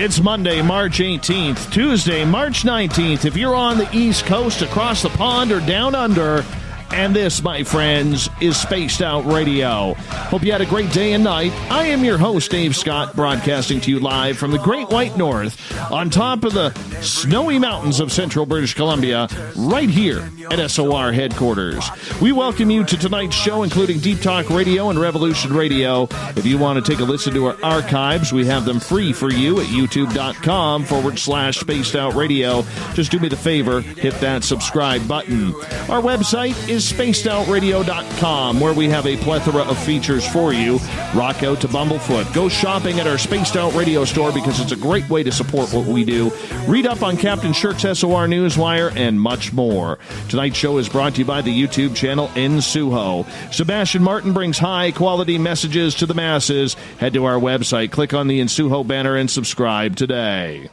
It's Monday, March 18th, Tuesday, March 19th. If you're on the East Coast, across the pond, or down under, and this, my friends, is Spaced Out Radio. Hope you had a great day and night. I am your host, Dave Scott, broadcasting to you live from the Great White North on top of the snowy mountains of central British Columbia, right here at SOR headquarters. We welcome you to tonight's show, including Deep Talk Radio and Revolution Radio. If you want to take a listen to our archives, we have them free for you at youtube.com/Spaced Out Radio. Just do me the favor, hit that subscribe button. Our website is spacedoutradio.com, where we have a plethora of features for you. Rock out to Bumblefoot. Go shopping at our Spaced Out Radio store because it's a great way to support what we do. Read up on Captain Shirk's SOR Newswire and much more. Tonight's show is brought to you by the YouTube channel Ensuho. Sebastian Martin brings high-quality messages to the masses. Head to our website, click on the Ensuho banner, and subscribe today.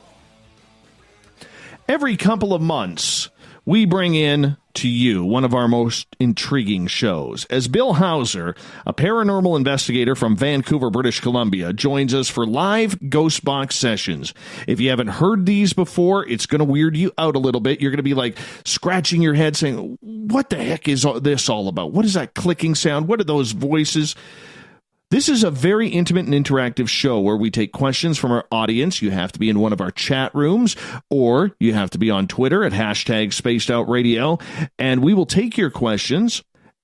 Every couple of months, we bring in to you one of our most intriguing shows, as Bill Hauser, a paranormal investigator from Vancouver, British Columbia, joins us for live Ghost Box sessions. If you haven't heard these before, it's going to weird you out a little bit. You're going to be like scratching your head saying, what the heck is this all about? What is that clicking sound? What are those voices? This is a very intimate and interactive show where we take questions from our audience. You have to be in one of our chat rooms, or you have to be on Twitter at #SpacedOutRadio, and we will take your questions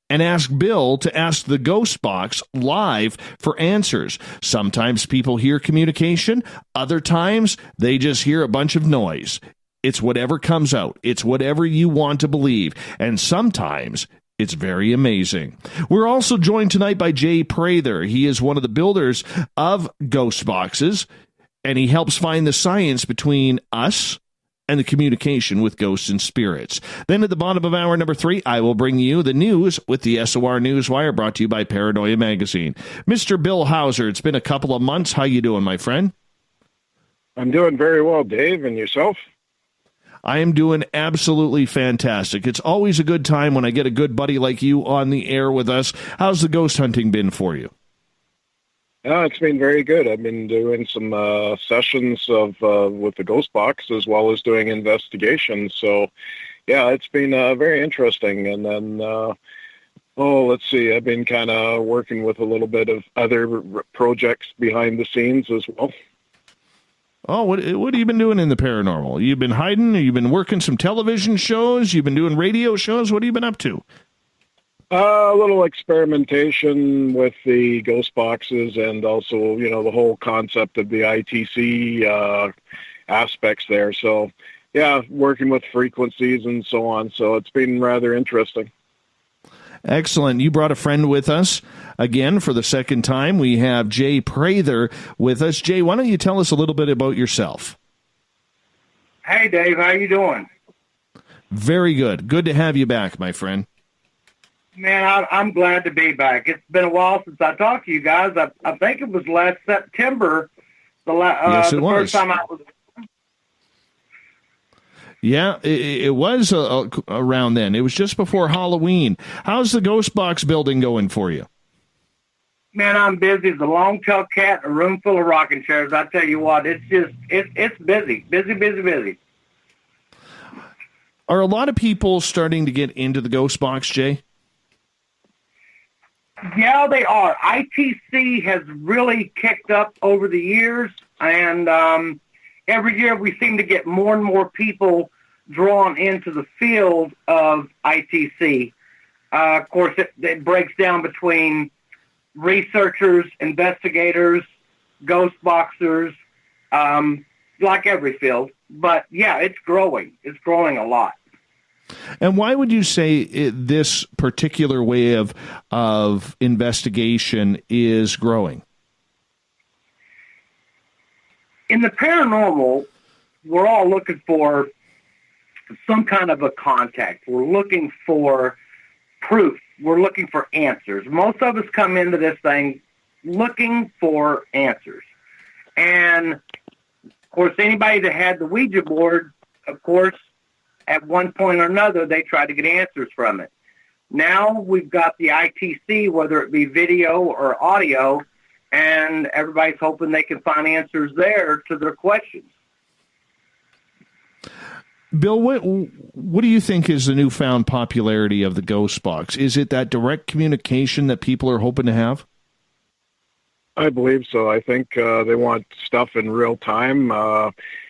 and ask Bill to ask the Ghost Box live for answers. Sometimes people hear communication. Other times, they just hear a bunch of noise. It's whatever comes out. It's whatever you want to believe. And sometimes it's very amazing. We're also joined tonight by Jay Prather. He is one of the builders of Ghost Boxes, and he helps find the science between us and the communication with ghosts and spirits. Then at the bottom of hour number 3, I will bring you the news with the SOR Newswire, brought to you by Paranoia Magazine. Mr. Bill Hauser, it's been a couple of months. How you doing, my friend? I'm doing very well, Dave, and yourself? I am doing absolutely fantastic. It's always a good time when I get a good buddy like you on the air with us. How's the ghost hunting been for you? It's been very good. I've been doing some sessions with the Ghost Box as well as doing investigations. So, yeah, it's been very interesting. And then, let's see, I've been kind of working with a little bit of other projects behind the scenes as well. Oh, what have you been doing in the paranormal? You've been hiding? You've been working some television shows? You've been doing radio shows? What have you been up to? A little experimentation with the Ghost Boxes and also, the whole concept of the ITC aspects there. So, yeah, working with frequencies and so on. So it's been rather interesting. Excellent. You brought a friend with us again for the second time. We have Jay Prather with us. Jay, why don't you tell us a little bit about yourself? Hey, Dave. How you doing? Very good. Good to have you back, my friend. Man, I'm glad to be back. It's been a while since I talked to you guys. I think it was last September. Yes, it was. First time I was. Yeah, it was around then. It was just before Halloween. How's the Ghost Box building going for you? Man, I'm busy as a long-tailed cat in a room full of rocking chairs. I tell you what, it's busy. Busy. Are a lot of people starting to get into the Ghost Box, Jay? Yeah, they are. ITC has really kicked up over the years, and every year we seem to get more and more people drawn into the field of ITC. Of course, it breaks down between researchers, investigators, ghost boxers, like every field. But, yeah, it's growing. It's growing a lot. And why would you say this particular way of investigation is growing? In the paranormal, we're all looking for some kind of a contact. We're looking for proof. We're looking for answers. Most of us come into this thing looking for answers. And, of course, anybody that had the Ouija board, of course, at one point or another, they tried to get answers from it. Now we've got the ITC, whether it be video or audio, and everybody's hoping they can find answers there to their questions. Bill, what do you think is the newfound popularity of the ghost box? Is it that direct communication that people are hoping to have? I believe so. I think they want stuff in real time.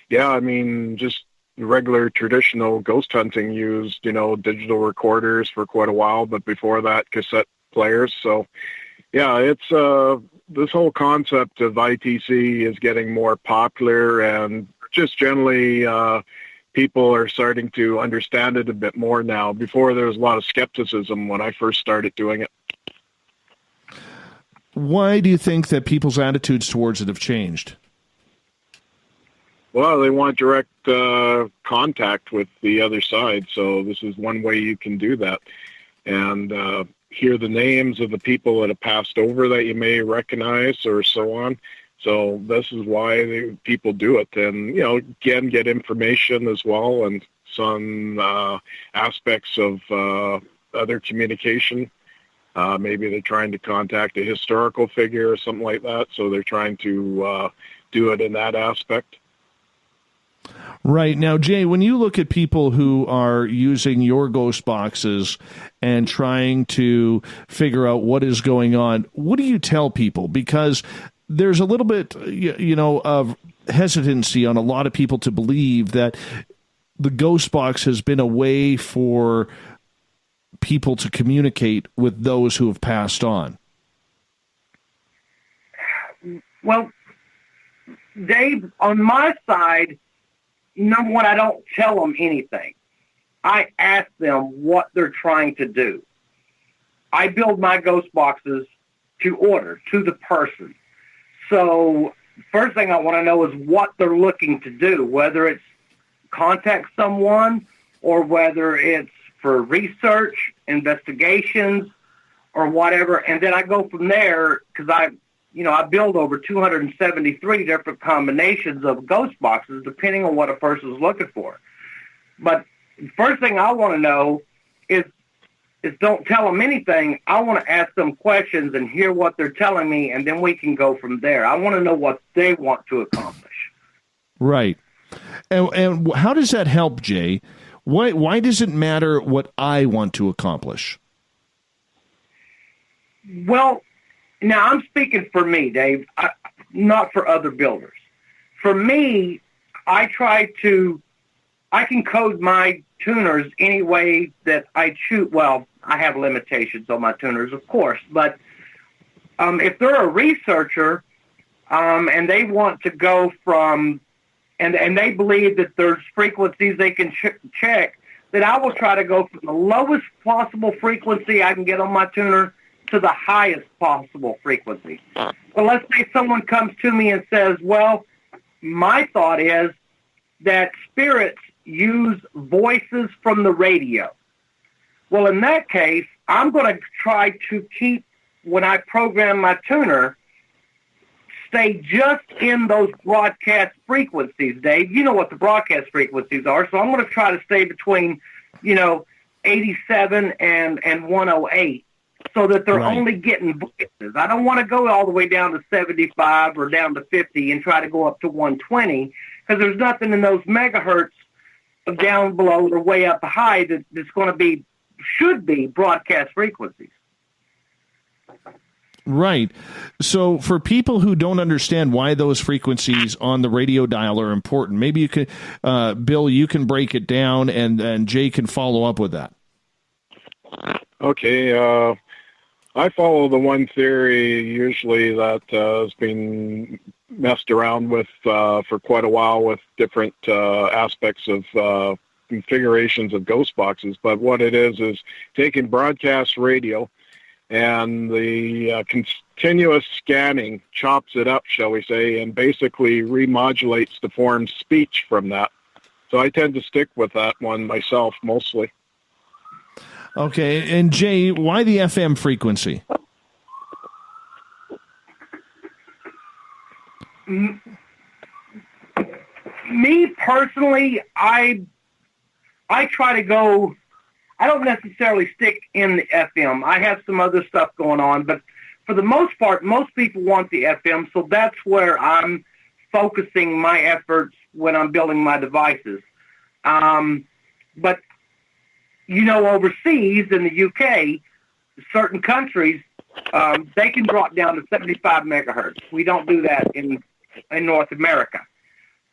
Just regular traditional ghost hunting used, digital recorders for quite a while, but before that, cassette players. So, yeah, it's this whole concept of ITC is getting more popular, and just generally people are starting to understand it a bit more now. Before, there was a lot of skepticism when I first started doing it. Why do you think that people's attitudes towards it have changed? Well, they want direct contact with the other side, so this is one way you can do that. And hear the names of the people that have passed over that you may recognize or so on. So this is why people do it. And, again, get information as well and some aspects of other communication. Maybe they're trying to contact a historical figure or something like that, so they're trying to do it in that aspect. Right. Now, Jay, when you look at people who are using your ghost boxes and trying to figure out what is going on, what do you tell people? Because there's a little bit, of hesitancy on a lot of people to believe that the ghost box has been a way for people to communicate with those who have passed on. Well, Dave, on my side, number one, I don't tell them anything. I ask them what they're trying to do. I build my ghost boxes to order, to the person. So first thing I want to know is what they're looking to do, whether it's contact someone or whether it's for research, investigations, or whatever. And then I go from there because I build over 273 different combinations of ghost boxes depending on what a person's looking for. But the first thing I want to know is don't tell them anything. I want to ask them questions and hear what they're telling me, and then we can go from there. I want to know what they want to accomplish. Right. And how does that help, Jay? Why does it matter what I want to accomplish? Well, now I'm speaking for me, Dave, not for other builders. For me, I can code my tuners any way that I choose. Well, I have limitations on my tuners, of course, but if they're a researcher and they want to go from and they believe that there's frequencies they can check, then I will try to go from the lowest possible frequency I can get on my tuner to the highest possible frequency. But let's say someone comes to me and says, well, my thought is that spirits use voices from the radio. Well, in that case, I'm going to try to keep, when I program my tuner, stay just in those broadcast frequencies, Dave. You know what the broadcast frequencies are, so I'm going to try to stay between, 87 and 108 so that they're only getting voices. I don't want to go all the way down to 75 or down to 50 and try to go up to 120 because there's nothing in those megahertz down below or way up high that's going to should be broadcast frequencies. Right. So for people who don't understand why those frequencies on the radio dial are important, maybe you could, Bill, you can break it down and Jay can follow up with that. Okay. I follow the one theory usually that has been messed around with for quite a while with different aspects of configurations of ghost boxes. But what it is taking broadcast radio and the continuous scanning chops it up, shall we say, and basically remodulates the form speech from that. So I tend to stick with that one myself mostly. Okay, and Jay, why the FM frequency? Me personally, I try to go. I don't necessarily stick in the FM. I have some other stuff going on, but for the most part, most people want the FM, so that's where I'm focusing my efforts when I'm building my devices. But, overseas in the UK, certain countries, they can drop down to 75 megahertz. We don't do that in North America.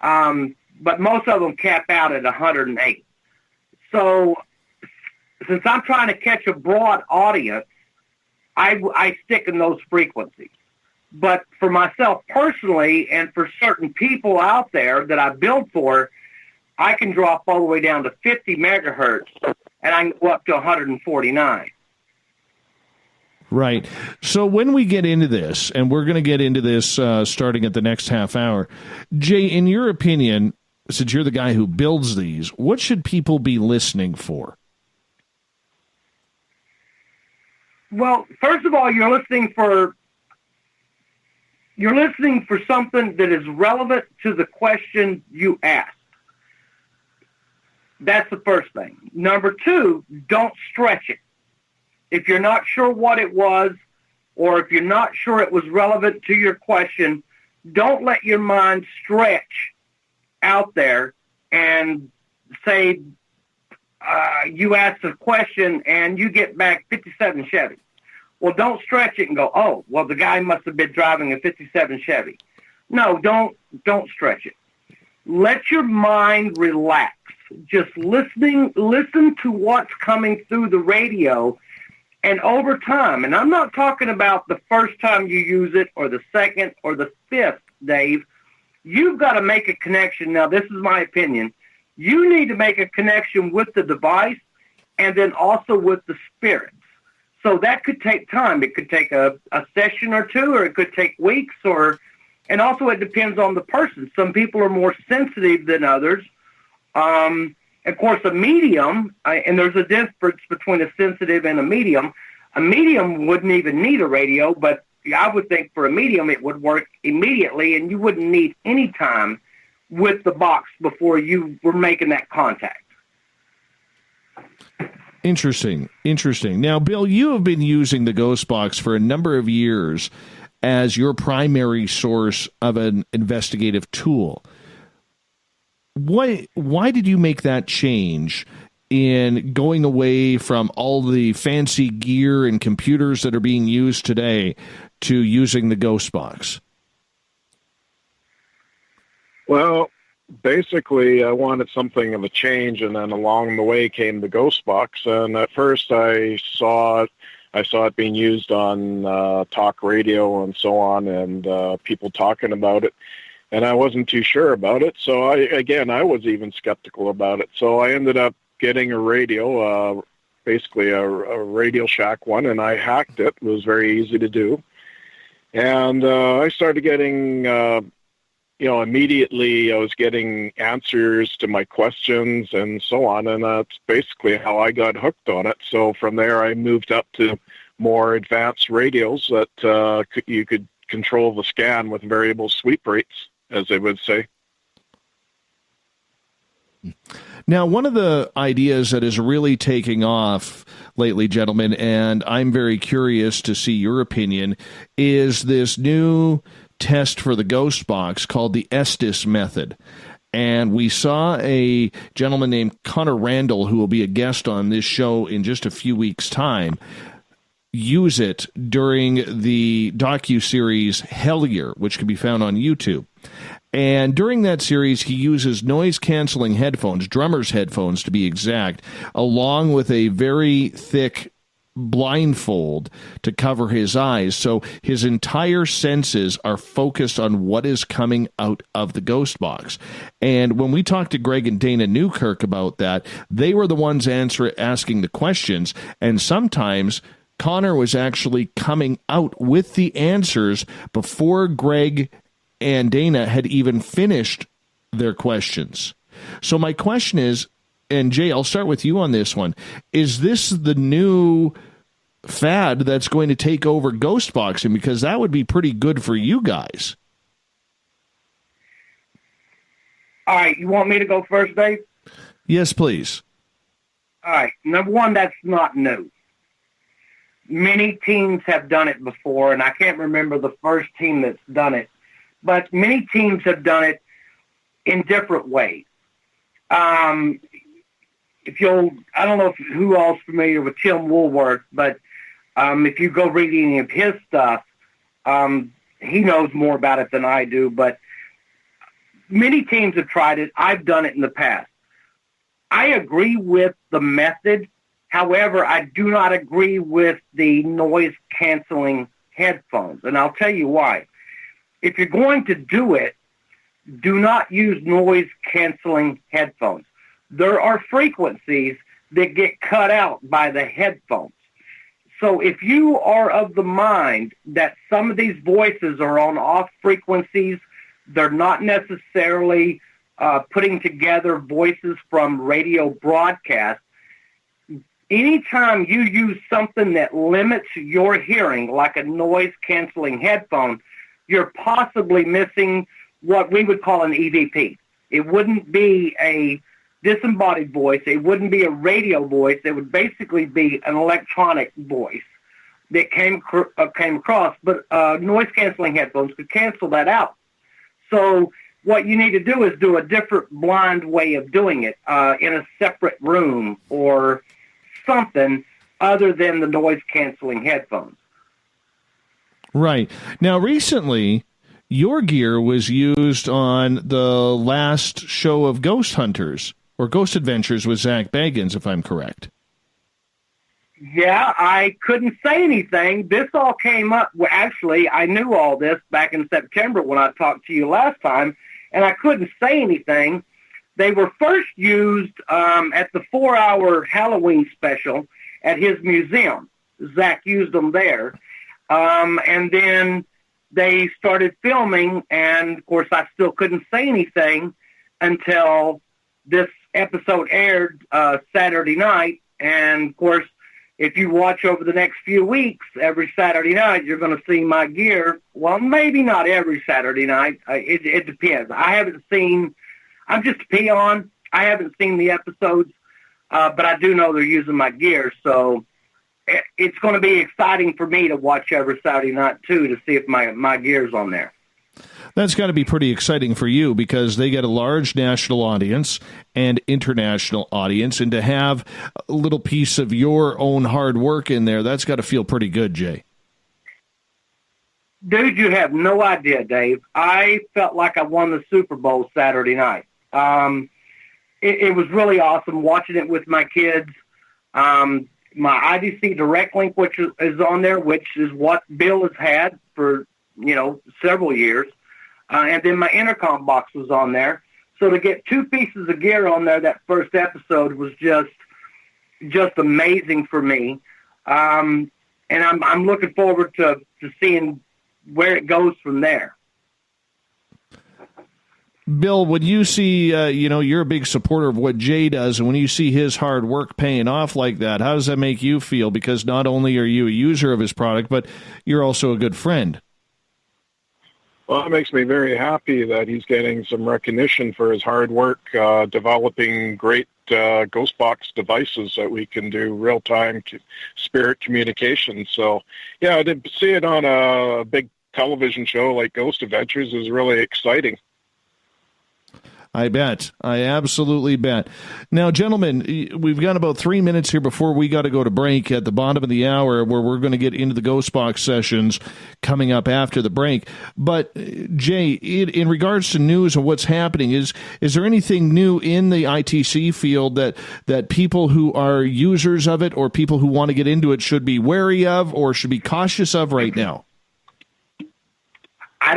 But most of them cap out at 108. So since I'm trying to catch a broad audience, I stick in those frequencies. But for myself personally, and for certain people out there that I build for, I can drop all the way down to 50 megahertz, and I can go up to 149. Right. So when we get into this, and we're going to get into this starting at the next half hour, Jay, in your opinion, since you're the guy who builds these, what should people be listening for? Well, first of all, you're listening for something that is relevant to the question you asked. That's the first thing. Number two, don't stretch it. If you're not sure what it was, or if you're not sure it was relevant to your question, don't let your mind stretch out there and say you asked a question and you get back 57 Chevy. Well, don't stretch it and go, oh, well, the guy must have been driving a 57 Chevy. No, don't stretch it. Let your mind relax. Just listen to what's coming through the radio. And over time, and I'm not talking about the first time you use it or the second or the fifth, Dave, you've got to make a connection. Now, this is my opinion. You need to make a connection with the device and then also with the spirits. So that could take time. It could take a session or two, or it could take weeks, and also it depends on the person. Some people are more sensitive than others. Of course, a medium, and there's a difference between a sensitive and a medium. A medium wouldn't even need a radio, but I would think for a medium it would work immediately, and you wouldn't need any time with the box before you were making that contact. Interesting. Now, Bill, you have been using the Ghost Box for a number of years as your primary source of an investigative tool. Why did you make that change in going away from all the fancy gear and computers that are being used today to using the Ghost Box? Well, basically, I wanted something of a change, and then along the way came the Ghost Box. And at first, I saw it being used on talk radio and so on, and people talking about it. And I wasn't too sure about it, so I was even skeptical about it. So I ended up getting a radio, basically a Radio Shack one, and I hacked it. It was very easy to do. And I started getting, immediately I was getting answers to my questions and so on, and that's basically how I got hooked on it. So from there I moved up to more advanced radios that you could control the scan with variable sweep rates, as they would say. Now, one of the ideas that is really taking off lately, gentlemen, and I'm very curious to see your opinion, is this new test for the Ghost Box called the Estes method. And we saw a gentleman named Connor Randall, who will be a guest on this show in just a few weeks' time, use it during the docuseries Hellier, which can be found on YouTube. And during that series, he uses noise-canceling headphones, drummer's headphones to be exact, along with a very thick blindfold to cover his eyes. So his entire senses are focused on what is coming out of the Ghost Box. And when we talked to Greg and Dana Newkirk about that, they were the ones asking the questions, and sometimes Connor was actually coming out with the answers before Greg and Dana had even finished their questions. So my question is, and Jay, I'll start with you on this one, is this the new fad that's going to take over ghost boxing? Because that would be pretty good for you guys. All right, you want me to go first, Dave? Yes, please. All right, number one, that's not new. many teams have done it before, and I can't remember the first team that's done it, but many teams have done it in different ways. I don't know who all's familiar with Tim Woolworth, but if you go read any of his stuff, he knows more about it than I do, but many teams have tried it. I've done it in the past. I agree with the method. However, I do not agree with the noise-canceling headphones, and I'll tell you why. If you're going to do it, do not use noise-canceling headphones. There are frequencies that get cut out by the headphones. So if you are of the mind that some of these voices are on off frequencies, they're not necessarily putting together voices from radio broadcasts, anytime you use something that limits your hearing, like a noise-canceling headphone, you're possibly missing what we would call an EVP. It wouldn't be a disembodied voice. It wouldn't be a radio voice. It would basically be an electronic voice that came across. But noise-canceling headphones could cancel that out. So what you need to do is do a different blind way of doing it in a separate room or something other than the noise-canceling headphones. Right. Now, recently, your gear was used on the last show of Ghost Hunters, or Ghost Adventures with Zach Bagans, if I'm correct. Yeah, I couldn't say anything. This all came up. Well, actually, I knew all this back in September when I talked to you last time, and I couldn't say anything. They were first used at the 4-hour Halloween special at his museum. Zach used them there. And then they started filming, and, of course, I still couldn't say anything until this episode aired Saturday night. And, of course, if you watch over the next few weeks, every Saturday night, you're going to see my gear. Well, maybe not every Saturday night. It depends. I'm just a peon. I haven't seen the episodes, but I do know they're using my gear. So it's going to be exciting for me to watch every Saturday night, too, to see if my gear's on there. That's got to be pretty exciting for you because they get a large national audience and international audience, and to have a little piece of your own hard work in there, that's got to feel pretty good, Jay. Dude, you have no idea, Dave. I felt like I won the Super Bowl Saturday night. It was really awesome watching it with my kids. My IDC Direct Link, which is on there, which is what Bill has had for, several years. And then my intercom box was on there. So to get 2 pieces of gear on there, that first episode was just amazing for me. And I'm looking forward to seeing where it goes from there. Bill, when you see, you're a big supporter of what Jay does, and when you see his hard work paying off like that, how does that make you feel? Because not only are you a user of his product, but you're also a good friend. Well, it makes me very happy that he's getting some recognition for his hard work developing great ghost box devices that we can do real-time spirit communication. So, yeah, to see it on a big television show like Ghost Adventures is really exciting. I bet. I absolutely bet. Now, gentlemen, we've got about 3 minutes here before we got to go to break at the bottom of the hour, where we're going to get into the Ghost Box sessions coming up after the break. But, Jay, in regards to news and what's happening, is there anything new in the ITC field that people who are users of it or people who want to get into it should be wary of or should be cautious of right now? I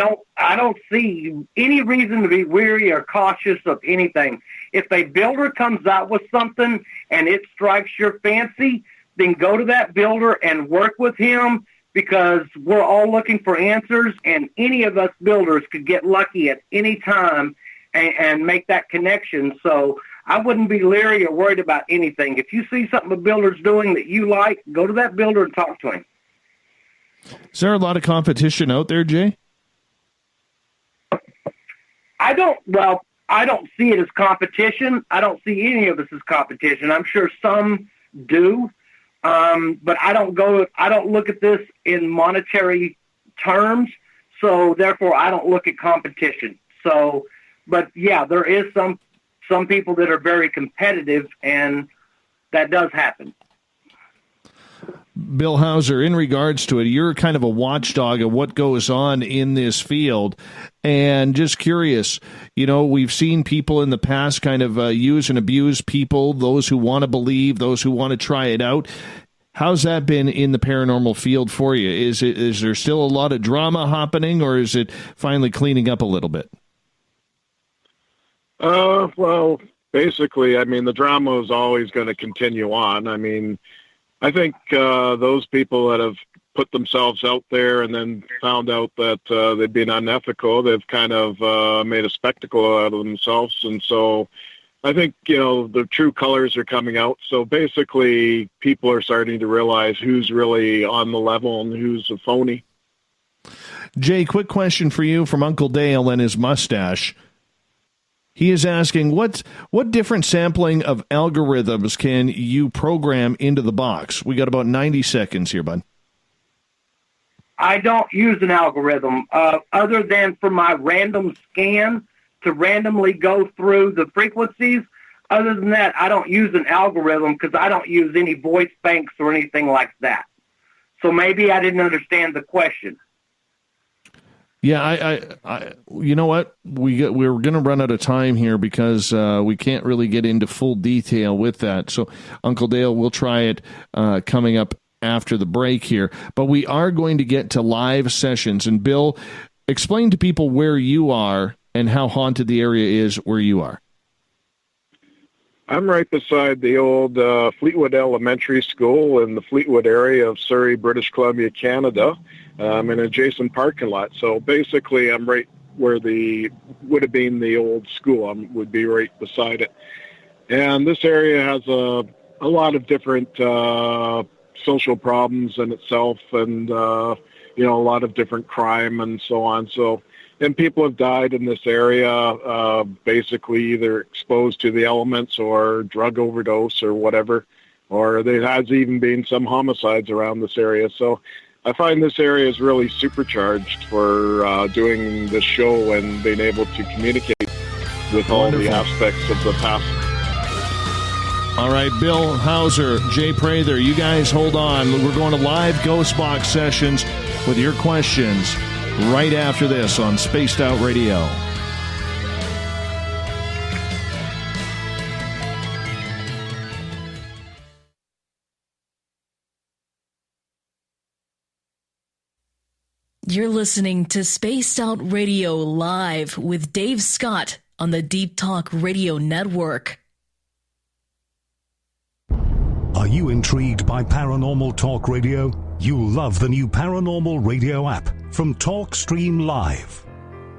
don't see any reason to be weary or cautious of anything. If a builder comes out with something and it strikes your fancy, then go to that builder and work with him, because we're all looking for answers, and any of us builders could get lucky at any time and make that connection. So I wouldn't be leery or worried about anything. If you see something a builder's doing that you like, go to that builder and talk to him. Is there a lot of competition out there, Jay? I don't see it as competition. I don't see any of us as competition. I'm sure some do, but I don't look at this in monetary terms. So therefore I don't look at competition. So, but yeah, there is some people that are very competitive, and that does happen. Bill Hauser, in regards to it, you're kind of a watchdog of what goes on in this field. And just curious, we've seen people in the past kind of use and abuse people, those who want to believe, those who want to try it out. How's that been in the paranormal field for you? Is there still a lot of drama happening, or is it finally cleaning up a little bit? Well, basically, the drama is always going to continue on. I think those people that have put themselves out there and then found out that they've been unethical, they've kind of made a spectacle out of themselves. And so I think, the true colors are coming out. So basically, people are starting to realize who's really on the level and who's a phony. Jay, quick question for you from Uncle Dale and his mustache. He is asking, what different sampling of algorithms can you program into the box? We got about 90 seconds here, bud. I don't use an algorithm other than for my random scan to randomly go through the frequencies. Other than that, I don't use an algorithm because I don't use any voice banks or anything like that. So maybe I didn't understand the question. Yeah, I you know what? We're going to run out of time here because we can't really get into full detail with that. So, Uncle Dale, we'll try it coming up after the break here. But we are going to get to live sessions. And, Bill, explain to people where you are and how haunted the area is where you are. I'm right beside the old Fleetwood Elementary School in the Fleetwood area of Surrey, British Columbia, Canada. In an adjacent parking lot. So basically, I'm right where would have been the old school. I would be right beside it. And this area has a lot of different social problems in itself, and a lot of different crime and so on. So, and people have died in this area, basically either exposed to the elements or drug overdose or whatever, or there has even been some homicides around this area. So I find this area is really supercharged for doing this show and being able to communicate with all the aspects of the past. All right, Bill Hauser, Jay Prather, you guys hold on. We're going to live Ghost Box sessions with your questions right after this on Spaced Out Radio. You're listening to Spaced Out Radio Live with Dave Scott on the Deep Talk Radio Network. Are you intrigued by Paranormal Talk Radio? You'll love the new Paranormal Radio app from TalkStream Live.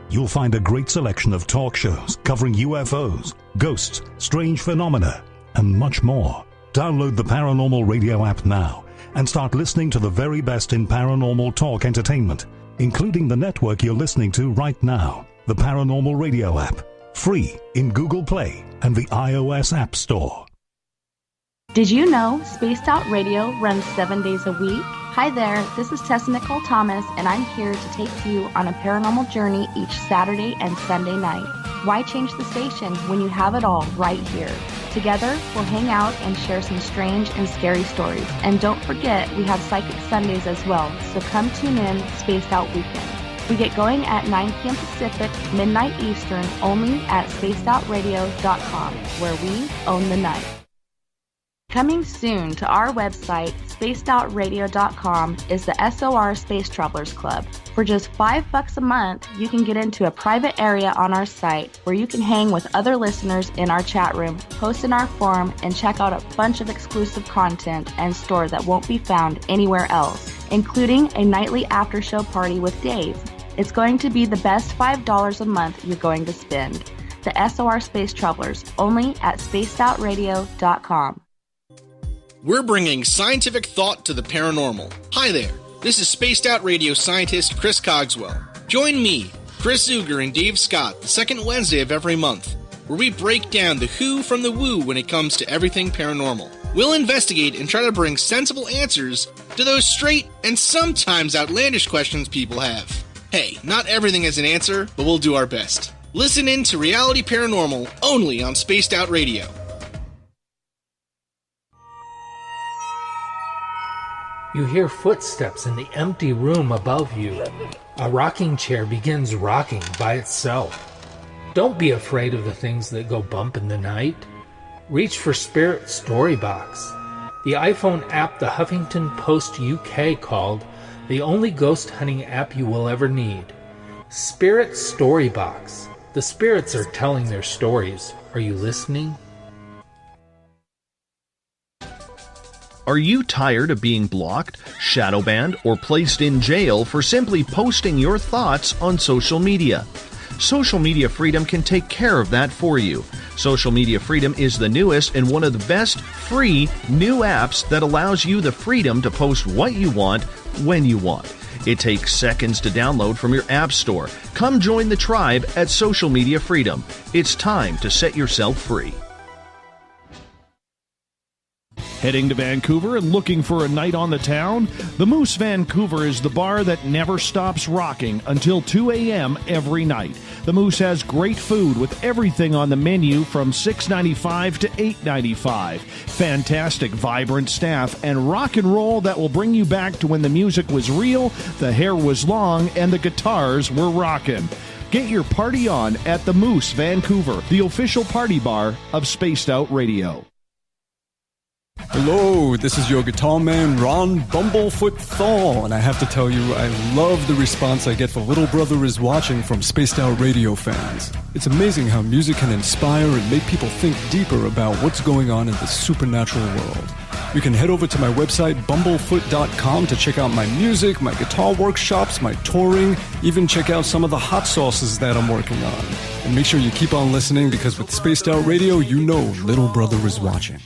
You'll find a great selection of talk shows covering UFOs, ghosts, strange phenomena, and much more. Download the Paranormal Radio app now and start listening to the very best in paranormal talk entertainment, including the network you're listening to right now, the Paranormal Radio app, free in Google Play and the iOS App Store. Did you know Spaced Out Radio runs 7 days a week? Hi there, this is Tessa Nicole Thomas, and I'm here to take you on a paranormal journey each Saturday and Sunday night. Why change the station when you have it all right here? Together, we'll hang out and share some strange and scary stories. And don't forget, we have Psychic Sundays as well, so come tune in Spaced Out Weekend. We get going at 9 p.m. Pacific, midnight Eastern, only at spacedoutradio.com, where we own the night. Coming soon to our website, spacedoutradio.com, is the SOR Space Travelers Club. For just $5 a month, you can get into a private area on our site where you can hang with other listeners in our chat room, post in our forum, and check out a bunch of exclusive content and store that won't be found anywhere else, including a nightly after-show party with Dave. It's going to be the best $5 a month you're going to spend. The SOR Space Travelers, only at spacedoutradio.com. We're bringing scientific thought to the paranormal. Hi there, this is Spaced Out Radio scientist Chris Cogswell. Join me, Chris Zuger, and Dave Scott the second Wednesday of every month, where we break down the who from the woo when it comes to everything paranormal. We'll investigate and try to bring sensible answers to those straight and sometimes outlandish questions people have. Hey, not everything has an answer, but we'll do our best. Listen in to Reality Paranormal only on Spaced Out Radio. You hear footsteps in the empty room above you. A rocking chair begins rocking by itself. Don't be afraid of the things that go bump in the night. Reach for Spirit Storybox, the iPhone app the Huffington Post UK called the only ghost hunting app you will ever need. Spirit Storybox. The spirits are telling their stories. Are you listening? Are you tired of being blocked, shadow banned, or placed in jail for simply posting your thoughts on social media? Social Media Freedom can take care of that for you. Social Media Freedom is the newest and one of the best free new apps that allows you the freedom to post what you want, when you want. It takes seconds to download from your app store. Come join the tribe at Social Media Freedom. It's time to set yourself free. Heading to Vancouver and looking for a night on the town? The Moose Vancouver is the bar that never stops rocking until 2 a.m. every night. The Moose has great food with everything on the menu from $6.95 to $8.95. Fantastic, vibrant staff and rock and roll that will bring you back to when the music was real, the hair was long, and the guitars were rocking. Get your party on at the Moose Vancouver, the official party bar of Spaced Out Radio. Hello, this is your guitar man, Ron Bumblefoot Thal, and I have to tell you, I love the response I get for Little Brother is Watching from Spaced Out Radio fans. It's amazing how music can inspire and make people think deeper about what's going on in the supernatural world. You can head over to my website, bumblefoot.com, to check out my music, my guitar workshops, my touring, even check out some of the hot sauces that I'm working on. And make sure you keep on listening, because with Spaced Out Radio, you know Little Brother is watching.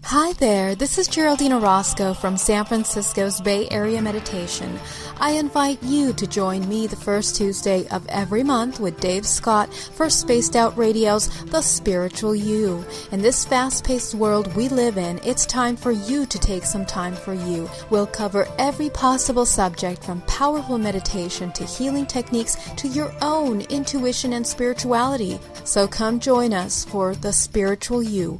Hi there, this is Geraldine Orozco from San Francisco's Bay Area Meditation. I invite you to join me the first Tuesday of every month with Dave Scott for Spaced Out Radio's The Spiritual You. In this fast-paced world we live in, it's time for you to take some time for you. We'll cover every possible subject from powerful meditation to healing techniques to your own intuition and spirituality. So come join us for The Spiritual You.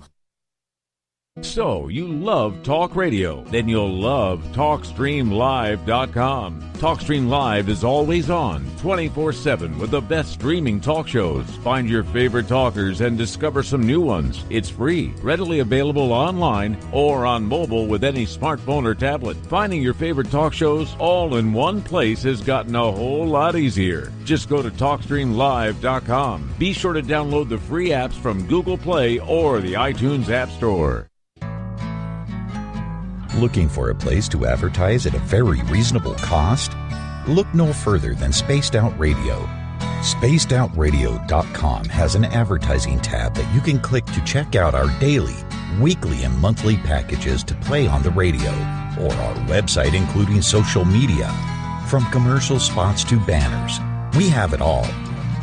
So, you love talk radio? Then you'll love TalkStreamLive.com. TalkStream Live is always on, 24/7, with the best streaming talk shows. Find your favorite talkers and discover some new ones. It's free, readily available online or on mobile with any smartphone or tablet. Finding your favorite talk shows all in one place has gotten a whole lot easier. Just go to TalkStreamLive.com. Be sure to download the free apps from Google Play or the iTunes App Store. Looking for a place to advertise at a very reasonable cost? Look no further than Spaced Out Radio. SpacedOutRadio.com has an advertising tab that you can click to check out our daily, weekly, and monthly packages to play on the radio, or our website including social media. From commercial spots to banners, we have it all.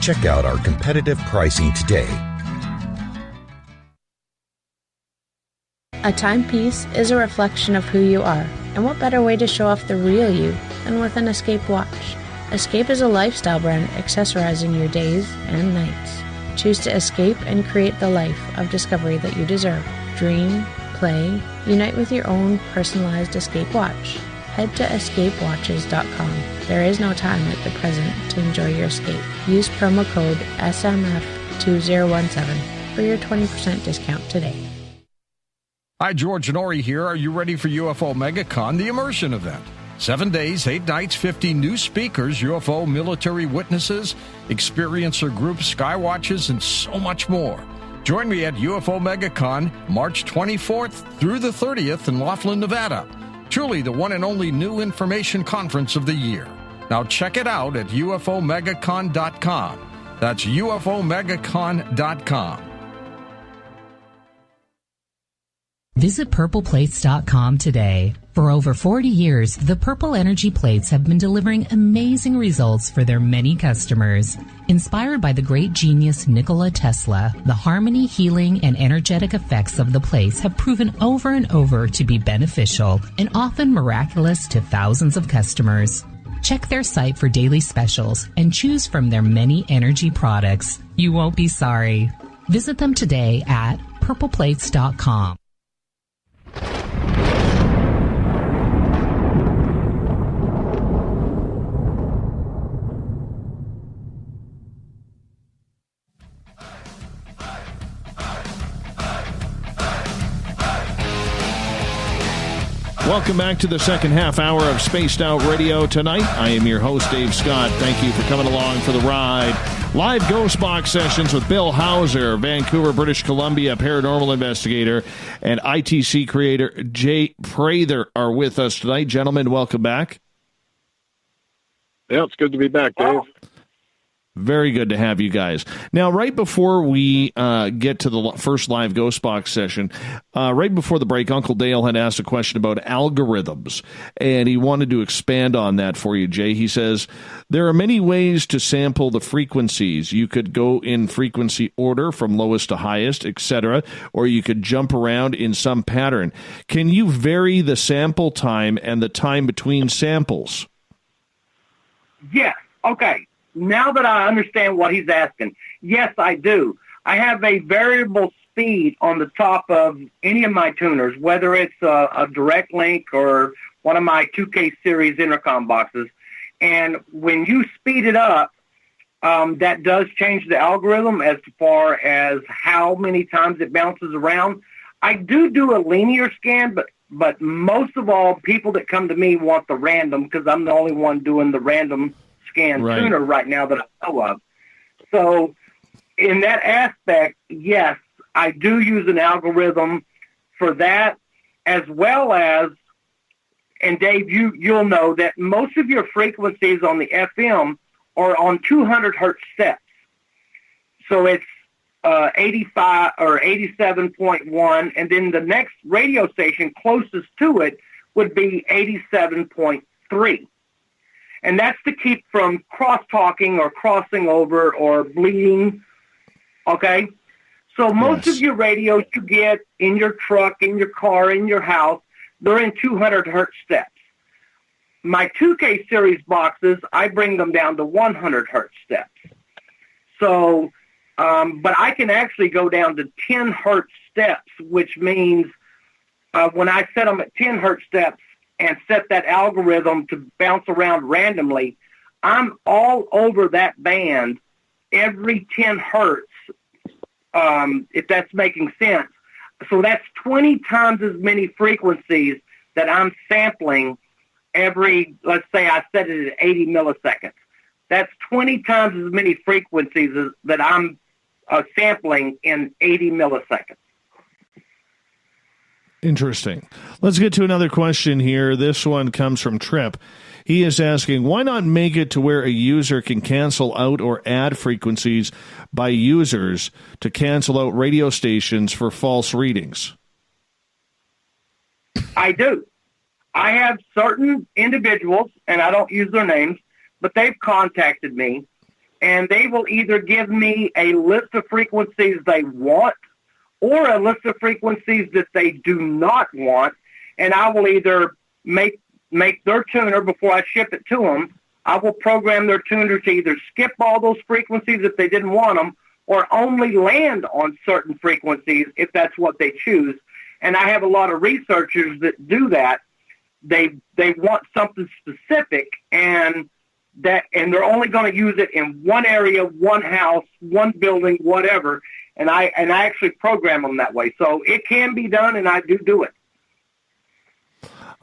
Check out our competitive pricing today. A timepiece is a reflection of who you are, and what better way to show off the real you than with an Escape watch. Escape is a lifestyle brand accessorizing your days and nights. Choose to escape and create the life of discovery that you deserve. Dream, play, unite with your own personalized Escape watch. Head to escapewatches.com. There is no time like the present to enjoy your escape. Use promo code SMF2017 for your 20% discount today. Hi, George Norrie here. Are you ready for UFO MegaCon, the immersion event? 7 days, 8 nights, 50 new speakers, UFO military witnesses, experiencer groups, skywatches, and so much more. Join me at UFO MegaCon, March 24th through the 30th in Laughlin, Nevada. Truly the one and only new information conference of the year. Now check it out at UFOMegaCon.com. That's UFOMegaCon.com. Visit purpleplates.com today. For over 40 years, the Purple Energy Plates have been delivering amazing results for their many customers. Inspired by the great genius Nikola Tesla, the harmony, healing, and energetic effects of the plates have proven over and over to be beneficial and often miraculous to thousands of customers. Check their site for daily specials and choose from their many energy products. You won't be sorry. Visit them today at purpleplates.com. Welcome back to the second half hour of Spaced Out Radio tonight. I am your host, Dave Scott. Thank you for coming along for the ride. Live Ghost Box sessions with Bill Hauser, Vancouver, British Columbia paranormal investigator, and ITC creator Jay Prather are with us tonight. Gentlemen, welcome back. Yeah, it's good to be back, Dave. Very good to have you guys. Now, right before we get to the first live Ghost Box session, right before the break, Uncle Dale had asked a question about algorithms, and he wanted to expand on that for you, Jay. He says, there are many ways to sample the frequencies. You could go in frequency order from lowest to highest, etc., or you could jump around in some pattern. Can you vary the sample time and the time between samples? Yes. Okay. Now that I understand what he's asking, yes, I do. I have a variable speed on the top of any of my tuners, whether it's a direct link or one of my 2K series intercom boxes. And when you speed it up, that does change the algorithm as far as how many times it bounces around. I do a linear scan, but most of all, people that come to me want the random because I'm the only one doing the random scan tuner right now that I know of. So in that aspect, yes, I do use an algorithm for that, as well as, and Dave, you'll know that most of your frequencies on the FM are on 200 hertz steps. So it's 85 or 87.1, and then the next radio station closest to it would be 87.3. And that's to keep from cross-talking or crossing over or bleeding, okay? So most of your radios you get in your truck, in your car, in your house, they're in 200 hertz steps. My 2K series boxes, I bring them down to 100 hertz steps. So, but I can actually go down to 10 hertz steps, which means when I set them at 10 hertz steps, and set that algorithm to bounce around randomly, I'm all over that band every 10 hertz, if that's making sense. So that's 20 times as many frequencies that I'm sampling every, let's say I set it at 80 milliseconds. That's 20 times as many frequencies that I'm sampling in 80 milliseconds. Interesting. Let's get to another question here. This one comes from Trip. He is asking, why not make it to where a user can cancel out or add frequencies by users to cancel out radio stations for false readings? I do. I have certain individuals, and I don't use their names, but they've contacted me, and they will either give me a list of frequencies they want or a list of frequencies that they do not want, and I will either make their tuner before I ship it to them. I will program their tuner to either skip all those frequencies if they didn't want them, or only land on certain frequencies if that's what they choose. And I have a lot of researchers that do that. They want something specific, and they're only going to use it in one area, one house, one building, whatever. And I actually program them that way. So it can be done, and I do it.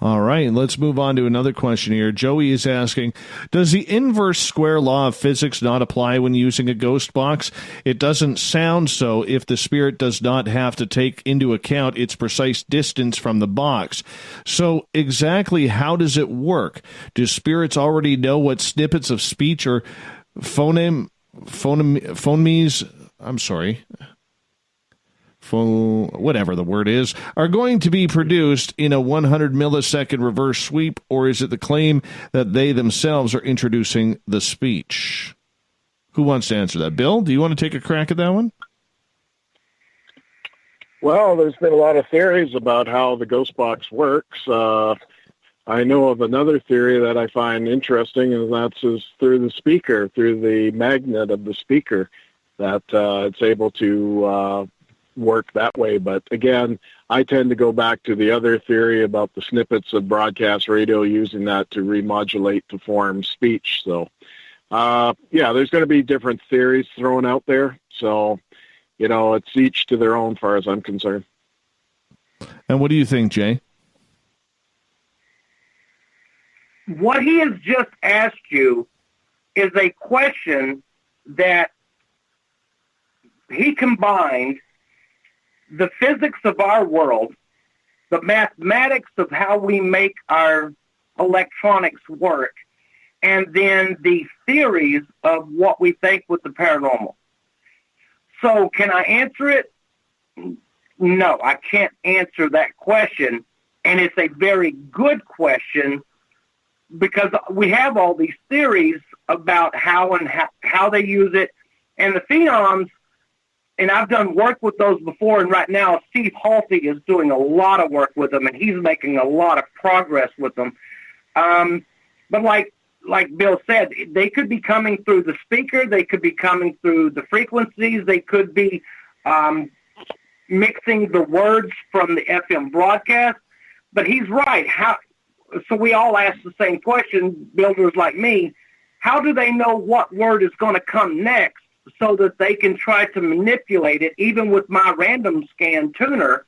All right, let's move on to another question here. Joey is asking, does the inverse square law of physics not apply when using a ghost box? It doesn't sound so if the spirit does not have to take into account its precise distance from the box. So exactly how does it work? Do spirits already know what snippets of speech or phonemes whatever the word is, are going to be produced in a 100 millisecond reverse sweep, or is it the claim that they themselves are introducing the speech? Who wants to answer that? Bill, do you want to take a crack at that one? Well, there's been a lot of theories about how the ghost box works. I know of another theory that I find interesting, and that's through the speaker, through the magnet of the speaker, that it's able to work that way. But again, I tend to go back to the other theory about the snippets of broadcast radio using that to remodulate to form speech. So, there's going to be different theories thrown out there. So, it's each to their own, far as I'm concerned. And what do you think, Jay? What he has just asked you is a question that he combined the physics of our world, the mathematics of how we make our electronics work, and then the theories of what we think with the paranormal. So can I answer it? No, I can't answer that question. And it's a very good question because we have all these theories about how they use it. And the phenoms, and I've done work with those before, and right now Steve Halsey is doing a lot of work with them, and he's making a lot of progress with them. But like Bill said, they could be coming through the speaker, they could be coming through the frequencies, they could be mixing the words from the FM broadcast. But he's right. So we all ask the same question, builders like me, how do they know what word is going to come next so that they can try to manipulate it, even with my random scan tuner?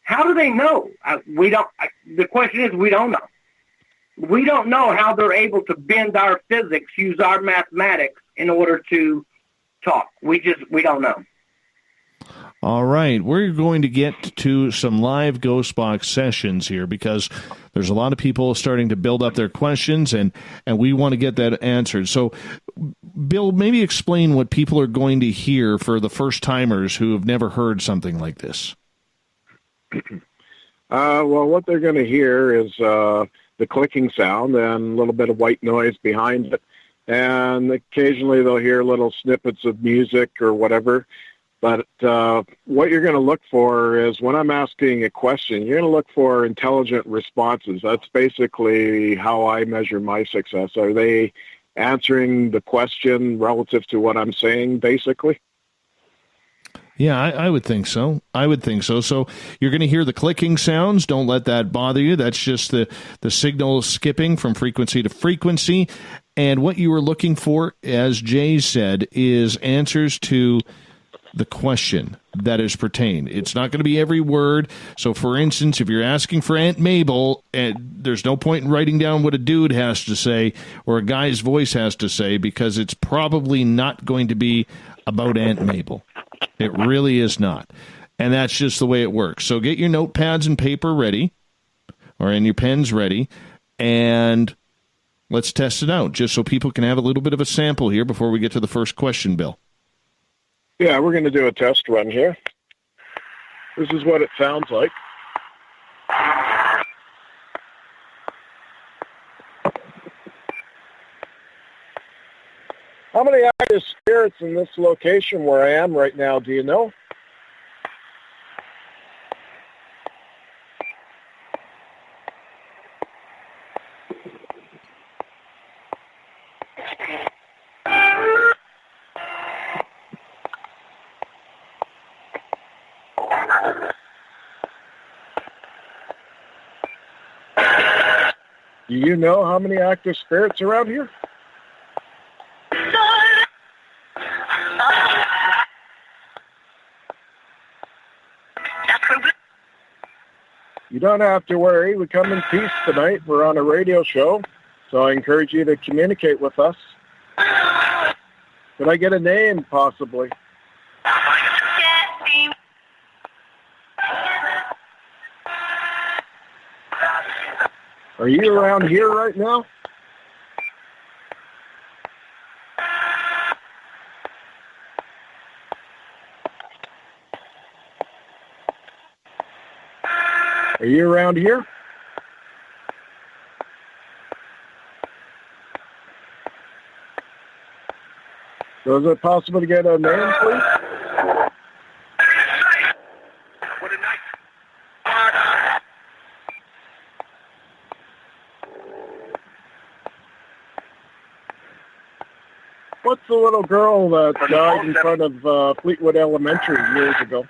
How do they know? The question is, we don't know. We don't know how they're able to bend our physics, use our mathematics in order to talk. We don't know. All right, we're going to get to some live ghost box sessions here because there's a lot of people starting to build up their questions, and we want to get that answered. So, Bill, maybe explain what people are going to hear for the first timers who have never heard something like this. Well, what they're going to hear is the clicking sound and a little bit of white noise behind it, and occasionally they'll hear little snippets of music or whatever. But what you're going to look for is when I'm asking a question, you're going to look for intelligent responses. That's basically how I measure my success. Are they answering the question relative to what I'm saying, basically? Yeah, I would think so. So you're going to hear the clicking sounds. Don't let that bother you. That's just the signal skipping from frequency to frequency. And what you were looking for, as Jay said, is answers to the question that is pertained. It's not going to be every word. So, for instance, if you're asking for Aunt Mabel, there's no point in writing down what a dude has to say or a guy's voice has to say because it's probably not going to be about Aunt Mabel. It really is not. And that's just the way it works. So get your notepads and paper ready and your pens ready, and let's test it out just so people can have a little bit of a sample here before we get to the first question, Bill. Yeah, we're going to do a test run here. This is what it sounds like. How many active spirits in this location where I am right now, do you know? Do you know how many active spirits are out here? You don't have to worry. We come in peace tonight. We're on a radio show, so I encourage you to communicate with us. Could I get a name, possibly? Are you around here right now? Are you around here? So is it possible to get a name, please? What's the little girl that died in front of Fleetwood Elementary years ago?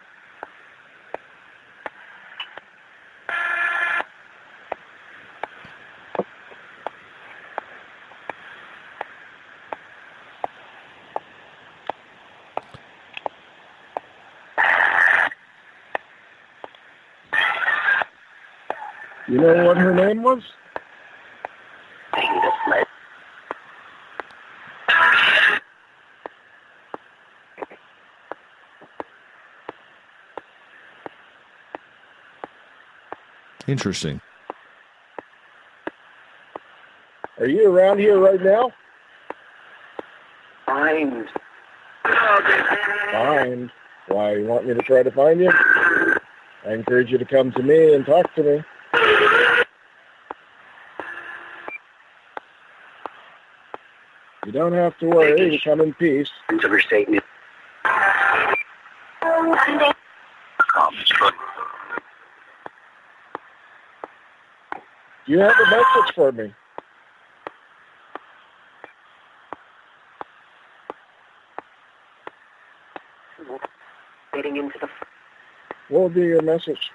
You know what her name was? Interesting. Are you around here right now? Find. Find. Why, you want me to try to find you? I encourage you to come to me and talk to me. You don't have to worry. You come in peace. Overstatement. Do you have a message for me? Getting into the... What will be your message?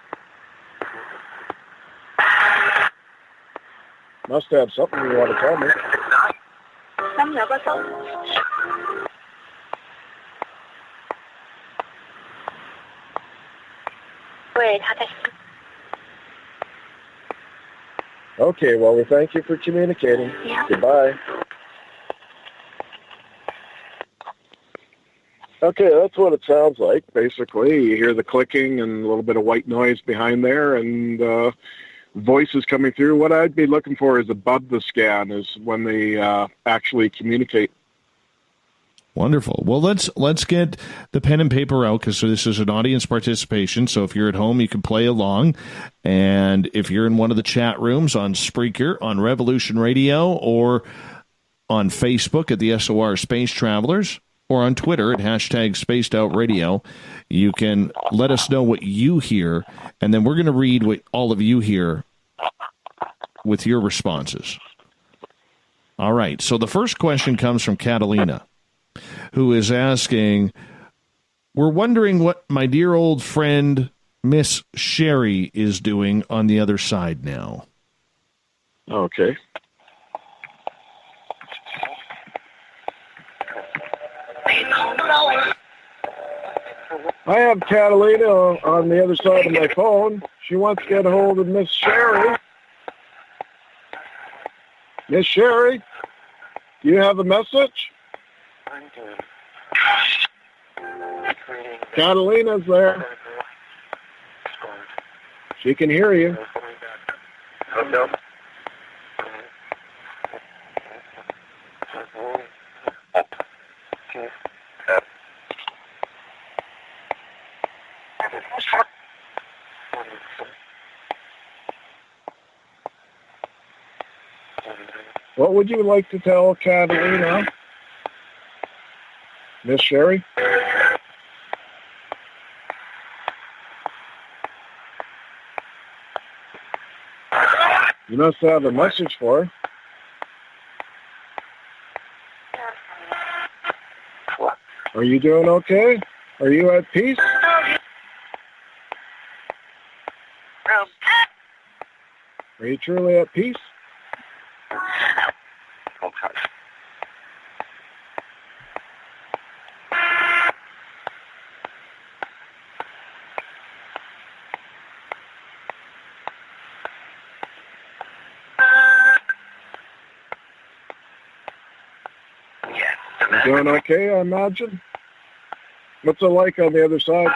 Must have something you want to tell me. Okay, well, we thank you for communicating. Yeah. Goodbye. Okay, that's what it sounds like, basically. You hear the clicking and a little bit of white noise behind there, and voices coming through. What I'd be looking for is above the scan, is when they actually communicate. Wonderful. Well, let's get the pen and paper out, because this is an audience participation. So if you're at home, you can play along. And if you're in one of the chat rooms on Spreaker, on Revolution Radio, or on Facebook at the SOR Space Travelers, or on Twitter at #SpacedOutRadio, you can let us know what you hear, and then we're going to read what all of you hear with your responses. All right. So the first question comes from Catalina, who is asking, we're wondering what my dear old friend Miss Sherry is doing on the other side now. Okay. I have Catalina on the other side of my phone. She wants to get a hold of Miss Sherry. Miss Sherry, do you have a message? Catalina's there. She can hear you. What would you like to tell Catalina? Miss Sherry? You must have a message for her. Are you doing okay? Are you at peace? Are you truly at peace? Doing okay, I imagine? What's it like on the other side?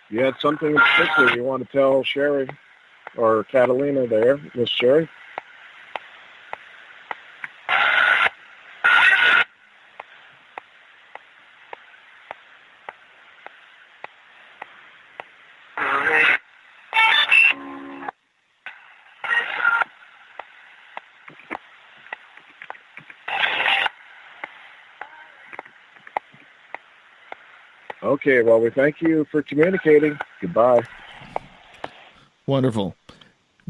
You had something in particular you want to tell Sherry? or Catalina there, Miss Sherry. Okay, well, we thank you for communicating. Goodbye. Wonderful.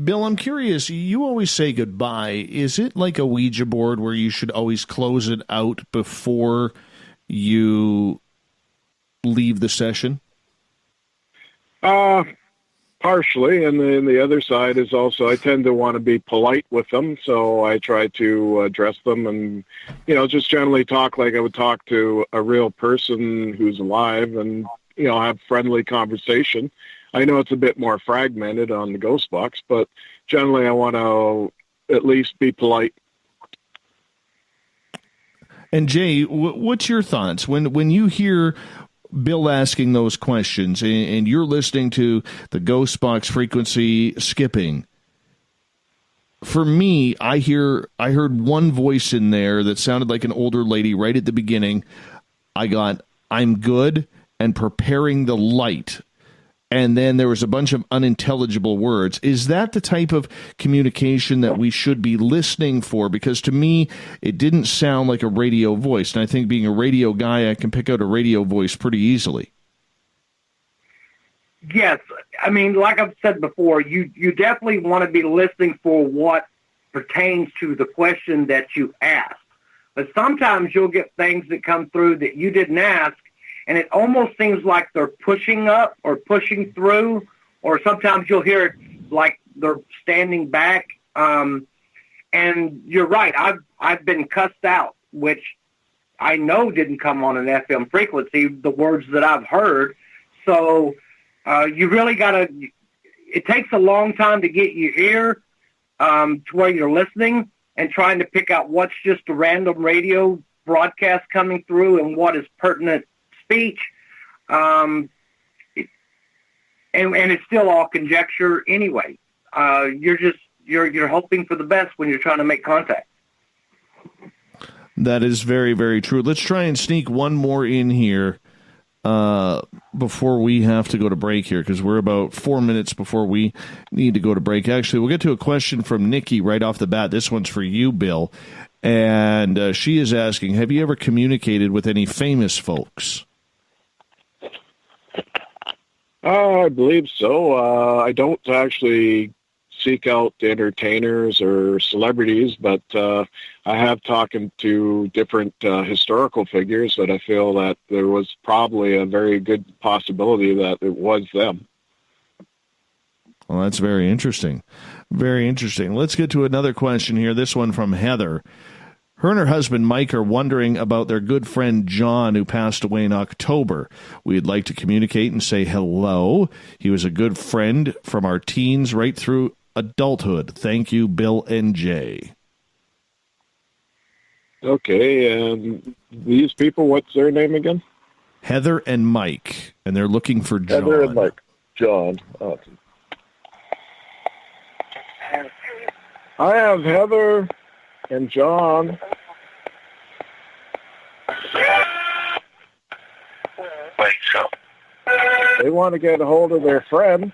Bill, I'm curious, you always say goodbye. Is it like a Ouija board where you should always close it out before you leave the session? Partially, and then the other side is also I tend to want to be polite with them, so I try to address them and, just generally talk like I would talk to a real person who's alive and, have friendly conversation. I know it's a bit more fragmented on the ghost box, but generally I want to at least be polite. And Jay, what's your thoughts when you hear Bill asking those questions and you're listening to the ghost box frequency skipping? For me, I heard one voice in there that sounded like an older lady right at the beginning. I got, "I'm good," and "preparing the light." And then there was a bunch of unintelligible words. Is that the type of communication that we should be listening for? Because to me, it didn't sound like a radio voice. And I think being a radio guy, I can pick out a radio voice pretty easily. Yes. I mean, like I've said before, you definitely want to be listening for what pertains to the question that you asked. But sometimes you'll get things that come through that you didn't ask, and it almost seems like they're pushing up or pushing through, or sometimes you'll hear it like they're standing back. And you're right. I've been cussed out, which I know didn't come on an FM frequency, the words that I've heard. So you really got to – it takes a long time to get your ear to where you're listening and trying to pick out what's just a random radio broadcast coming through and what is pertinent speech, and it's still all conjecture anyway. You're hoping for the best when you're trying to make contact. That is very, very true. Let's try and sneak one more in here before we have to go to break here, because we're about 4 minutes before we need to go to break. Actually, we'll get to a question from Nikki right off the bat. This one's for you, Bill. And she is asking, have you ever communicated with any famous folks? I believe so. I don't actually seek out entertainers or celebrities, but I have talked to different historical figures that I feel that there was probably a very good possibility that it was them. Well, that's very interesting. Very interesting. Let's get to another question here. This one from Heather. Her and her husband, Mike, are wondering about their good friend, John, who passed away in October. We'd like to communicate and say hello. He was a good friend from our teens right through adulthood. Thank you, Bill and Jay. Okay, and these people, what's their name again? Heather and Mike, and they're looking for John. Heather and Mike. John. Awesome. I have Heather and John. Wait, so they want to get a hold of their friend.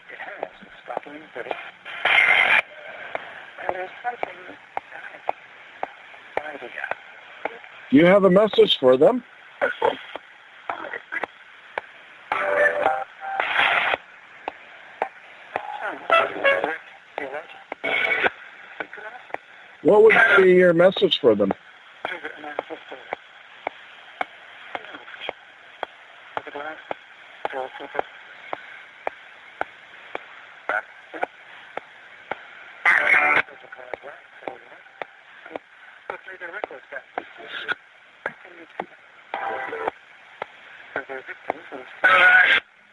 Do you have a message for them? What would be your message for them?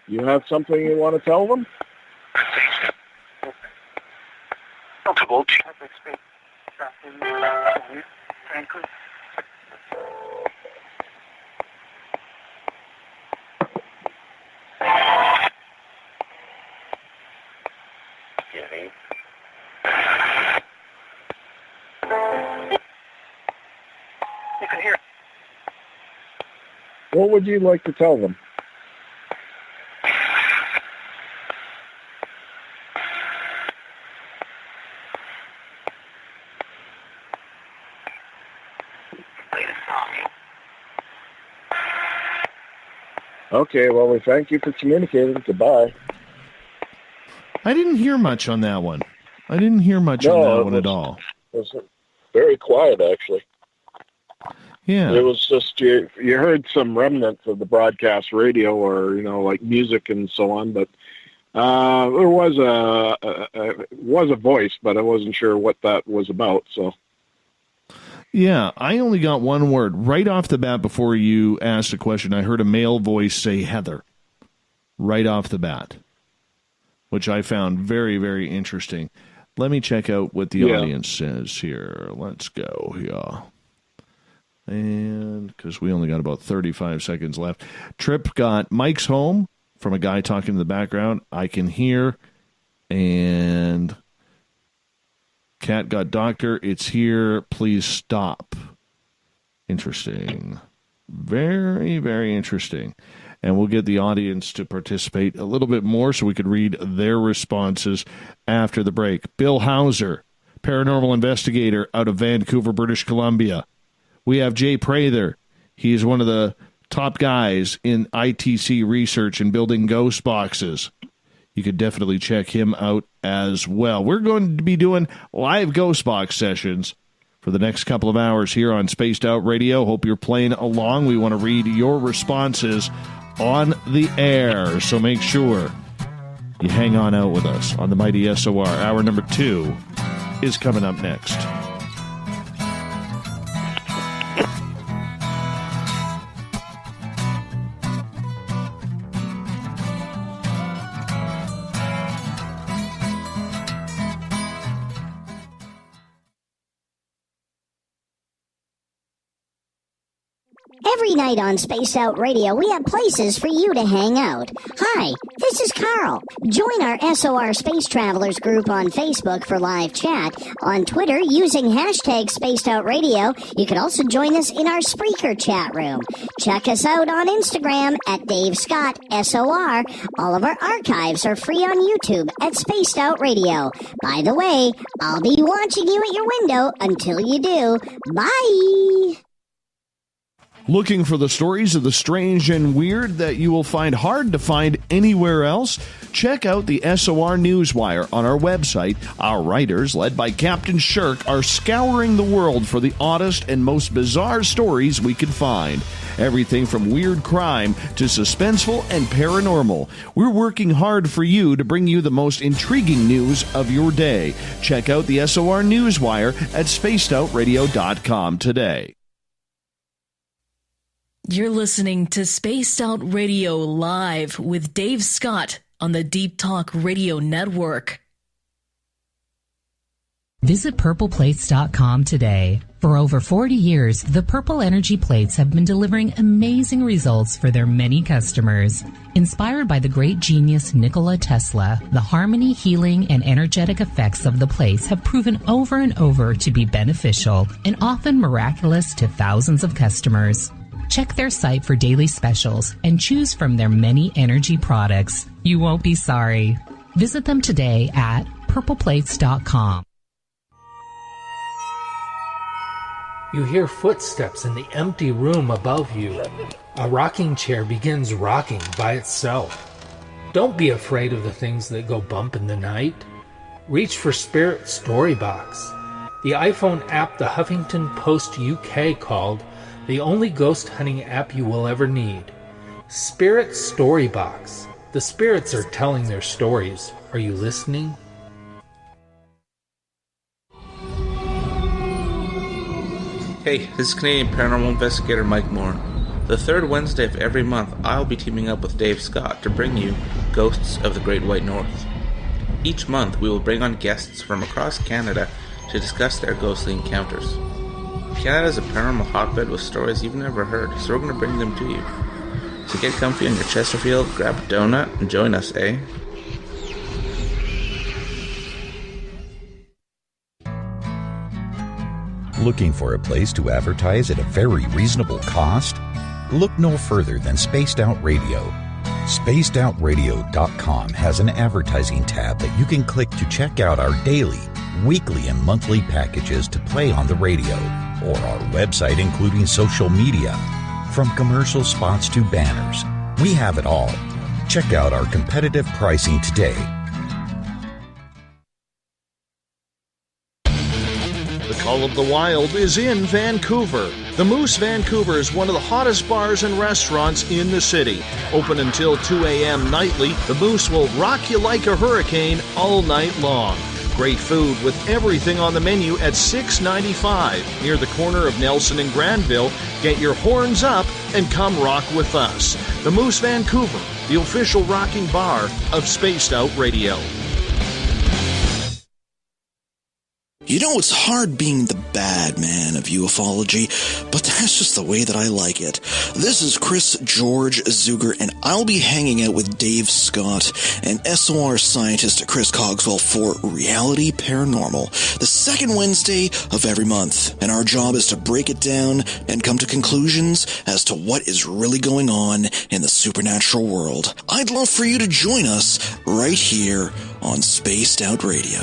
You have something you want to tell them? You can hear. What would you like to tell them? Okay, well, we thank you for communicating. Goodbye. I didn't hear much on that one. I didn't hear much on that one at all. It was very quiet, actually. Yeah. It was just, you heard some remnants of the broadcast radio or, like music and so on, but there was a voice, but I wasn't sure what that was about, so. Yeah, I only got one word. Right off the bat before you asked a question, I heard a male voice say Heather. Right off the bat. Which I found very, very interesting. Let me check out what the audience says here. Let's go here. And because we only got about 35 seconds left. Trip got Mike's home from a guy talking in the background. I can hear. And Cat got doctor. It's here. Please stop. Interesting. Very, very interesting. And we'll get the audience to participate a little bit more so we could read their responses after the break. Bill Hauser, paranormal investigator out of Vancouver, British Columbia. We have Jay Prather. He is one of the top guys in ITC research and building ghost boxes. You could definitely check him out as well. We're going to be doing live ghost box sessions for the next couple of hours here on Spaced Out Radio. Hope you're playing along. We want to read your responses on the air, so make sure you hang on out with us on the Mighty SOR. Hour number 2 is coming up next. Every night on Spaced Out Radio, we have places for you to hang out. Hi, this is Carl. Join our SOR Space Travelers group on Facebook for live chat. On Twitter, using hashtag Spaced Out Radio. You can also join us in our Spreaker chat room. Check us out on Instagram at Dave Scott SOR. All of our archives are free on YouTube at Spaced Out Radio. By the way, I'll be watching you at your window until you do. Bye! Looking for the stories of the strange and weird that you will find hard to find anywhere else? Check out the SOR Newswire on our website. Our writers, led by Captain Shirk, are scouring the world for the oddest and most bizarre stories we can find. Everything from weird crime to suspenseful and paranormal. We're working hard for you to bring you the most intriguing news of your day. Check out the SOR Newswire at spacedoutradio.com today. You're listening to Spaced Out Radio Live with Dave Scott on the Deep Talk Radio Network. Visit purpleplates.com today. For over 40 years, the Purple Energy Plates have been delivering amazing results for their many customers. Inspired by the great genius Nikola Tesla, the harmony, healing, and energetic effects of the plates have proven over and over to be beneficial and often miraculous to thousands of customers. Check their site for daily specials and choose from their many energy products. You won't be sorry. Visit them today at purpleplates.com. You hear footsteps in the empty room above you. A rocking chair begins rocking by itself. Don't be afraid of the things that go bump in the night. Reach for Spirit Storybox, the iPhone app the Huffington Post UK called the only ghost hunting app you will ever need. Spirit Storybox. The spirits are telling their stories. Are you listening? Hey, this is Canadian Paranormal Investigator Mike Moore. The third Wednesday of every month, I'll be teaming up with Dave Scott to bring you Ghosts of the Great White North. Each month, we will bring on guests from across Canada to discuss their ghostly encounters. Canada is a paranormal hotbed with stories you've never heard, so we're going to bring them to you. So get comfy on your Chesterfield, grab a donut, and join us, eh? Looking for a place to advertise at a very reasonable cost? Look no further than Spaced Out Radio. SpacedOutRadio.com has an advertising tab that you can click to check out our daily, weekly, and monthly packages to play on the radio, or our website including social media. From commercial spots to banners, we have it all. Check out our competitive pricing today. The Call of the Wild is in Vancouver. The Moose Vancouver is one of the hottest bars and restaurants in the city. Open until 2 a.m. nightly, the Moose will rock you like a hurricane all night long. Great food with everything on the menu at $6.95 near the corner of Nelson and Granville. Get your horns up and come rock with us. The Moose Vancouver, the official rocking bar of Spaced Out Radio. You know, it's hard being the bad man of ufology, but that's just the way that I like it. This is Chris George Zuger, and I'll be hanging out with Dave Scott, an SOR scientist at Chris Cogswell for Reality Paranormal, the second Wednesday of every month. And our job is to break it down and come to conclusions as to what is really going on in the supernatural world. I'd love for you to join us right here on Spaced Out Radio.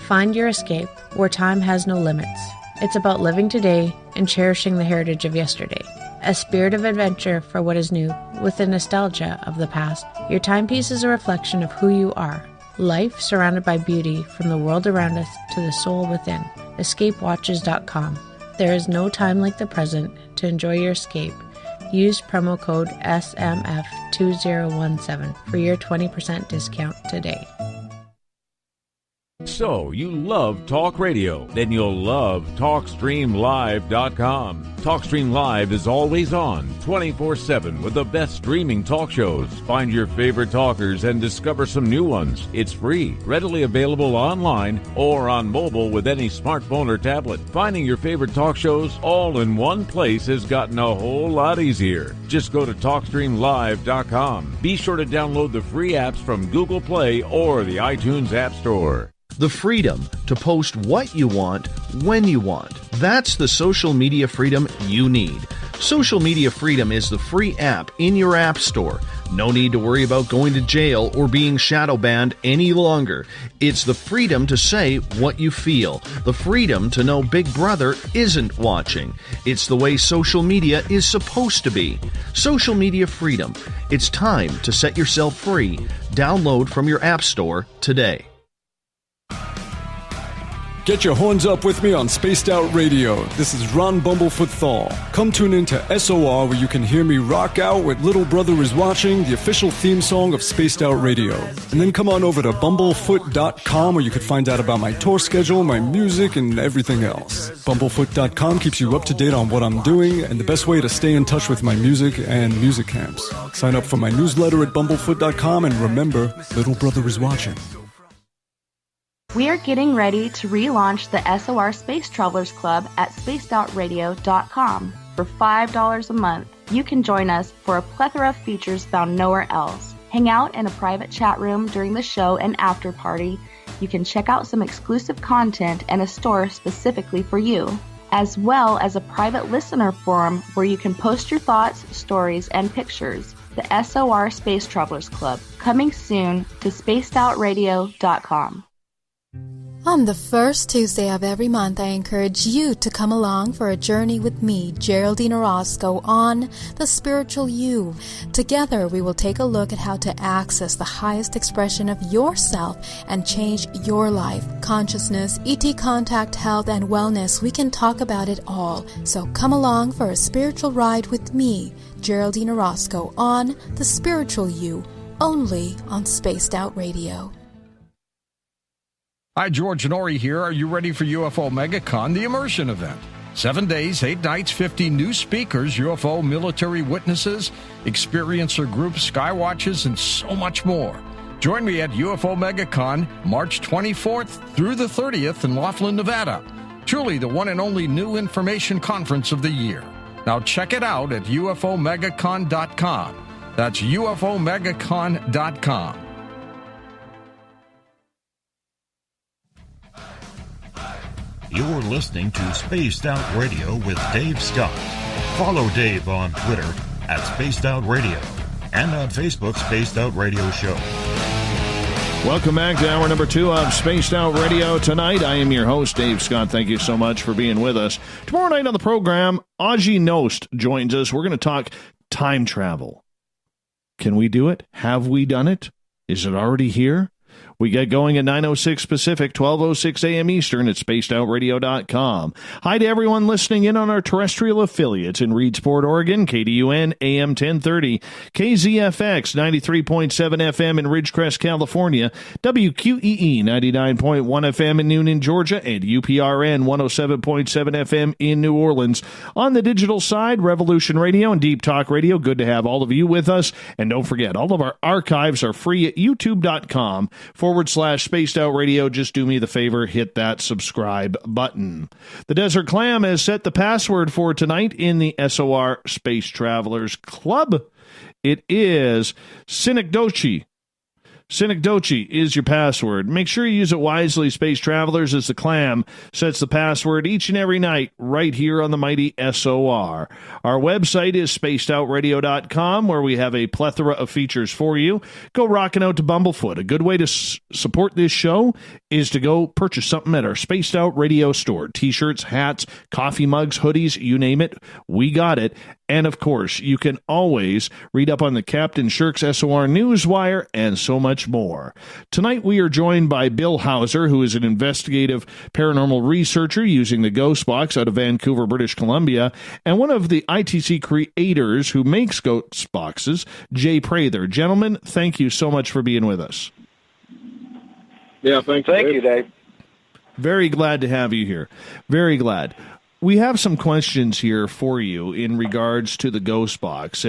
Find your escape where time has no limits. It's about living today and cherishing the heritage of yesterday. A spirit of adventure for what is new, with the nostalgia of the past. Your timepiece is a reflection of who you are. Life surrounded by beauty from the world around us to the soul within. EscapeWatches.com. There is no time like the present to enjoy your escape. Use promo code SMF2017 for your 20% discount today. So, you love talk radio? Then you'll love TalkStreamLive.com. TalkStream Live is always on, 24/7, with the best streaming talk shows. Find your favorite talkers and discover some new ones. It's free, readily available online or on mobile with any smartphone or tablet. Finding your favorite talk shows all in one place has gotten a whole lot easier. Just go to TalkStreamLive.com. Be sure to download the free apps from Google Play or the iTunes App Store. The freedom to post what you want, when you want. That's the social media freedom you need. Social Media Freedom is the free app in your app store. No need to worry about going to jail or being shadow banned any longer. It's the freedom to say what you feel. The freedom to know Big Brother isn't watching. It's the way social media is supposed to be. Social Media Freedom. It's time to set yourself free. Download from your app store today. Get your horns up with me on Spaced Out Radio. This is Ron Bumblefoot THAL. Come tune in to SOR where you can hear me rock out with Little Brother is Watching, the official theme song of Spaced Out Radio. And then come on over to bumblefoot.com where you can find out about my tour schedule, my music, and everything else. Bumblefoot.com keeps you up to date on what I'm doing and the best way to stay in touch with my music and music camps. Sign up for my newsletter at bumblefoot.com and remember, Little Brother is Watching. We are getting ready to relaunch the SOR Space Travelers Club at spacedoutradio.com. For $5 a month, you can join us for a plethora of features found nowhere else. Hang out in a private chat room during the show and after party. You can check out some exclusive content and a store specifically for you, as well as a private listener forum where you can post your thoughts, stories, and pictures. The SOR Space Travelers Club, coming soon to spacedoutradio.com. On the first Tuesday of every month, I encourage you to come along for a journey with me, Geraldine Orozco, on The Spiritual You. Together, we will take a look at how to access the highest expression of yourself and change your life. Consciousness, ET contact, health, and wellness, we can talk about it all. So come along for a spiritual ride with me, Geraldine Orozco, on The Spiritual You, only on Spaced Out Radio. Hi, George and Ori here. Are you ready for UFO MegaCon, the immersion event? 7 days, 8 nights, 50 new speakers, UFO military witnesses, experiencer groups, skywatches, and so much more. Join me at UFO MegaCon, March 24th through the 30th in Laughlin, Nevada. Truly the one and only new information conference of the year. Now check it out at UFOMegaCon.com. That's UFOMegaCon.com. You're listening to Spaced Out Radio with Dave Scott. Follow Dave on Twitter at Spaced Out Radio and on Facebook, Spaced Out Radio Show. Welcome back to hour number 2 of Spaced Out Radio tonight. I am your host, Dave Scott. Thank you so much for being with us. Tomorrow night on the program, Aji Nost joins us. We're going to talk time travel. Can we do it? Have we done it? Is it already here? We get going at 9:06 Pacific, 12:06 a.m. Eastern at spacedoutradio.com. Hi to everyone listening in on our terrestrial affiliates in Reedsport, Oregon, KDUN AM 1030, KZFX 93.7 FM in Ridgecrest, California, WQEE 99.1 FM in Noonan, Georgia, and UPRN 107.7 FM in New Orleans. On the digital side, Revolution Radio and Deep Talk Radio. Good to have all of you with us. And don't forget, all of our archives are free at youtube.com/Spaced Out Radio. Just do me the favor, hit that subscribe button. The Desert Clam has set the password for tonight in the SOR Space Travelers Club. It is Synecdoche. Synecdoche is your password. Make sure you use it wisely, Space Travelers, as the Clam sets the password each and every night right here on the mighty SOR. Our website is spacedoutradio.com, where we have a plethora of features for you. Go rocking out to Bumblefoot. A good way to support this show is to go purchase something at our Spaced Out Radio store. T-shirts, hats, coffee mugs, hoodies, you name it, we got it. And, of course, you can always read up on the Captain Shirk's SOR Newswire and so much more. Tonight we are joined by Bill Hauser, who is an investigative paranormal researcher using the Ghost Box out of Vancouver, British Columbia, and one of the ITC creators who makes Ghost Boxes, Jay Prather. Gentlemen, thank you so much for being with us. Yeah, thank you, Dave. Very glad to have you here. Very glad. We have some questions here for you in regards to the Ghost Box.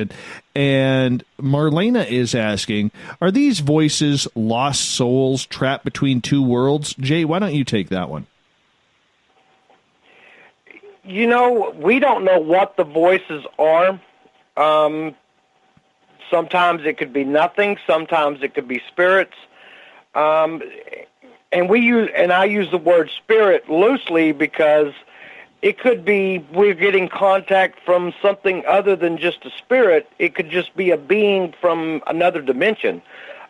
And Marlena is asking, are these voices lost souls trapped between two worlds? Jay, why don't you take that one? You know, we don't know what the voices are. Sometimes it could be nothing. Sometimes it could be spirits. And I use the word spirit loosely because it could be we're getting contact from something other than just a spirit. It could just be a being from another dimension.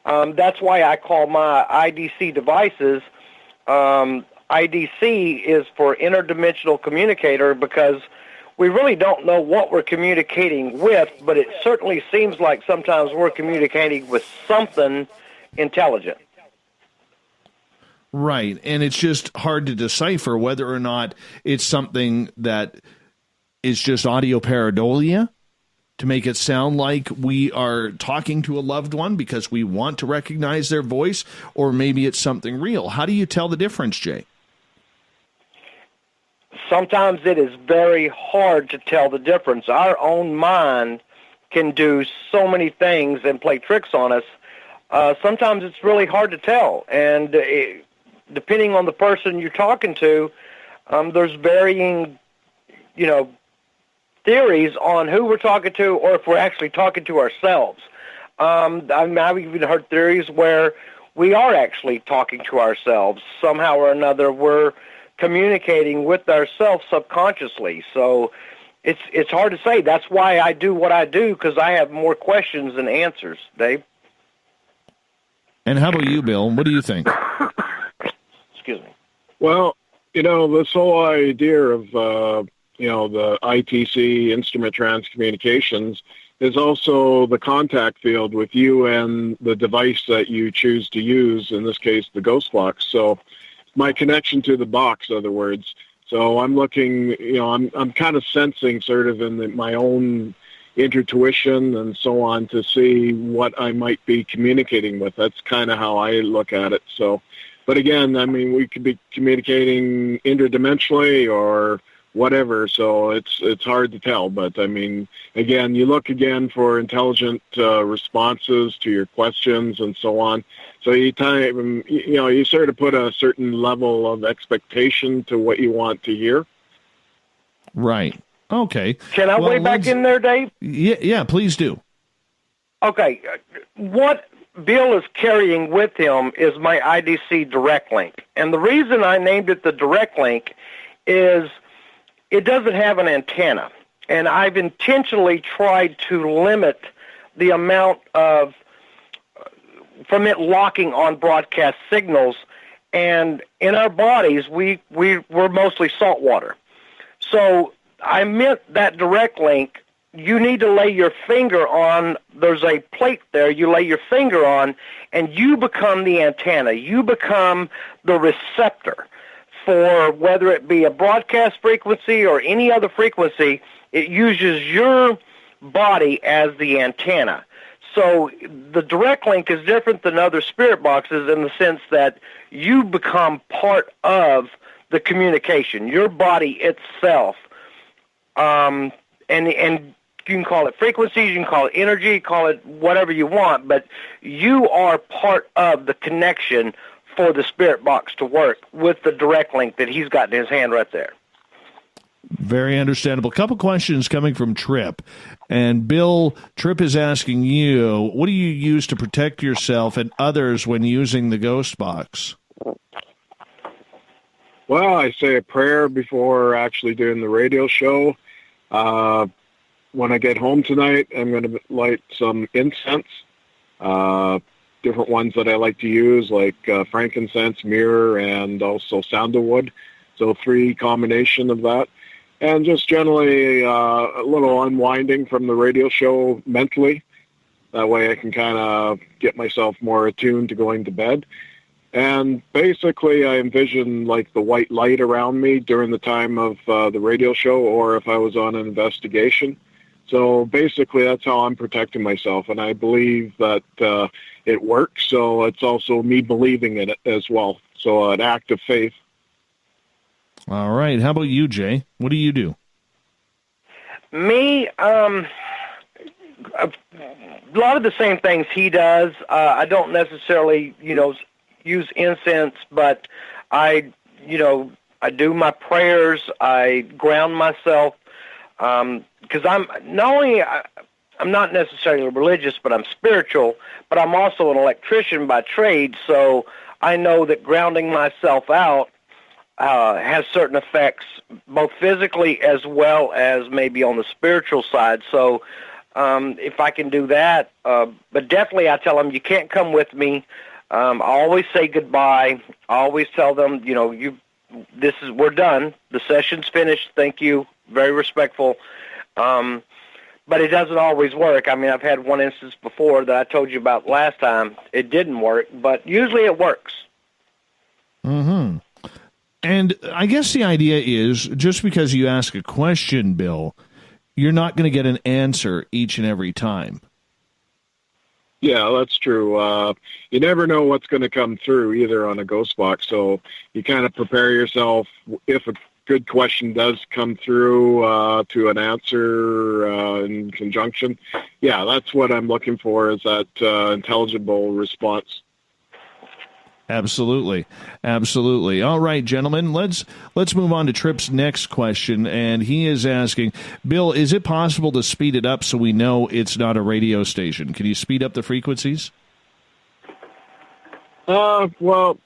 That's why I call my IDC devices, IDC is for interdimensional communicator, because we really don't know what we're communicating with, but it certainly seems like sometimes we're communicating with something intelligent. Right, and it's just hard to decipher whether or not it's something that is just audio pareidolia to make it sound like we are talking to a loved one because we want to recognize their voice, or maybe it's something real. How do you tell the difference, Jay? Sometimes it is very hard to tell the difference. Our own mind can do so many things and play tricks on us. Sometimes it's really hard to tell, and depending on the person you're talking to, there's varying, theories on who we're talking to or if we're actually talking to ourselves. I've even heard theories where we are actually talking to ourselves. Somehow or another, we're communicating with ourselves subconsciously. So it's hard to say. That's why I do what I do, because I have more questions than answers, Dave. And how about you, Bill? What do you think? Excuse me. Well, this whole idea of, the ITC instrument transcommunications is also the contact field with you and the device that you choose to use, in this case, the Ghost Box. So my connection to the box, in other words. So I'm looking, I'm kind of sensing sort of in my own intuition and so on to see what I might be communicating with. That's kind of how I look at it. So, but again, I mean, we could be communicating interdimensionally or whatever, so it's hard to tell. But I mean, again, you look again for intelligent responses to your questions and so on. So you sort of put a certain level of expectation to what you want to hear. Right. Okay. Can I weigh back in there, Dave? Yeah, please do. Okay. What Bill is carrying with him is my IDC direct link. And the reason I named it the direct link is it doesn't have an antenna. And I've intentionally tried to limit the amount of, from it locking on broadcast signals. And in our bodies, we're mostly salt water. So I meant that direct link. You need to lay your finger on, there's a plate there, you lay your finger on, and you become the antenna. You become the receptor for whether it be a broadcast frequency or any other frequency. It uses your body as the antenna. So the direct link is different than other spirit boxes in the sense that you become part of the communication, your body itself. And you can call it frequencies, you can call it energy, call it whatever you want, but you are part of the connection for the spirit box to work with the direct link that he's got in his hand right there. Very understandable. A couple questions coming from Trip. And Bill, Trip is asking you, what do you use to protect yourself and others when using the ghost box? Well, I say a prayer before actually doing the radio show. When I get home tonight, I'm going to light some incense, different ones that I like to use, like frankincense, myrrh, and also sandalwood. So 3 combination of that. And just generally a little unwinding from the radio show mentally. That way I can kind of get myself more attuned to going to bed. And basically I envision like the white light around me during the time of the radio show, or if I was on an investigation. So basically that's how I'm protecting myself. And I believe that it works. So it's also me believing in it as well. So an act of faith. All right. How about you, Jay? What do you do? Me, a lot of the same things he does. I don't necessarily, use incense, but I do my prayers. I ground myself because I'm not necessarily religious, but I'm spiritual. But I'm also an electrician by trade, so I know that grounding myself out has certain effects, both physically as well as maybe on the spiritual side. So if I can do that, but definitely I tell them, you can't come with me. I always say goodbye. I always tell them, we're done. The session's finished. Thank you. Very respectful. But it doesn't always work. I mean, I've had one instance before that I told you about last time. It didn't work, but usually it works. Mm-hmm. And I guess the idea is, just because you ask a question, Bill, you're not going to get an answer each and every time. Yeah, that's true. You never know what's going to come through either on a ghost box, so you kind of prepare yourself. If a good question does come through to an answer in conjunction, yeah, that's what I'm looking for, is that intelligible response. Absolutely. Absolutely. All right, gentlemen, let's move on to Tripp's next question. And he is asking, Bill, is it possible to speed it up so we know it's not a radio station? Can you speed up the frequencies? Well,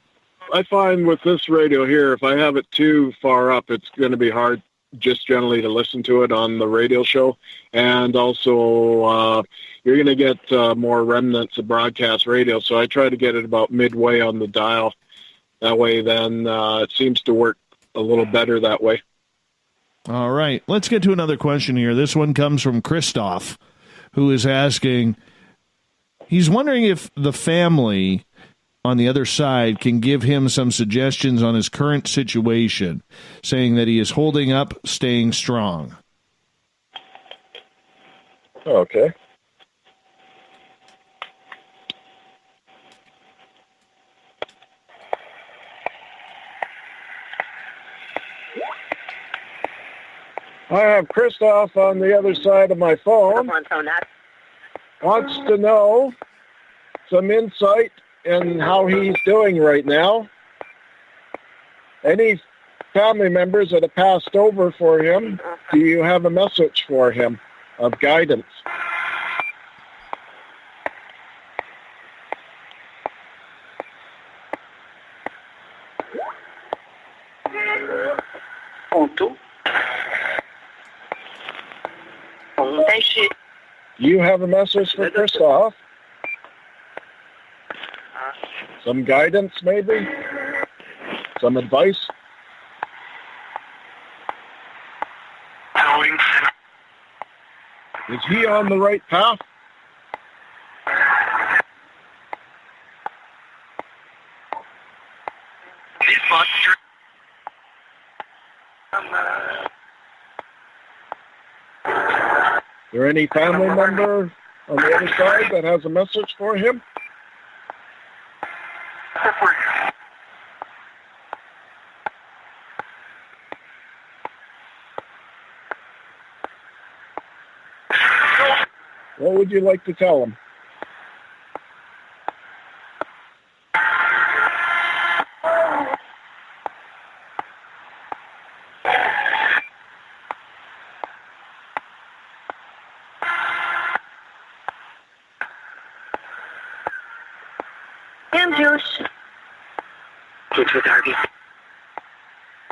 I find with this radio here, if I have it too far up, it's going to be hard just generally to listen to it on the radio show. And also, you're going to get more remnants of broadcast radio. So I try to get it about midway on the dial. That way, then it seems to work a little better that way. All right. Let's get to another question here. This one comes from Christoph, who is asking, he's wondering if the family on the other side can give him some suggestions on his current situation, saying that he is holding up, staying strong. Okay. I have Christoph on the other side of my phone. Wants to know some insight in how he's doing right now. Any family members that have passed over for him, do you have a message for him of guidance? You have a message for Christoph? Some guidance, maybe? Some advice? Is he on the right path? Is there any family member on the other side that has a message for him? What would you like to tell him?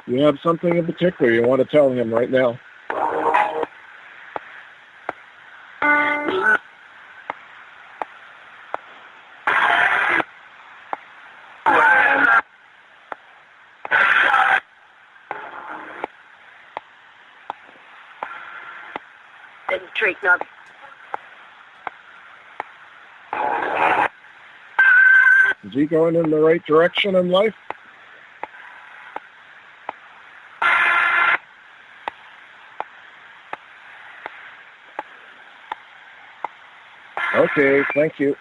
You have something in particular you want to tell him right now? Is he going in the right direction in life? Okay, thank you.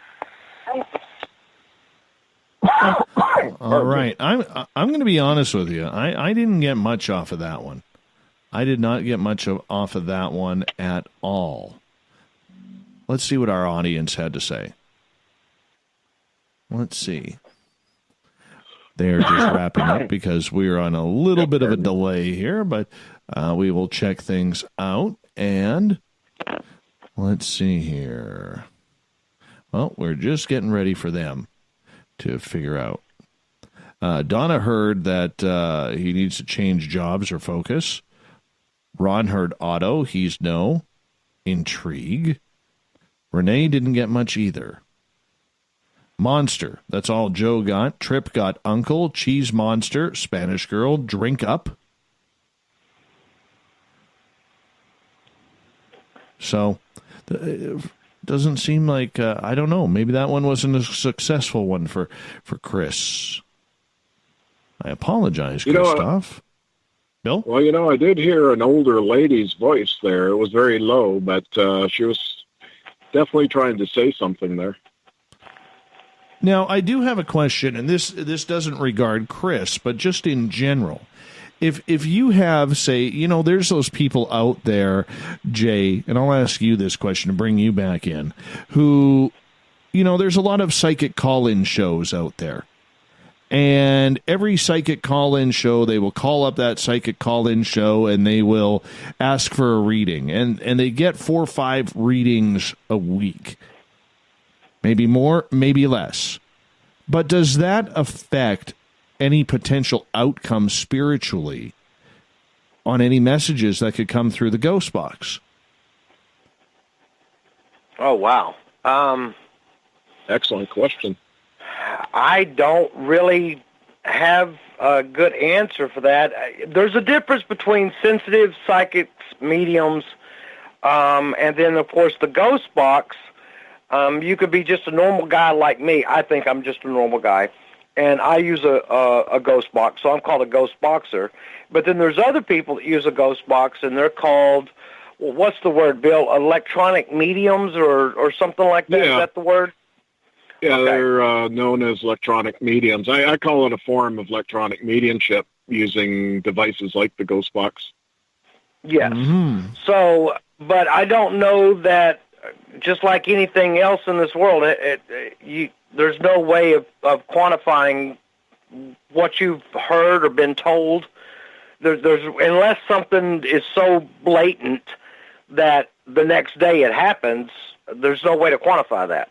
All right. I'm going to be honest with you. I didn't get much off of that one. I did not get much off of that one at all. Let's see what our audience had to say. Let's see. They're just wrapping up because we're on a little bit of a delay here, but we will check things out. And let's see here. Well, we're just getting ready for them to figure out. Donna heard that he needs to change jobs or focus. Ron heard auto. He's no. Intrigue. Renee didn't get much either. Monster. That's all Joe got. Trip got uncle. Cheese monster. Spanish girl. Drink up. So, doesn't seem like, I don't know, maybe that one wasn't a successful one for Chris. I apologize, Christoph. Bill? Well, I did hear an older lady's voice there. It was very low, but she was definitely trying to say something there. Now, I do have a question, and this doesn't regard Chris, but just in general. If you have, say, there's those people out there, Jay, and I'll ask you this question to bring you back in, who, there's a lot of psychic call-in shows out there. And every psychic call-in show, they will call up that psychic call-in show and they will ask for a reading. And they get 4 or 5 readings a week. Maybe more, maybe less. But does that affect any potential outcome spiritually on any messages that could come through the ghost box? Oh, wow. Excellent question. I don't really have a good answer for that. There's a difference between sensitive psychics, mediums, and then, of course, the ghost box. You could be just a normal guy like me. I think I'm just a normal guy. And I use a ghost box, so I'm called a ghost boxer. But then there's other people that use a ghost box, and they're called, well, what's the word, Bill? Electronic mediums or something like that? Yeah. Is that the word? Yeah, Okay. They're known as electronic mediums. I call it a form of electronic mediumship using devices like the ghost box. Yes. So, but I don't know that, just like anything else in this world, there's no way of quantifying what you've heard or been told. There's unless something is so blatant that the next day it happens, there's no way to quantify that.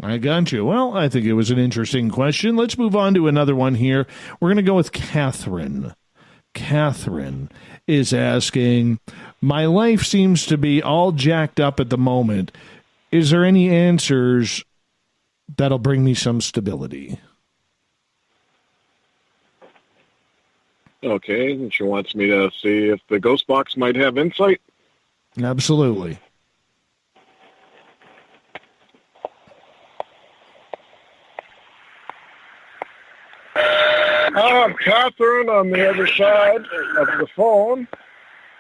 I got you. Well, I think it was an interesting question. Let's move on to another one here. We're going to go with Catherine. Catherine is asking, My life seems to be all jacked up at the moment. Is there any answers that'll bring me some stability? Okay, and she wants me to see if the ghost box might have insight. Absolutely. Catherine on the other side of the phone.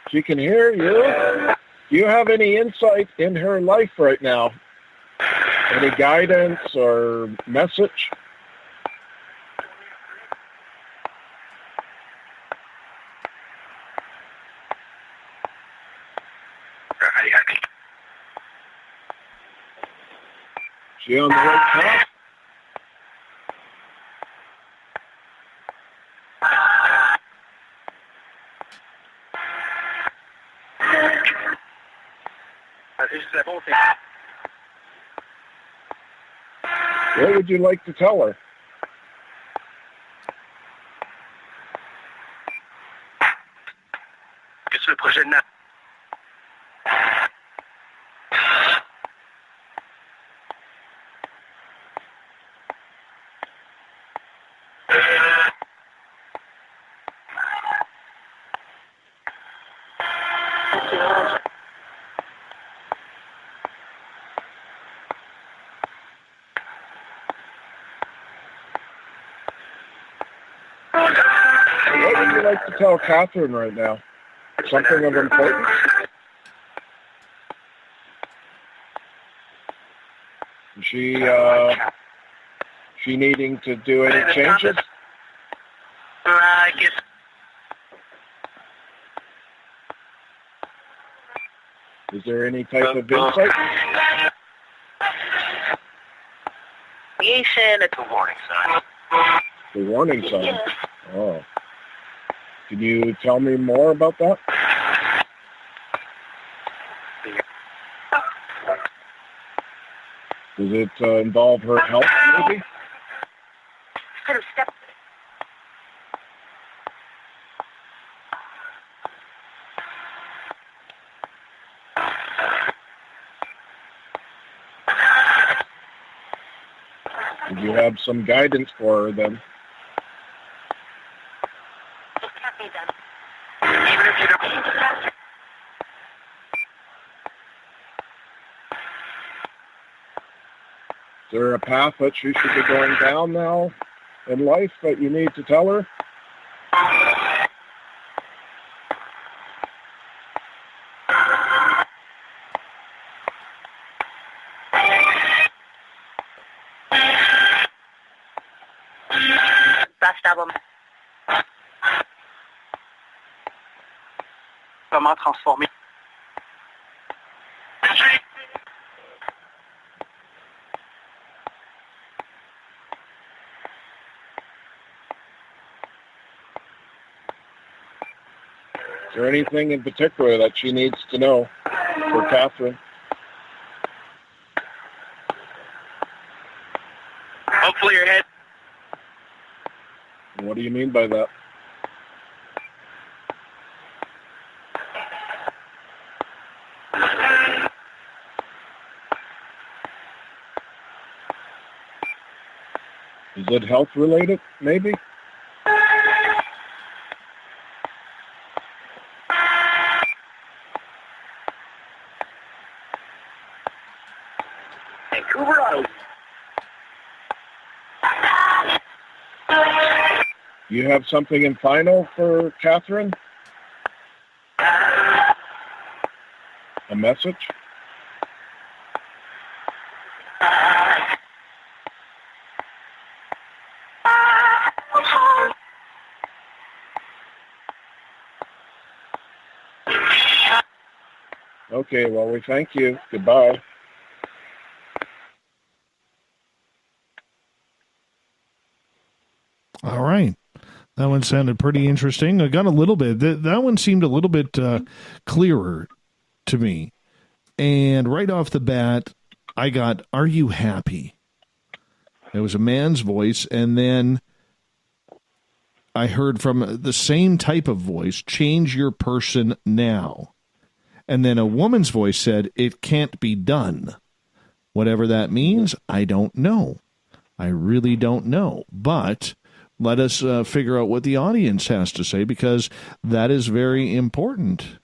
She can hear you. Do you have any insight in her life right now? Any guidance or message? She on the right path? What would you like to tell her? What would you like to tell Catherine right now? Something of importance? Is she needing to do any changes? Is there any type of insight? It's a warning sign. The warning sign. Oh. Can you tell me more about that? Does it involve her health, maybe? Did you have some guidance for her then? Is there a path that she should be going down now in life that you need to tell her? Comment transformer? Is there anything in particular that she needs to know for Catherine? Hopefully your head. What do you mean by that? Is it health related, maybe? You have something in final for Catherine? A message? Okay, well, we thank you. Goodbye. All right. That one sounded pretty interesting. I got a little bit. That one seemed a little bit clearer to me. And right off the bat, I got, "Are you happy?" It was a man's voice, and then I heard from the same type of voice, "Change your person now." And then a woman's voice said, "It can't be done." Whatever that means, I don't know. I really don't know. But let us figure out what the audience has to say, because that is very important.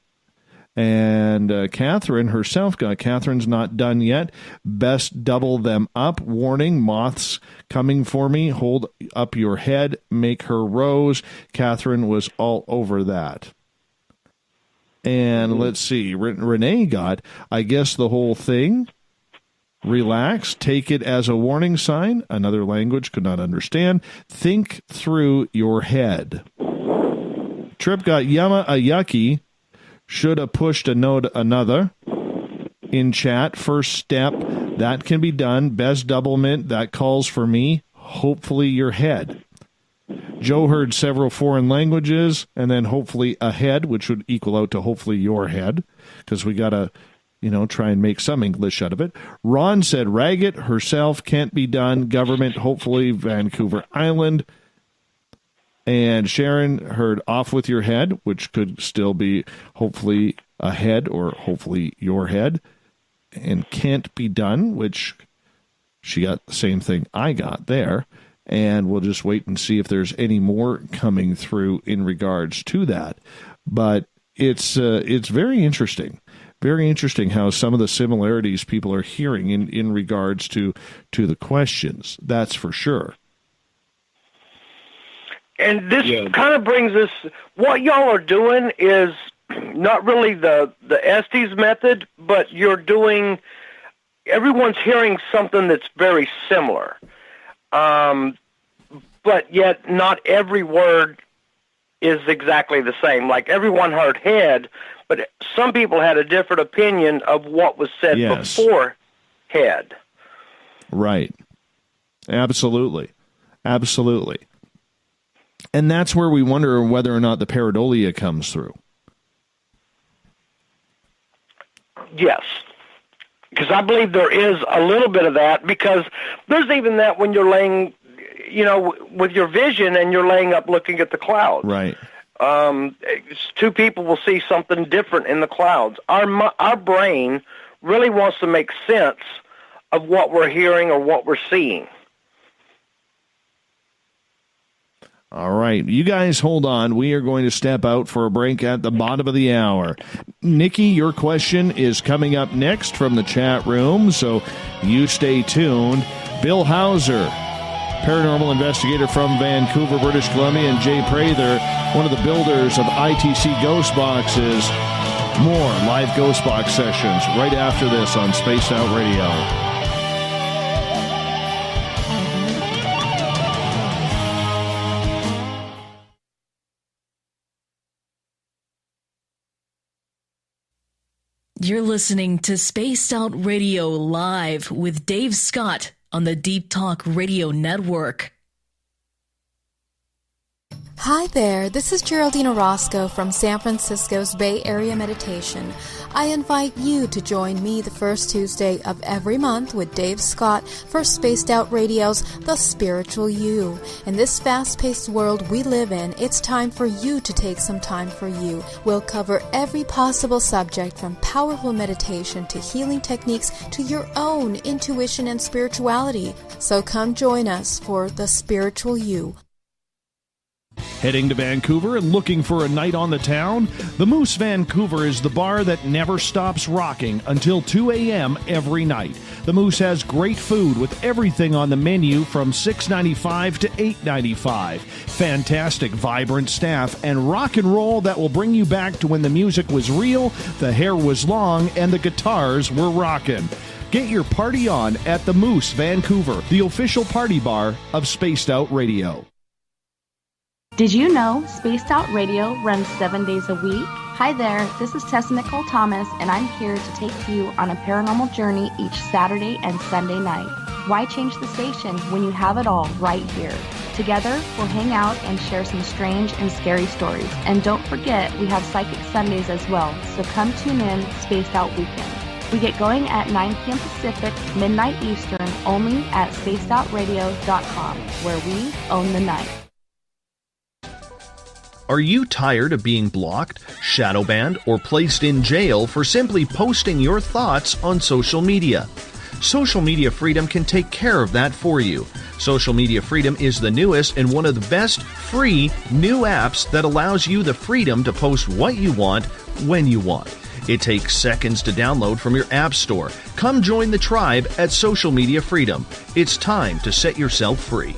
And Catherine herself got, Catherine's not done yet. Best double them up. Warning, moths coming for me. Hold up your head. Make her rose. Catherine was all over that. And let's see. Renee got, I guess the whole thing. Relax. Take it as a warning sign. Another language could not understand. Think through your head. Trip got yama a yucky. Should have pushed a note another. In chat, first step, that can be done. Best doublemint, that calls for me. Hopefully your head. Joe heard several foreign languages, and then hopefully a head, which would equal out to hopefully your head, because we got to, try and make some English out of it. Ron said Raggett herself, can't be done. Government, hopefully Vancouver Island. And Sharon heard off with your head, which could still be hopefully a head or hopefully your head. And can't be done, which she got the same thing I got there. And we'll just wait and see if there's any more coming through in regards to that. But it's very interesting. Very interesting how some of the similarities people are hearing in regards to the questions. That's for sure. And this kind of brings us, what y'all are doing is not really the Estes method, but everyone's hearing something that's very similar. But yet not every word is exactly the same. Like everyone heard head, but some people had a different opinion of what was said before head. Right. Absolutely. Absolutely. And that's where we wonder whether or not the pareidolia comes through. Yes. Because I believe there is a little bit of that, because there's even that when you're laying, with your vision and you're laying up looking at the clouds. Right. Two people will see something different in the clouds. Our brain really wants to make sense of what we're hearing or what we're seeing. All right. You guys hold on. We are going to step out for a break at the bottom of the hour. Nikki, your question is coming up next from the chat room, so you stay tuned. Bill Hauser, paranormal investigator from Vancouver, British Columbia, and Jay Prather, one of the builders of ITC Ghost Boxes. More live Ghost Box sessions right after this on Spaced Out Radio. You're listening to Spaced Out Radio Live with Dave Scott on the Deep Talk Radio Network. Hi there, this is Geraldine Orozco from San Francisco's Bay Area Meditation. I invite you to join me the first Tuesday of every month with Dave Scott for Spaced Out Radio's The Spiritual You. In this fast-paced world we live in, it's time for you to take some time for you. We'll cover every possible subject from powerful meditation to healing techniques to your own intuition and spirituality. So come join us for The Spiritual You. Heading to Vancouver and looking for a night on the town? The Moose Vancouver is the bar that never stops rocking until 2 a.m. every night. The Moose has great food with everything on the menu from $6.95 to $8.95. Fantastic, vibrant staff and rock and roll that will bring you back to when the music was real, the hair was long, and the guitars were rocking. Get your party on at the Moose Vancouver, the official party bar of Spaced Out Radio. Did you know Spaced Out Radio runs 7 days a week? Hi there, this is Tessa Nicole Thomas, and I'm here to take you on a paranormal journey each Saturday and Sunday night. Why change the station when you have it all right here? Together, we'll hang out and share some strange and scary stories. And don't forget, we have Psychic Sundays as well, so come tune in Spaced Out Weekend. We get going at 9 p.m. Pacific, midnight Eastern, only at spacedoutradio.com, where we own the night. Are you tired of being blocked, shadow banned, or placed in jail for simply posting your thoughts on social media? Social Media Freedom can take care of that for you. Social Media Freedom is the newest and one of the best free new apps that allows you the freedom to post what you want when you want. It takes seconds to download from your app store. Come join the tribe at Social Media Freedom. It's time to set yourself free.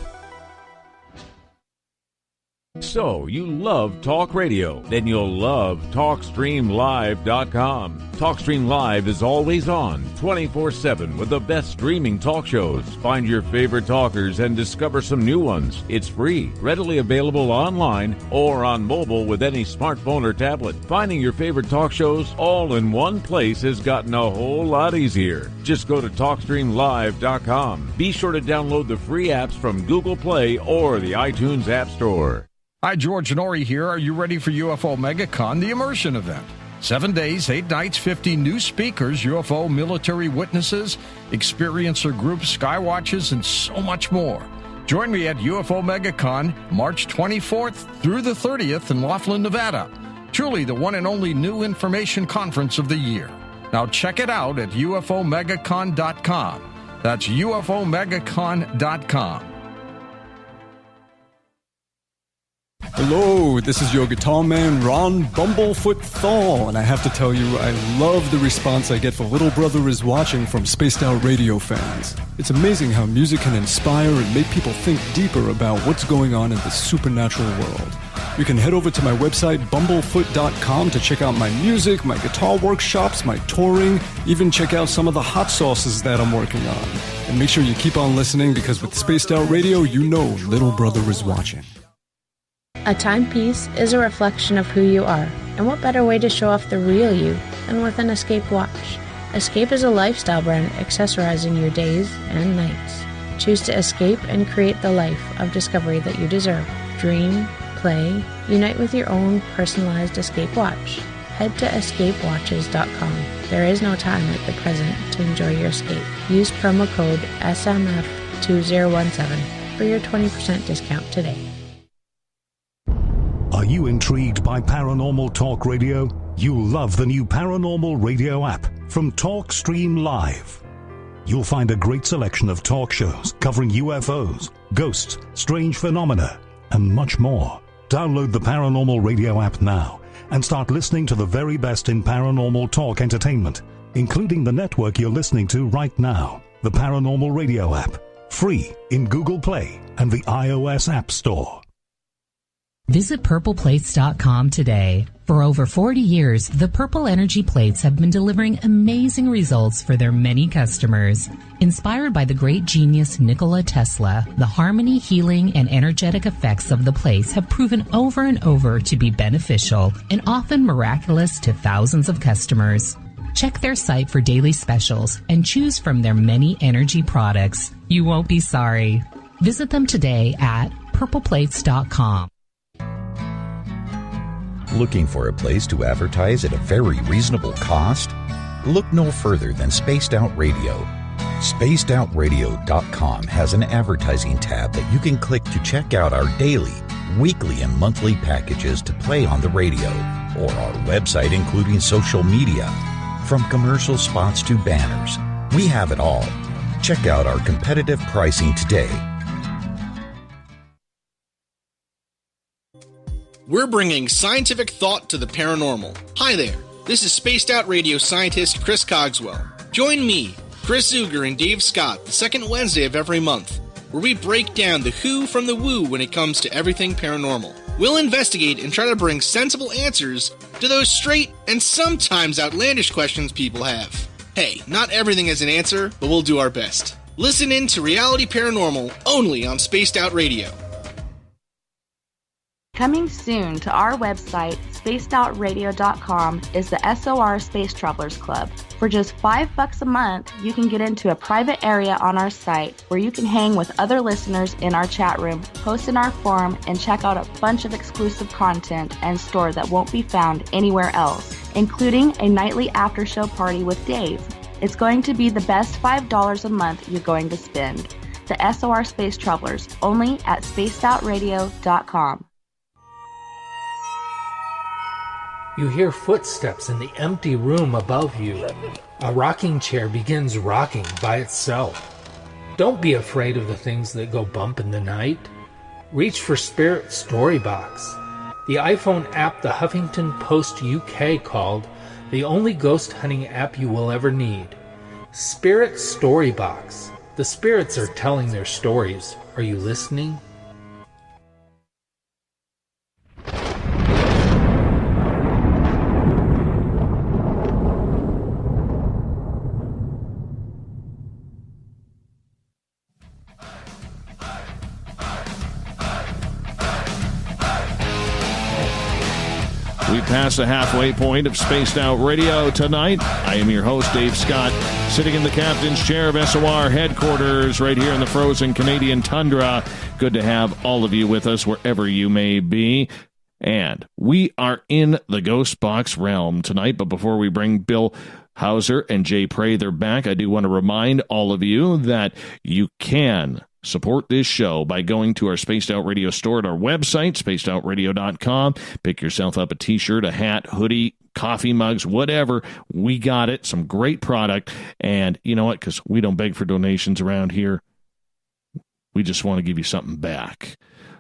So, you love talk radio? Then you'll love TalkStreamLive.com. TalkStream Live is always on, 24/7, with the best streaming talk shows. Find your favorite talkers and discover some new ones. It's free, readily available online or on mobile with any smartphone or tablet. Finding your favorite talk shows all in one place has gotten a whole lot easier. Just go to TalkStreamLive.com. Be sure to download the free apps from Google Play or the iTunes App Store. Hi, George Norrie here. Are you ready for UFO MegaCon, the immersion event? 7 days, 8 nights, 50 new speakers, UFO military witnesses, experiencer groups, skywatches, and so much more. Join me at UFO MegaCon, March 24th through the 30th in Laughlin, Nevada. Truly the one and only new information conference of the year. Now check it out at UFOMegaCon.com. That's UFOMegaCon.com. Hello, this is your guitar man, Ron Bumblefoot Thal, and I have to tell you, I love the response I get for Little Brother is Watching from Spaced Out Radio fans. It's amazing how music can inspire and make people think deeper about what's going on in the supernatural world. You can head over to my website, bumblefoot.com, to check out my music, my guitar workshops, my touring, even check out some of the hot sauces that I'm working on. And make sure you keep on listening, because with Spaced Out Radio, you know Little Brother is watching. A timepiece is a reflection of who you are, and what better way to show off the real you than with an Escape watch. Escape is a lifestyle brand accessorizing your days and nights. Choose to escape and create the life of discovery that you deserve. Dream, play, unite with your own personalized Escape watch. Head to escapewatches.com. There is no time like the present to enjoy your escape. Use promo code SMF2017 for your 20% discount today. Are you intrigued by Paranormal Talk Radio? You'll love the new Paranormal Radio app from TalkStream Live. You'll find a great selection of talk shows covering UFOs, ghosts, strange phenomena, and much more. Download the Paranormal Radio app now and start listening to the very best in paranormal talk entertainment, including the network you're listening to right now, the Paranormal Radio app, free in Google Play and the iOS App Store. Visit purpleplates.com today. For over 40 years, the Purple Energy Plates have been delivering amazing results for their many customers. Inspired by the great genius Nikola Tesla, the harmony, healing, and energetic effects of the plates have proven over and over to be beneficial and often miraculous to thousands of customers. Check their site for daily specials and choose from their many energy products. You won't be sorry. Visit them today at purpleplates.com. Looking for a place to advertise at a very reasonable cost? Look no further than Spaced Out Radio. SpacedOutRadio.com has an advertising tab that you can click to check out our daily, weekly, and monthly packages to play on the radio, or our website including social media. From commercial spots to banners, we have it all. Check out our competitive pricing today. We're bringing scientific thought to the paranormal. Hi there, this is Spaced Out Radio scientist Chris Cogswell. Join me, Chris Zuger, and Dave Scott the second Wednesday of every month, where we break down the who from the woo when it comes to everything paranormal. We'll investigate and try to bring sensible answers to those straight and sometimes outlandish questions people have. Hey, not everything has an answer, but we'll do our best. Listen in to Reality Paranormal only on Spaced Out Radio. Coming soon to our website, spacedoutradio.com, is the SOR Space Travelers Club. For just $5 a month, you can get into a private area on our site where you can hang with other listeners in our chat room, post in our forum, and check out a bunch of exclusive content and store that won't be found anywhere else, including a nightly after-show party with Dave. It's going to be the best $5 a month you're going to spend. The SOR Space Travelers, only at spacedoutradio.com. You hear footsteps in the empty room above you. A rocking chair begins rocking by itself. Don't be afraid of the things that go bump in the night. Reach for Spirit Storybox, the iPhone app the Huffington Post UK called the only ghost hunting app you will ever need. Spirit Storybox. The spirits are telling their stories. Are you listening? We pass the halfway point of Spaced Out Radio tonight. I am your host, Dave Scott, sitting in the captain's chair of SOR headquarters right here in the frozen Canadian tundra. Good to have all of you with us wherever you may be. And we are in the Ghost Box realm tonight. But before we bring Bill Hauser and Jay Prather back, I do want to remind all of you that you can support this show by going to our Spaced Out Radio store at our website, spacedoutradio.com. Pick yourself up a t-shirt, a hat, hoodie, coffee mugs, whatever. We got it. Some great product. And you know what? Because we don't beg for donations around here. We just want to give you something back.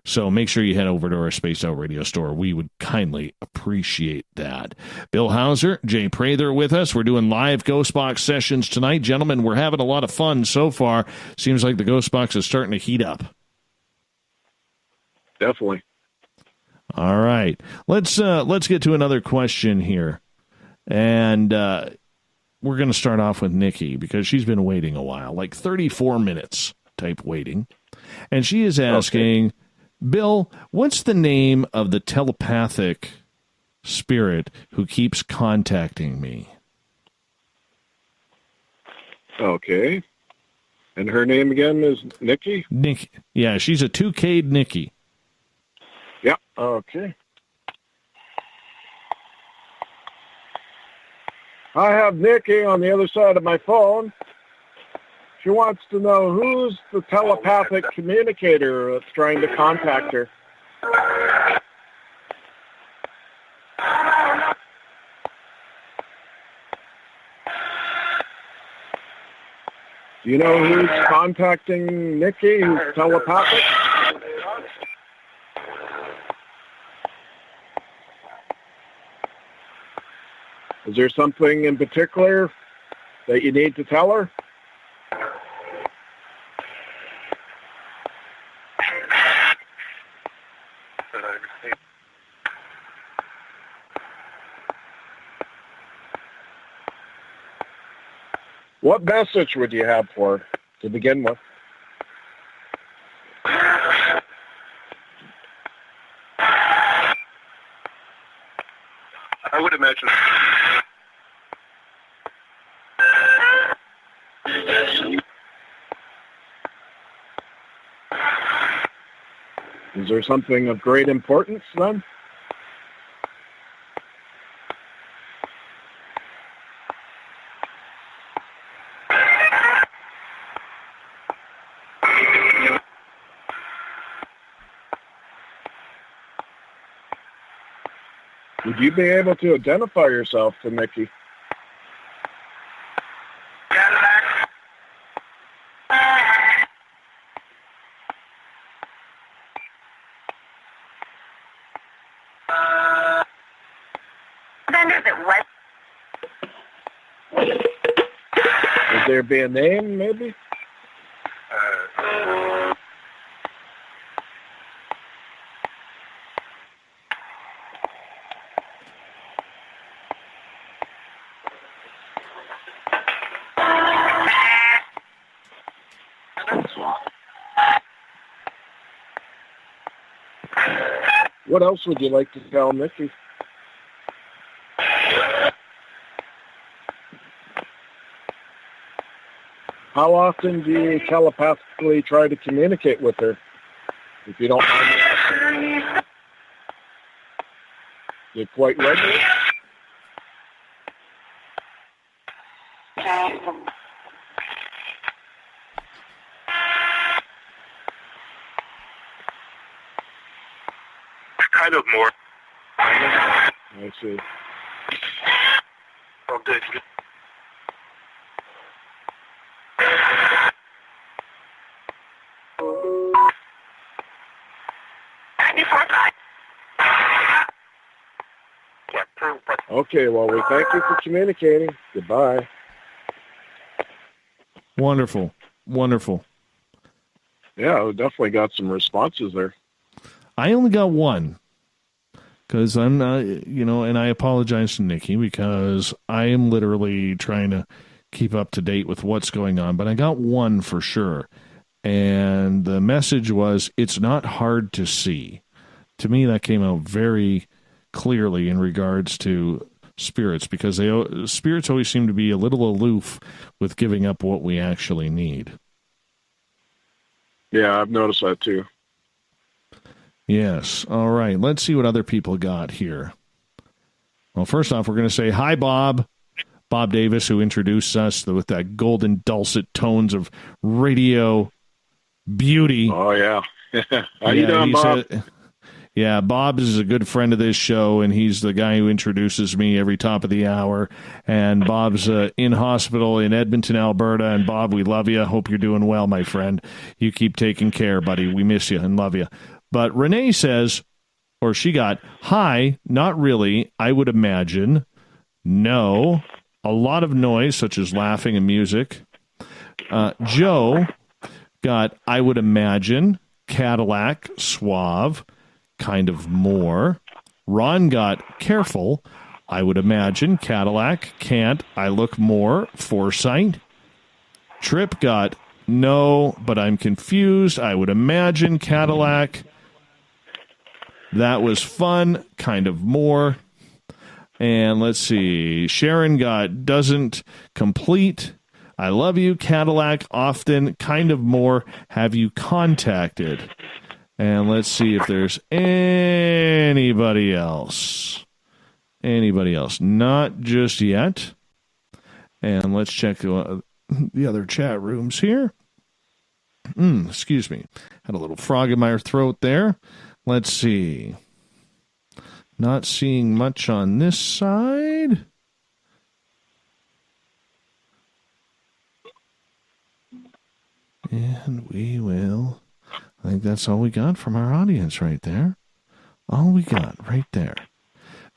So make sure you head over to our Spaced Out Radio store. We would kindly appreciate that. Bill Hauser, Jay Prather with us. We're doing live Ghost Box sessions tonight. Gentlemen, we're having a lot of fun so far. Seems like the Ghost Box is starting to heat up. Definitely. All right. Let's get to another question here. And we're going to start off with Nikki because she's been waiting a while, like 34 minutes type waiting. And she is asking... Okay. Bill, what's the name of the telepathic spirit who keeps contacting me? Okay. And her name again is Nikki? Nikki. Yeah, she's a 2K'd Nikki. Yeah, okay. I have Nikki on the other side of my phone. She wants to know who's the telepathic communicator that's trying to contact her. Do you know who's contacting Nikki, who's telepathic? Is there something in particular that you need to tell her? What message would you have for her to begin with? I would imagine. Is there something of great importance then? Would you be able to identify yourself to Nikki? Would there be a name, maybe? What else would you like to tell Nikki? How often do you telepathically try to communicate with her? If you don't mind. You're quite regular? Kind of more. I see. Oh, good. Okay, well, we thank you for communicating. Goodbye. Wonderful. Wonderful. Yeah, we definitely got some responses there. I only got one because I'm not, and I apologize to Nikki because I am literally trying to keep up to date with what's going on, but I got one for sure. And the message was, it's not hard to see. To me, that came out very clearly in regards to spirits, because spirits always seem to be a little aloof with giving up what we actually need. Yeah, I've noticed that too. Yes. All right. Let's see what other people got here. Well, first off, we're going to say hi, Bob. Bob Davis, who introduced us with that golden dulcet tones of radio beauty. Oh, yeah. How you doing, Bob? Yeah, Bob is a good friend of this show, and he's the guy who introduces me every top of the hour. And Bob's in hospital in Edmonton, Alberta. And Bob, we love you. Hope you're doing well, my friend. You keep taking care, buddy. We miss you and love you. But Renee says, or she got, hi, not really, I would imagine. No, a lot of noise, such as laughing and music. Joe got, I would imagine, Cadillac, suave, kind of more. Ron got careful. I would imagine Cadillac, can't, I look more, foresight. Trip got no, but I'm confused. I would imagine Cadillac. That was fun, kind of more. And let's see. Sharon got doesn't complete. I love you, Cadillac, often, kind of more. Have you contacted? And let's see if there's anybody else. Anybody else? Not just yet. And let's check the other chat rooms here. Excuse me. Had a little frog in my throat there. Let's see. Not seeing much on this side. And we will... I think that's all we got from our audience right there. All we got right there.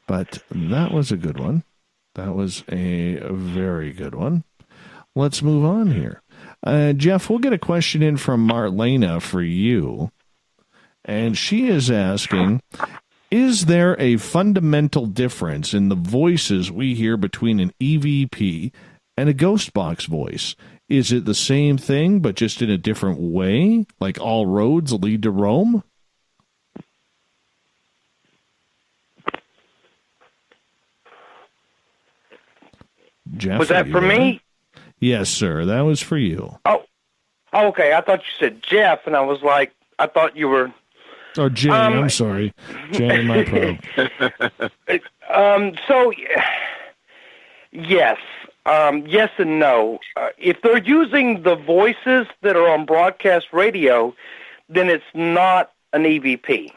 But that was a good one. That was a very good one. Let's move on here. Jeff, we'll get a question in from Marlena for you. And she is asking, is there a fundamental difference in the voices we hear between an EVP and a ghost box voice? Is it the same thing, but just in a different way? Like all roads lead to Rome? Jeff, was that for me? Yes, sir. That was for you. Oh, okay. I thought you said Jeff, and I was like, I thought you were... Oh, Jay, I'm sorry. Jay, my probe. So, yes. Yes and no. If they're using the voices that are on broadcast radio, then it's not an EVP.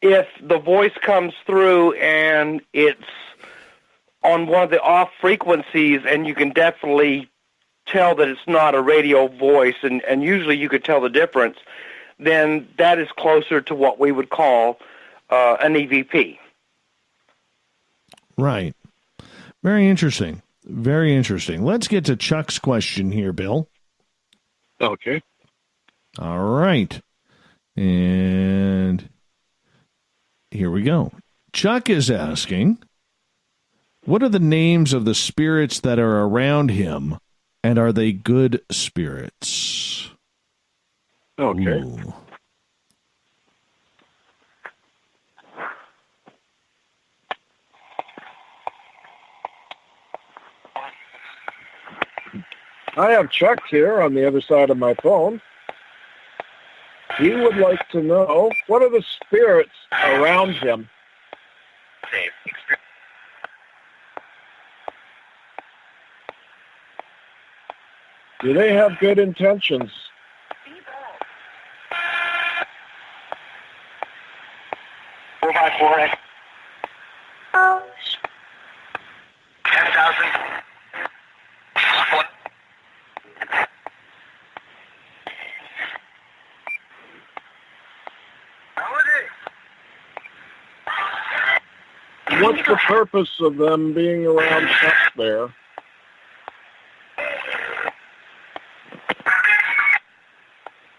If the voice comes through and it's on one of the off frequencies, and you can definitely tell that it's not a radio voice, and usually you could tell the difference, then that is closer to what we would call an EVP. Right. Very interesting. Very interesting. Let's get to Chuck's question here, Bill. Okay. All right. And here we go. Chuck is asking, what are the names of the spirits that are around him, and are they good spirits? Okay. Ooh. I have Chuck here on the other side of my phone. He would like to know, what are the spirits around him? Do they have good intentions? Four by four. 10,000. What's the purpose of them being around Chuck there?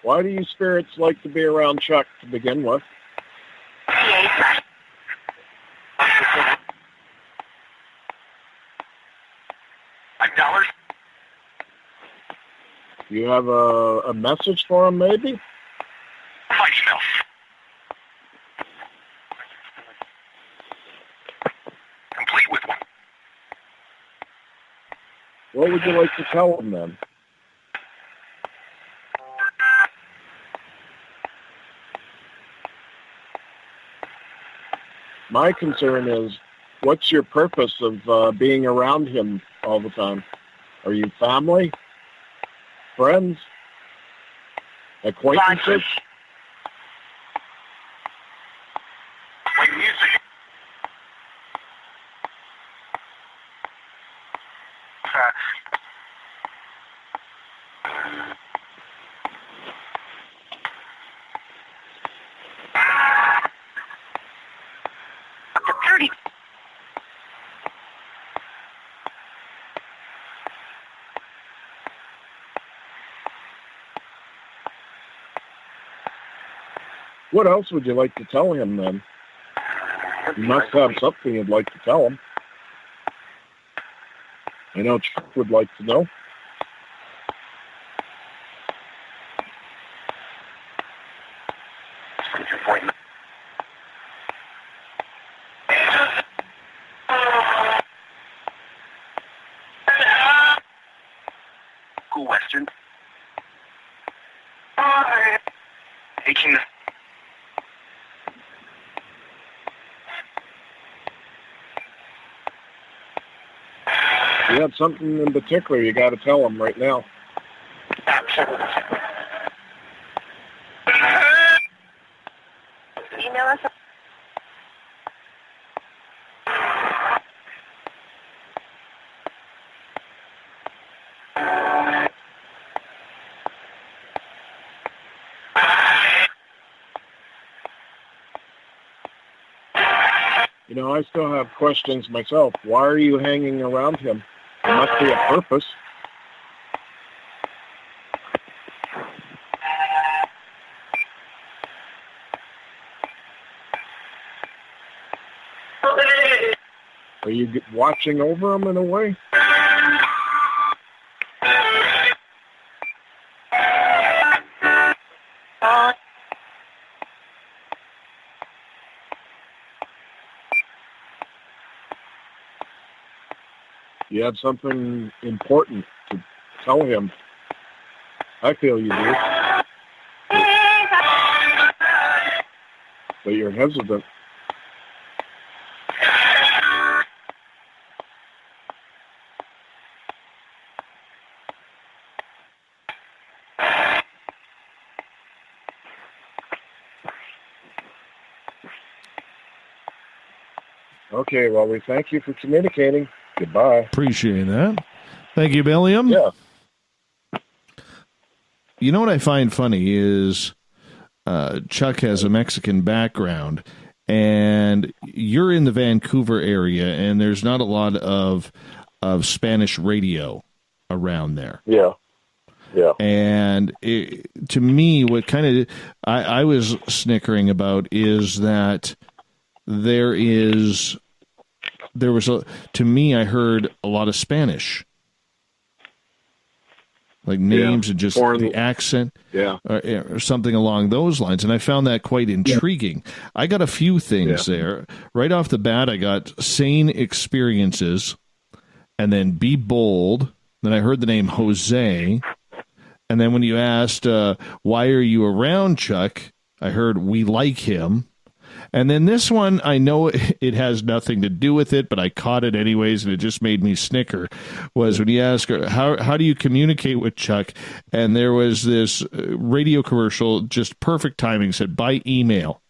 Why do you spirits like to be around Chuck to begin with? $5. You have a message for him, maybe? My email. Complete with one. What would you like to tell him then? My concern is, what's your purpose of being around him all the time? Are you family? Friends? Acquaintances? Play music. What else would you like to tell him then? You must have something you'd like to tell him. I know Chuck would like to know. Cool Western. 18. You have something in particular you got to tell him right now. Email us. You know, I still have questions myself. Why are you hanging around him? There must be a purpose. Are you watching over him in a way? You have something important to tell him. I feel you do. But you're hesitant. Okay, well, we thank you for communicating. Goodbye. Appreciate that. Thank you, Billiam. Yeah. You know what I find funny is Chuck has a Mexican background, and you're in the Vancouver area, and there's not a lot of Spanish radio around there. Yeah. Yeah. And to me, what kind of I was snickering about is that there was to me, I heard a lot of Spanish, like names and just the accent, or something along those lines. And I found that quite intriguing. I got a few things there. Right off the bat, I got sane experiences, and then be bold. Then I heard the name Jose. And then when you asked, why are you around Chuck, I heard we like him. And then this one, I know it has nothing to do with it, but I caught it anyways, and it just made me snicker, was when you ask her, how do you communicate with Chuck? And there was this radio commercial, just perfect timing, said, by email.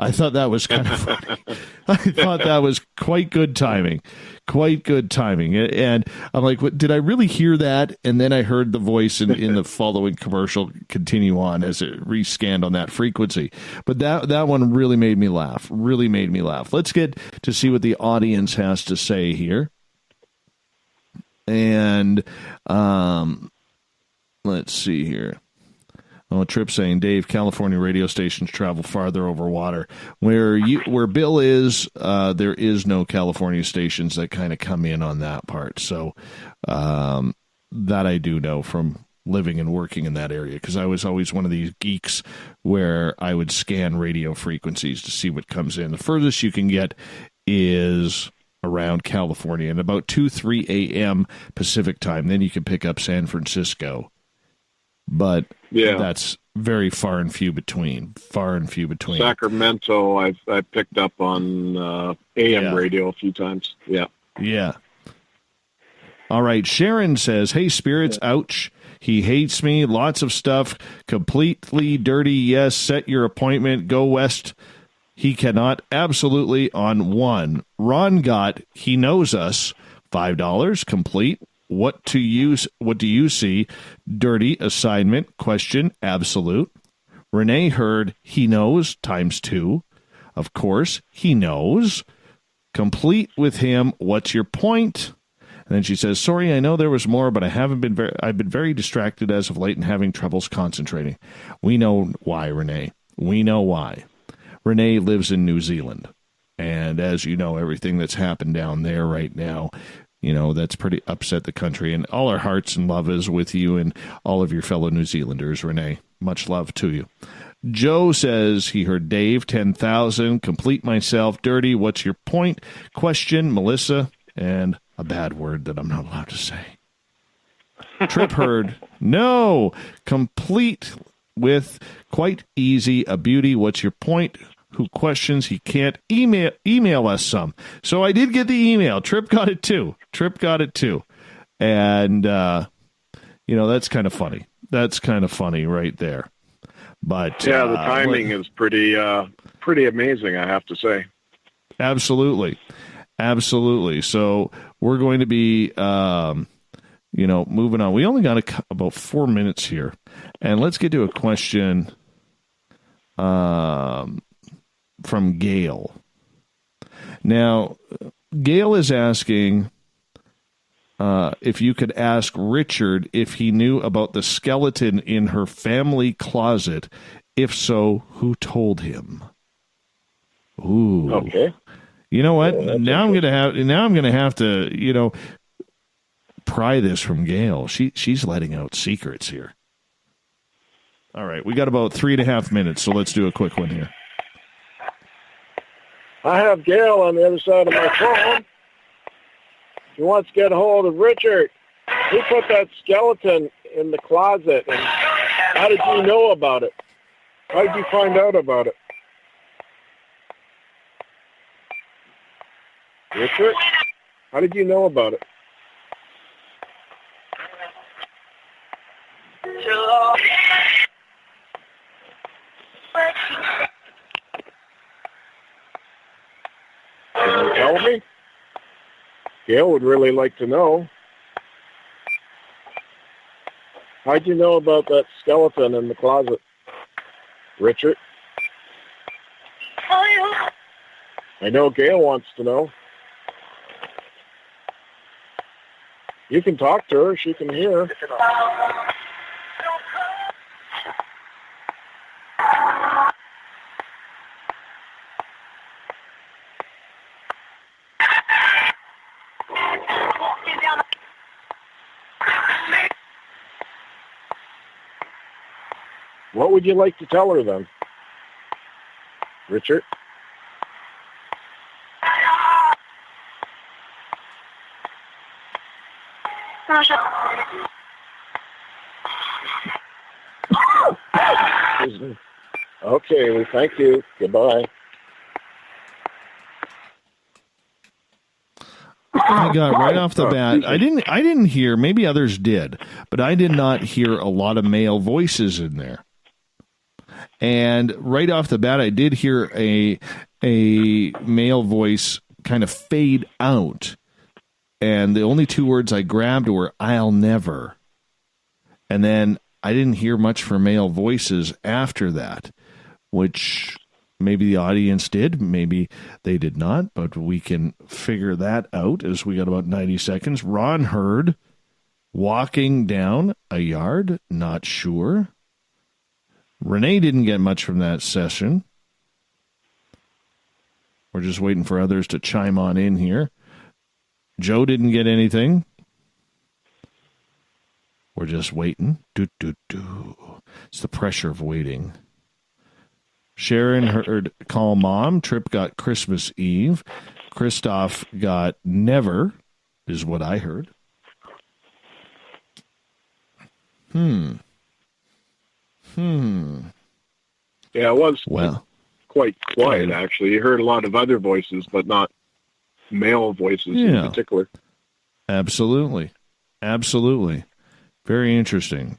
I thought that was kind of funny. I thought that was quite good timing. Quite good timing. And I'm like, what, did I really hear that? And then I heard the voice in the following commercial continue on as it rescanned on that frequency. But that one really made me laugh. Really made me laugh. Let's get to see what the audience has to say here. And let's see here. Oh, Trip saying, Dave, California radio stations travel farther over water. Where Bill is, there is no California stations that kind of come in on that part. So that I do know from living and working in that area, because I was always one of these geeks where I would scan radio frequencies to see what comes in. The furthest you can get is around California, and about 2-3 a.m. Pacific time. Then you can pick up San Francisco. But that's very far and few between. Sacramento, I've picked up on AM radio a few times. Yeah. Yeah. All right. Sharon says, hey, spirits, ouch. He hates me. Lots of stuff. Completely dirty. Yes. Set your appointment. Go west. He cannot. Absolutely on one. Ron got, he knows us. $5. Complete. What do you see? Dirty. Assignment. Question. Absolute. Renee heard he knows ×2. Of course, he knows. Complete with him. What's your point? And then she says, sorry, I know there was more, but I've been very distracted as of late and having troubles concentrating. We know why, Renee. We know why. Renee lives in New Zealand. And as you know, everything that's happened down there right now, that's pretty upset the country. And all our hearts and love is with you and all of your fellow New Zealanders, Renee. Much love to you. Joe says he heard Dave, 10,000. Complete myself. Dirty. What's your point? Question, Melissa. And a bad word that I'm not allowed to say. Trip heard no. Complete with quite easy. A beauty. What's your point? Who questions? He can't email us some. So I did get the email. Trip got it too. And, that's kind of funny. That's kind of funny right there. But the timing is pretty amazing, I have to say. Absolutely. So we're going to be, moving on. We only got about 4 minutes here. And let's get to a question from Gail. Now, Gail is asking if you could ask Richard if he knew about the skeleton in her family closet. If so, who told him? Ooh. Okay. You know what? Now I'm gonna have to, pry this from Gail. She's letting out secrets here. All right, we got about 3.5 minutes, so let's do a quick one here. I have Gail on the other side of my phone. She wants to get a hold of Richard. Who put that skeleton in the closet? And how did you know about it? How did you find out about it? Richard, how did you know about it? Can you tell me? Gail would really like to know. How'd you know about that skeleton in the closet, Richard? I know Gail wants to know. You can talk to her. She can hear. What would you like to tell her then, Richard? Okay, well, thank you. Goodbye. I got right off the bat. I didn't hear. Maybe others did, but I did not hear a lot of male voices in there. And right off the bat, I did hear a male voice kind of fade out. And the only two words I grabbed were, "I'll never." And then I didn't hear much from male voices after that, which maybe the audience did, maybe they did not, but we can figure that out as we got about 90 seconds. Ron heard walking down a yard, not sure. Renee didn't get much from that session. We're just waiting for others to chime on in here. Joe didn't get anything. We're just waiting. It's the pressure of waiting. Sharon heard Call Mom. Trip got Christmas Eve. Christoph got Never, is what I heard. Yeah, it was quite quiet, actually. You heard a lot of other voices, but not male voices in particular. Absolutely. Very interesting.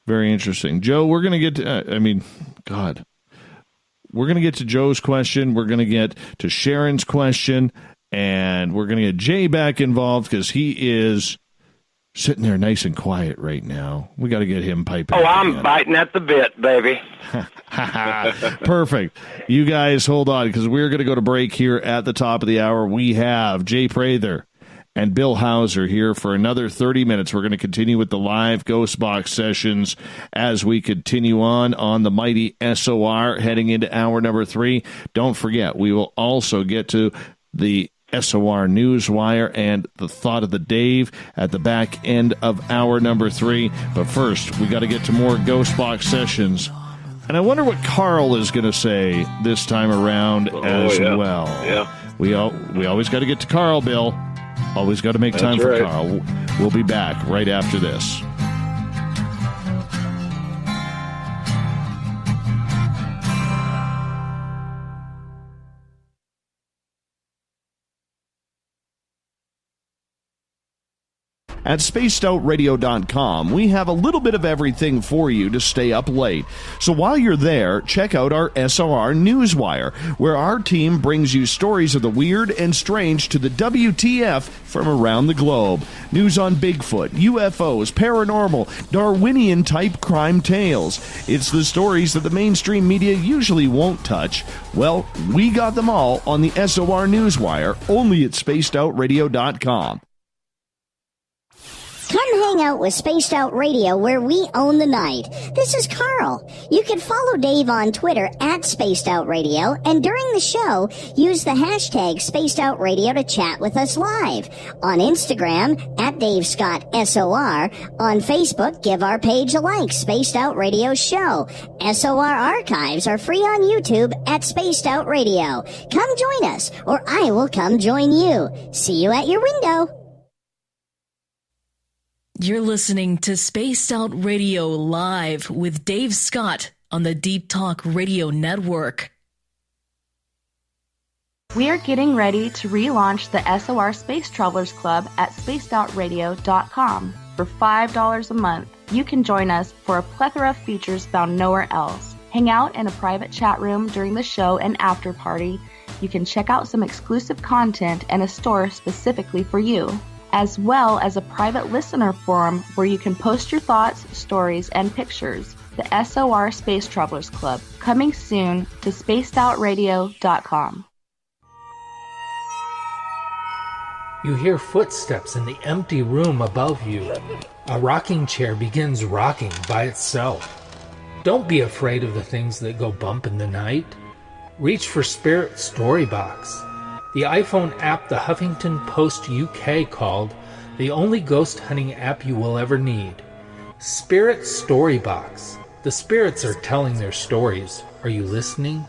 Very interesting. Joe, we're going to get to, we're going to get to Joe's question. We're going to get to Sharon's question, and we're going to get Jay back involved because he is sitting there nice and quiet right now. We got to get him piping. Oh, I'm biting at the bit, baby. Perfect. You guys hold on because we're going to go to break here at the top of the hour. We have Jay Prather and Bill Hauser here for another 30 minutes. We're going to continue with the live Ghost Box sessions as we continue on the mighty SOR heading into hour number 3. Don't forget, we will also get to the SOR Newswire and the Thought of the Dave at the back end of hour number 3. But first, we got to get to more Ghost Box sessions. And I wonder what Carl is going to say this time around well. Yeah. We always got to get to Carl, Bill. Always got to make time for Carl. We'll be back right after this. At spacedoutradio.com, we have a little bit of everything for you to stay up late. So while you're there, check out our SOR Newswire, where our team brings you stories of the weird and strange to the WTF from around the globe. News on Bigfoot, UFOs, paranormal, Darwinian-type crime tales. It's the stories that the mainstream media usually won't touch. Well, we got them all on the SOR Newswire, only at spacedoutradio.com. Come hang out with Spaced Out Radio, where we own the night. This is Carl. You can follow Dave on Twitter at Spaced Out Radio, and during the show, use the hashtag Spaced Out Radio to chat with us live. On Instagram, at Dave Scott SOR. On Facebook, give our page a like, Spaced Out Radio Show. SOR archives are free on YouTube at Spaced Out Radio. Come join us, or I will come join you. See you at your window. You're listening to Spaced Out Radio Live with Dave Scott on the Deep Talk Radio Network. We are getting ready to relaunch the SOR Space Travelers Club at spacedoutradio.com. For $5 a month, you can join us for a plethora of features found nowhere else. Hang out in a private chat room during the show and after party. You can check out some exclusive content and a store specifically for you, as well as a private listener forum where you can post your thoughts, stories, and pictures. The SOR Space Travelers Club, coming soon to spacedoutradio.com. You hear footsteps in the empty room above you. A rocking chair begins rocking by itself. Don't be afraid of the things that go bump in the night. Reach for Spirit Storybox, the iPhone app the Huffington Post UK called the only ghost hunting app you will ever need. Spirit Storybox. The spirits are telling their stories. Are you listening?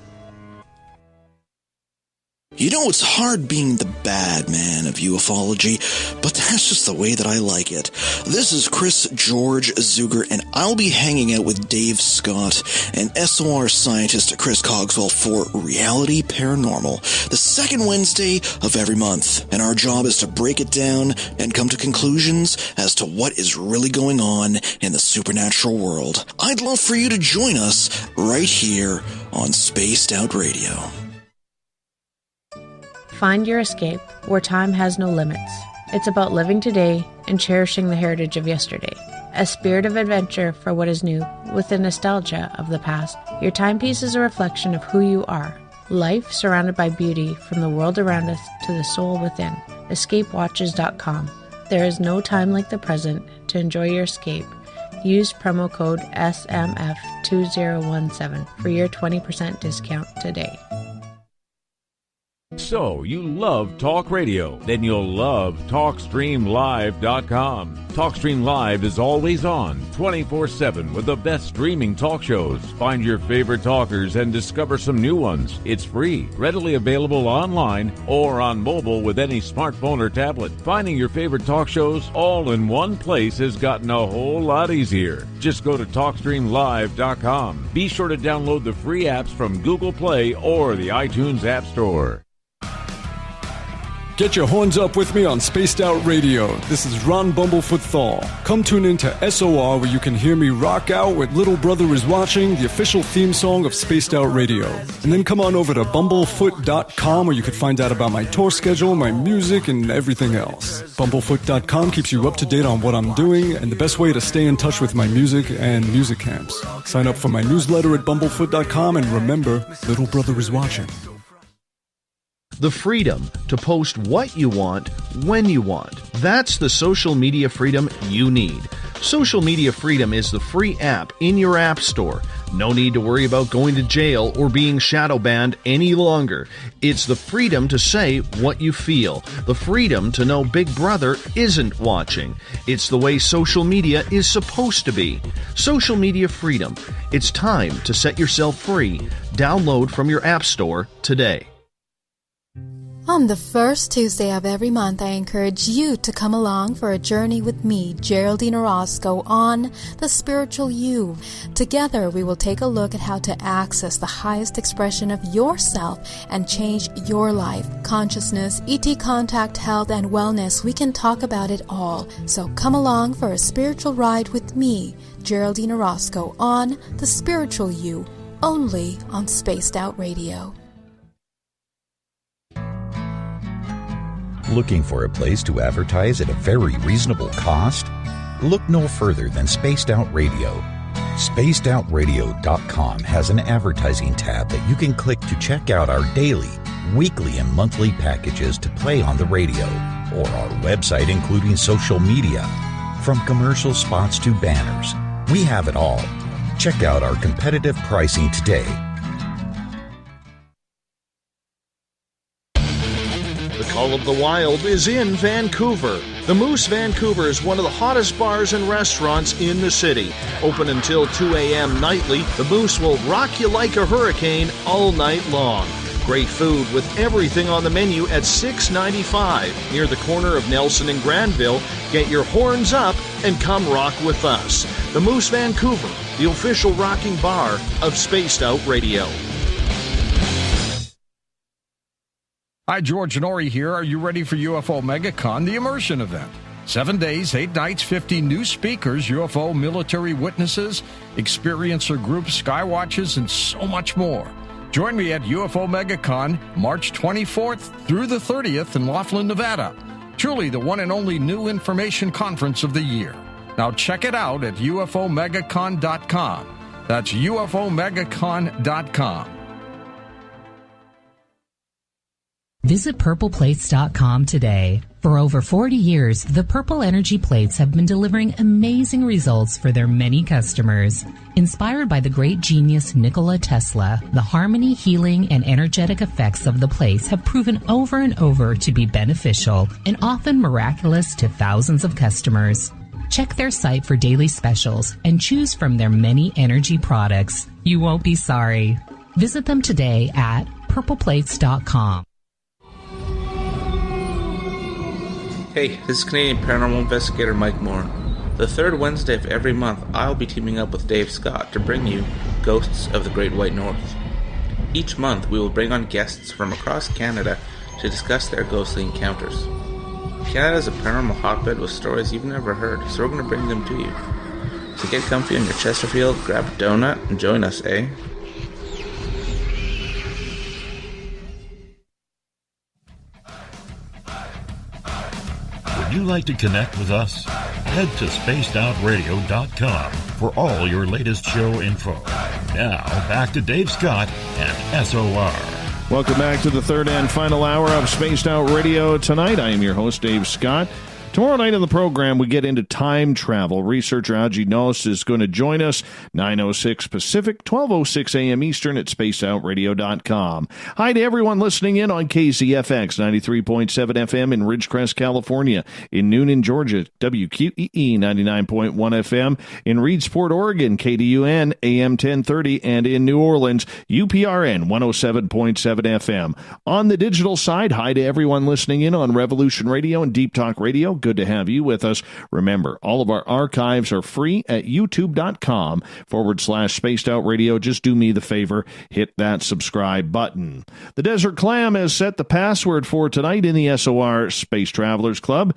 You know, it's hard being the bad man of ufology, but that's just the way that I like it. This is Chris George Zuger, and I'll be hanging out with Dave Scott and SOR scientist Chris Cogswell for Reality Paranormal, the second Wednesday of every month. And our job is to break it down and come to conclusions as to what is really going on in the supernatural world. I'd love for you to join us right here on Spaced Out Radio. Find your escape where time has no limits. It's about living today and cherishing the heritage of yesterday. A spirit of adventure for what is new, with the nostalgia of the past. Your timepiece is a reflection of who you are. Life surrounded by beauty from the world around us to the soul within. EscapeWatches.com. There is no time like the present to enjoy your escape. Use promo code SMF2017 for your 20% discount today. So, you love talk radio? Then you'll love TalkStreamLive.com. TalkStream Live is always on, 24/7, with the best streaming talk shows. Find your favorite talkers and discover some new ones. It's free, readily available online or on mobile with any smartphone or tablet. Finding your favorite talk shows all in one place has gotten a whole lot easier. Just go to TalkStreamLive.com. Be sure to download the free apps from Google Play or the iTunes App Store. Get your horns up with me on Spaced Out Radio. This is Ron Bumblefoot THAL. Come tune in to SOR where you can hear me rock out with Little Brother is Watching, the official theme song of Spaced Out Radio. And then come on over to bumblefoot.com where you can find out about my tour schedule, my music, and everything else. Bumblefoot.com keeps you up to date on what I'm doing and the best way to stay in touch with my music and music camps. Sign up for my newsletter at bumblefoot.com and remember, Little Brother is Watching. The freedom to post what you want, when you want. That's the social media freedom you need. Social Media Freedom is the free app in your app store. No need to worry about going to jail or being shadow banned any longer. It's the freedom to say what you feel. The freedom to know Big Brother isn't watching. It's the way social media is supposed to be. Social Media Freedom. It's time to set yourself free. Download from your app store today. On the first Tuesday of every month, I encourage you to come along for a journey with me, Geraldine Orozco, on The Spiritual You. Together, we will take a look at how to access the highest expression of yourself and change your life. Consciousness, ET contact, health, and wellness, we can talk about it all. So come along for a spiritual ride with me, Geraldine Orozco, on The Spiritual You, only on Spaced Out Radio. Looking for a place to advertise at a very reasonable cost? Look no further than Spaced Out Radio. SpacedOutRadio.com has an advertising tab that you can click to check out our daily, weekly, and monthly packages to play on the radio, or our website including social media. From commercial spots to banners, we have it all. Check out our competitive pricing today. The Call of the Wild is in Vancouver. The Moose Vancouver is one of the hottest bars and restaurants in the city. Open until 2 a.m. nightly, the Moose will rock you like a hurricane all night long. Great food with everything on the menu at $6.95 near the corner of Nelson and Granville. Get your horns up and come rock with us. The Moose Vancouver, the official rocking bar of Spaced Out Radio. Hi, George and Ori here. Are you ready for UFO MegaCon, the immersion event? 7 days, 8 nights, 50 new speakers, UFO military witnesses, experiencer groups, skywatches, and so much more. Join me at UFO MegaCon, March 24th through the 30th in Laughlin, Nevada. Truly the one and only new information conference of the year. Now check it out at UFOMegaCon.com. That's UFOMegaCon.com. Visit purpleplates.com today. For over 40 years, the Purple Energy Plates have been delivering amazing results for their many customers. Inspired by the great genius Nikola Tesla, the harmony, healing, and energetic effects of the plates have proven over and over to be beneficial and often miraculous to thousands of customers. Check their site for daily specials and choose from their many energy products. You won't be sorry. Visit them today at purpleplates.com. Hey, this is Canadian Paranormal Investigator Mike Moore. The third Wednesday of every month, I'll be teaming up with Dave Scott to bring you Ghosts of the Great White North. Each month, we will bring on guests from across Canada to discuss their ghostly encounters. Canada is a paranormal hotbed with stories you've never heard, so we're going to bring them to you. So get comfy on your Chesterfield, grab a donut, and join us, eh? Would you like to connect with us? Head to spacedoutradio.com for all your latest show info. Now, back to Dave Scott and SOR. Welcome back to the third and final hour of Spaced Out Radio tonight. I am your host, Dave Scott. Tomorrow night on the program, we get into time travel. Researcher Aji Nos is going to join us, 9:06 Pacific, 12:06 a.m. Eastern at spacedoutradio.com. Hi to everyone listening in on KZFX 93.7 FM in Ridgecrest, California, in Noonan, Georgia, WQEE 99.1 FM, in Reedsport, Oregon, KDUN AM 1030, and in New Orleans, UPRN 107.7 FM. On the digital side, hi to everyone listening in on Revolution Radio and Deep Talk Radio. Good to have you with us. Remember, all of our archives are free at youtube.com/Spaced Out Radio. Just do me the favor, hit that subscribe button. The Desert Clam has set the password for tonight in the SOR Space Travelers Club.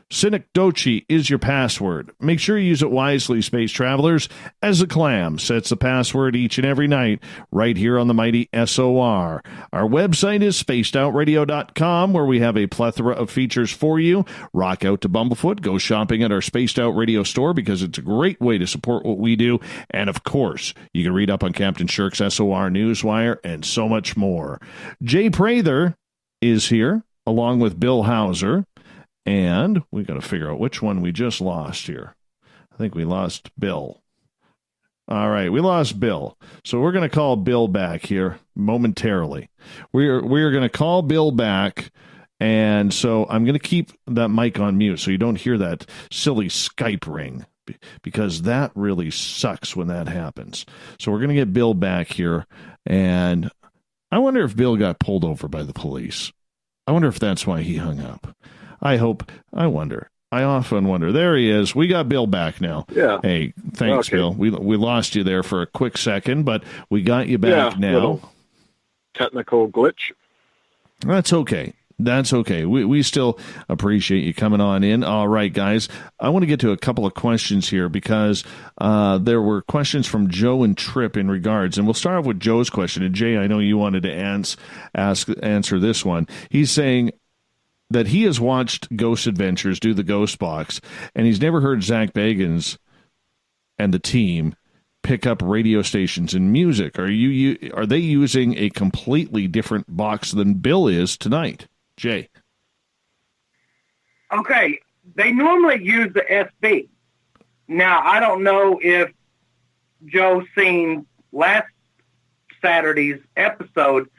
Synecdoche is your password. Make sure you use it wisely, Space Travelers, as the Clam sets the password each and every night right here on the mighty SOR. Our website is spacedoutradio.com, where we have a plethora of features for you. Rock out to Bumblefoot. Go shopping at our Spaced Out Radio store because it's a great way to support what we do. And, of course, you can read up on Captain Shirk's SOR Newswire and so much more. Jay Prather is here, along with Bill Hauser. And we got to figure out which one we just lost here. I think we lost Bill. All right, we lost Bill. So we're going to call Bill back here momentarily. We're going to call Bill back, and so I'm going to keep that mic on mute so you don't hear that silly Skype ring, because that really sucks when that happens. So we're going to get Bill back here, and I wonder if Bill got pulled over by the police. I wonder if that's why he hung up. I wonder. I often wonder. There he is. We got Bill back now. Yeah. Hey, thanks, okay. Bill. We lost you there for a quick second, but we got you back now. Little technical glitch. That's okay. That's okay. We still appreciate you coming on in. All right, guys. I want to get to a couple of questions here because there were questions from Joe and Tripp in regards, and we'll start off with Joe's question. And Jay, I know you wanted to answer this one. He's saying that he has watched Ghost Adventures do the Ghost Box, and he's never heard Zach Bagans and the team pick up radio stations and music. Are they using a completely different box than Bill is tonight? Jay. Okay, they normally use the SB. Now, I don't know if Joe's seen last Saturday's episode,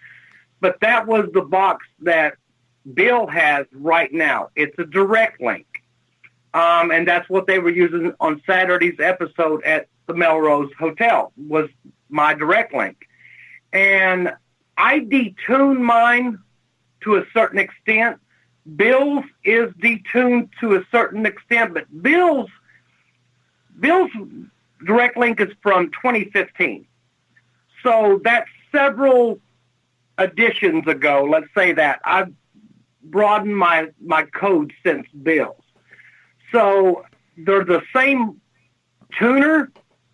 but that was the box that Bill has right now. It's a direct link. And that's what they were using on Saturday's episode at the Melrose Hotel, was my direct link. And I detune mine to a certain extent. Bill's is detuned to a certain extent, but Bill's direct link is from 2015. So that's several editions ago, let's say that. I've broadened my code since Bill's. So they're the same tuner,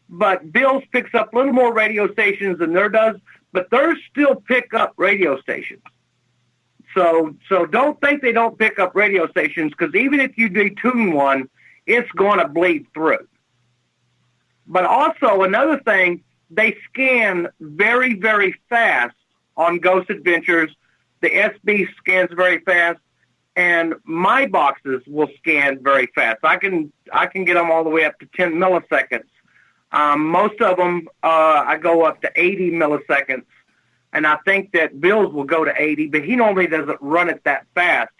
but Bill's picks up a little more radio stations than theirs does, but theirs still pick up radio stations. So don't think they don't pick up radio stations, because even if you detune one, it's going to bleed through. But also another thing, they scan very, very fast on Ghost Adventures. The SB scans very fast, and my boxes will scan very fast. I can get them all the way up to 10 milliseconds. Most of them, I go up to 80 milliseconds, and I think that Bill's will go to 80, but he normally doesn't run it that fast.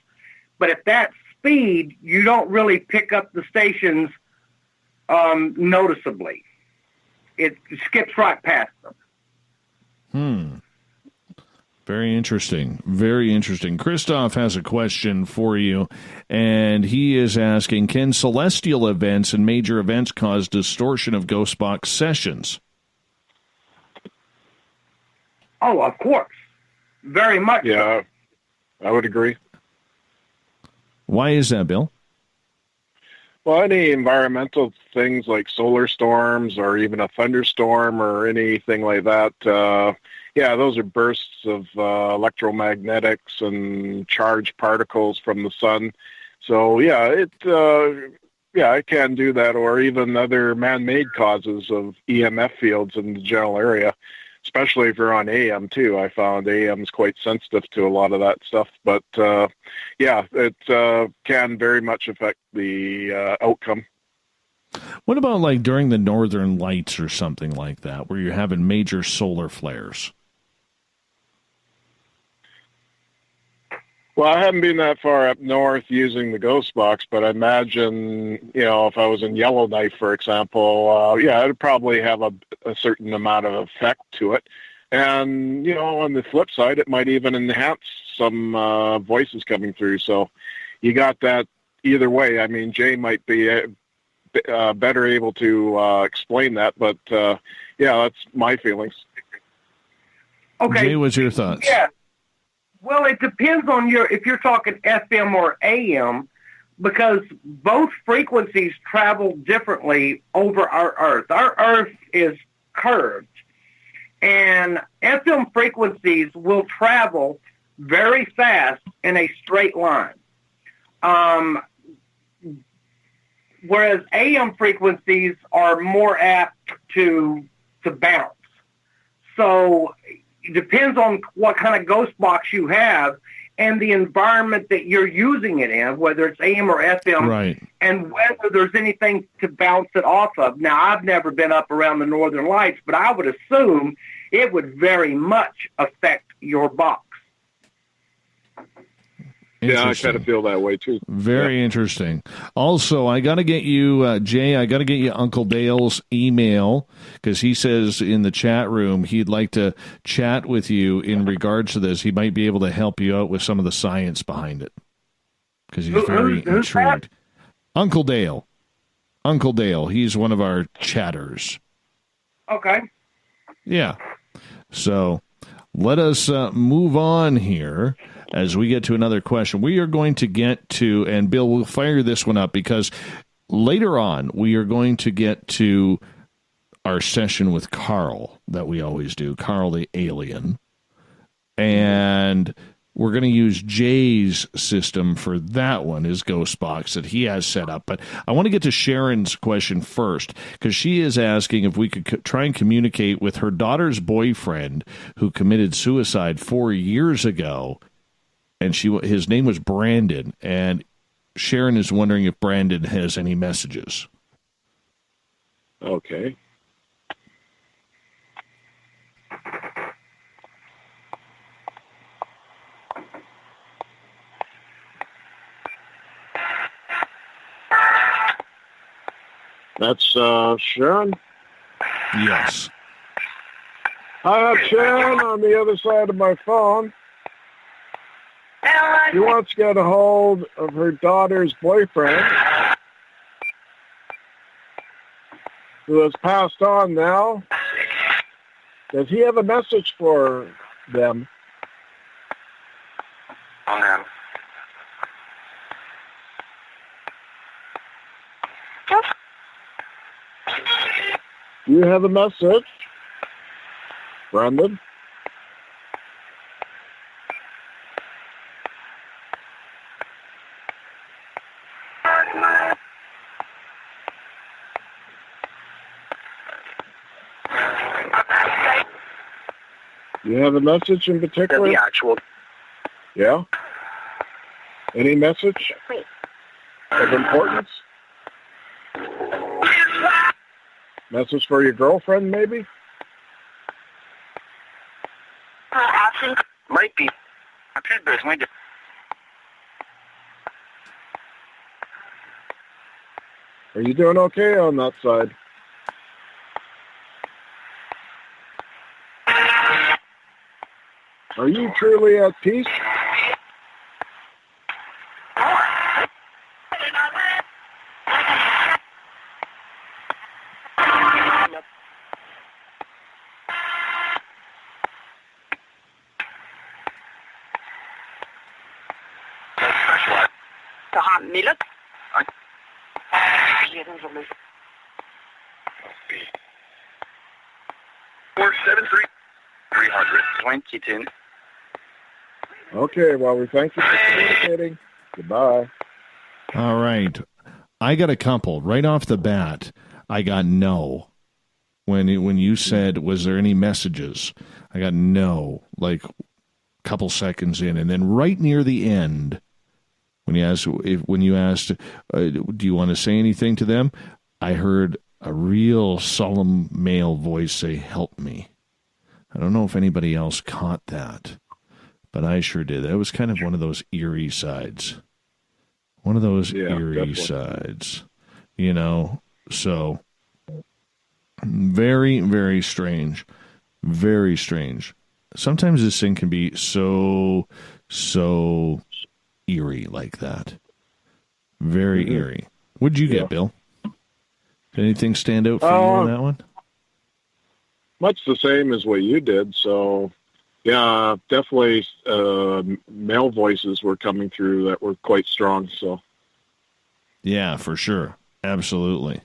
But at that speed, you don't really pick up the stations noticeably. It skips right past them. Very interesting. Very interesting. Christoph has a question for you, and he is asking, can celestial events and major events cause distortion of ghost box sessions? Oh, of course. Very much. Yeah, I would agree. Why is that, Bill? Well, any environmental things like solar storms or even a thunderstorm or anything like that, those are bursts of electromagnetics and charged particles from the sun. So, it can do that, or even other man-made causes of EMF fields in the general area, especially if you're on AM, too. I found AM is quite sensitive to a lot of that stuff. But, it can very much affect the outcome. What about, like, during the northern lights or something like that, where you're having major solar flares? Well, I haven't been that far up north using the ghost box, but I imagine, if I was in Yellowknife, for example, it'd probably have a certain amount of effect to it. And, on the flip side, it might even enhance some voices coming through. So you got that either way. I mean, Jay might be better able to explain that, but, that's my feelings. Okay. Jay, what's your thoughts? Yeah. Well, it depends on if you're talking FM or AM, because both frequencies travel differently over our Earth. Our Earth is curved, and FM frequencies will travel very fast in a straight line, whereas AM frequencies are more apt to bounce. So it depends on what kind of ghost box you have and the environment that you're using it in, whether it's AM or FM, right, and whether there's anything to bounce it off of. Now, I've never been up around the Northern Lights, but I would assume it would very much affect your box. Yeah, I kind of feel that way, too. Very interesting. Also, I got to get you, Jay, I got to get you Uncle Dale's email, because he says in the chat room he'd like to chat with you in regards to this. He might be able to help you out with some of the science behind it, because he's very intrigued. Uncle Dale. Uncle Dale. He's one of our chatters. Okay. Yeah. So let us move on here. As we get to another question, we are going to get to, and Bill, we'll fire this one up, because later on we are going to get to our session with Carl that we always do, Carl the Alien. And we're going to use Jay's system for that one, his ghost box that he has set up. But I want to get to Sharon's question first, because she is asking if we could try and communicate with her daughter's boyfriend who committed suicide 4 years ago. And his name was Brandon, and Sharon is wondering if Brandon has any messages. Okay. That's Sharon? Yes. I have Sharon on the other side of my phone. She wants to get a hold of her daughter's boyfriend, who has passed on now. Does he have a message for them? Oh, no. Do you have a message, Brandon? Do you have a message in particular? The actual. Yeah? Any message of importance? Message for your girlfriend, maybe? Might be. Are you doing okay on that side? Are you truly at peace? Minutes. 473 300 2010. Okay, well, we thank you for communicating. Goodbye. All right. I got a couple. Right off the bat, I got no. When you said, was there any messages? I got no, like a couple seconds in. And then right near the end, when you asked, do you want to say anything to them? I heard a real solemn male voice say, help me. I don't know if anybody else caught that, but I sure did. That was kind of one of those eerie sides. One of those eerie definitely. Sides, so very, very strange. Very strange. Sometimes this thing can be so eerie like that. Very eerie. What'd you get, Bill? Did anything stand out for you on that one? Much the same as what you did. So, yeah, definitely male voices were coming through that were quite strong. So, yeah, for sure. Absolutely.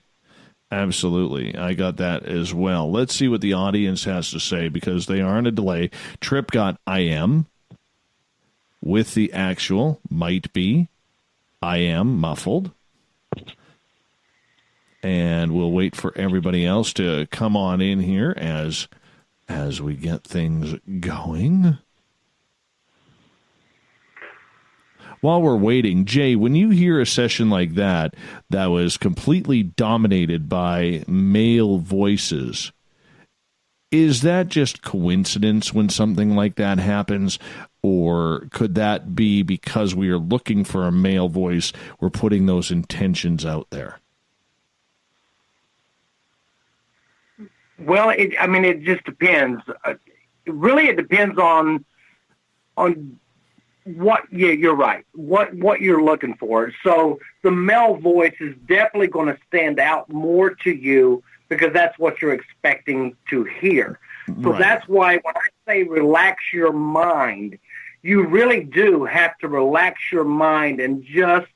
Absolutely. I got that as well. Let's see what the audience has to say because they are on a delay. Trip got I am with the actual might be I am muffled. And we'll wait for everybody else to come on in here as we get things going. While we're waiting, Jay, when you hear a session like that was completely dominated by male voices, is that just coincidence when something like that happens? Or could that be because we are looking for a male voice, we're putting those intentions out there? Well, it just depends. Really, it depends on what. Yeah, you're right. What you're looking for. So the male voice is definitely going to stand out more to you because that's what you're expecting to hear. So That's why when I say relax your mind, you really do have to relax your mind and just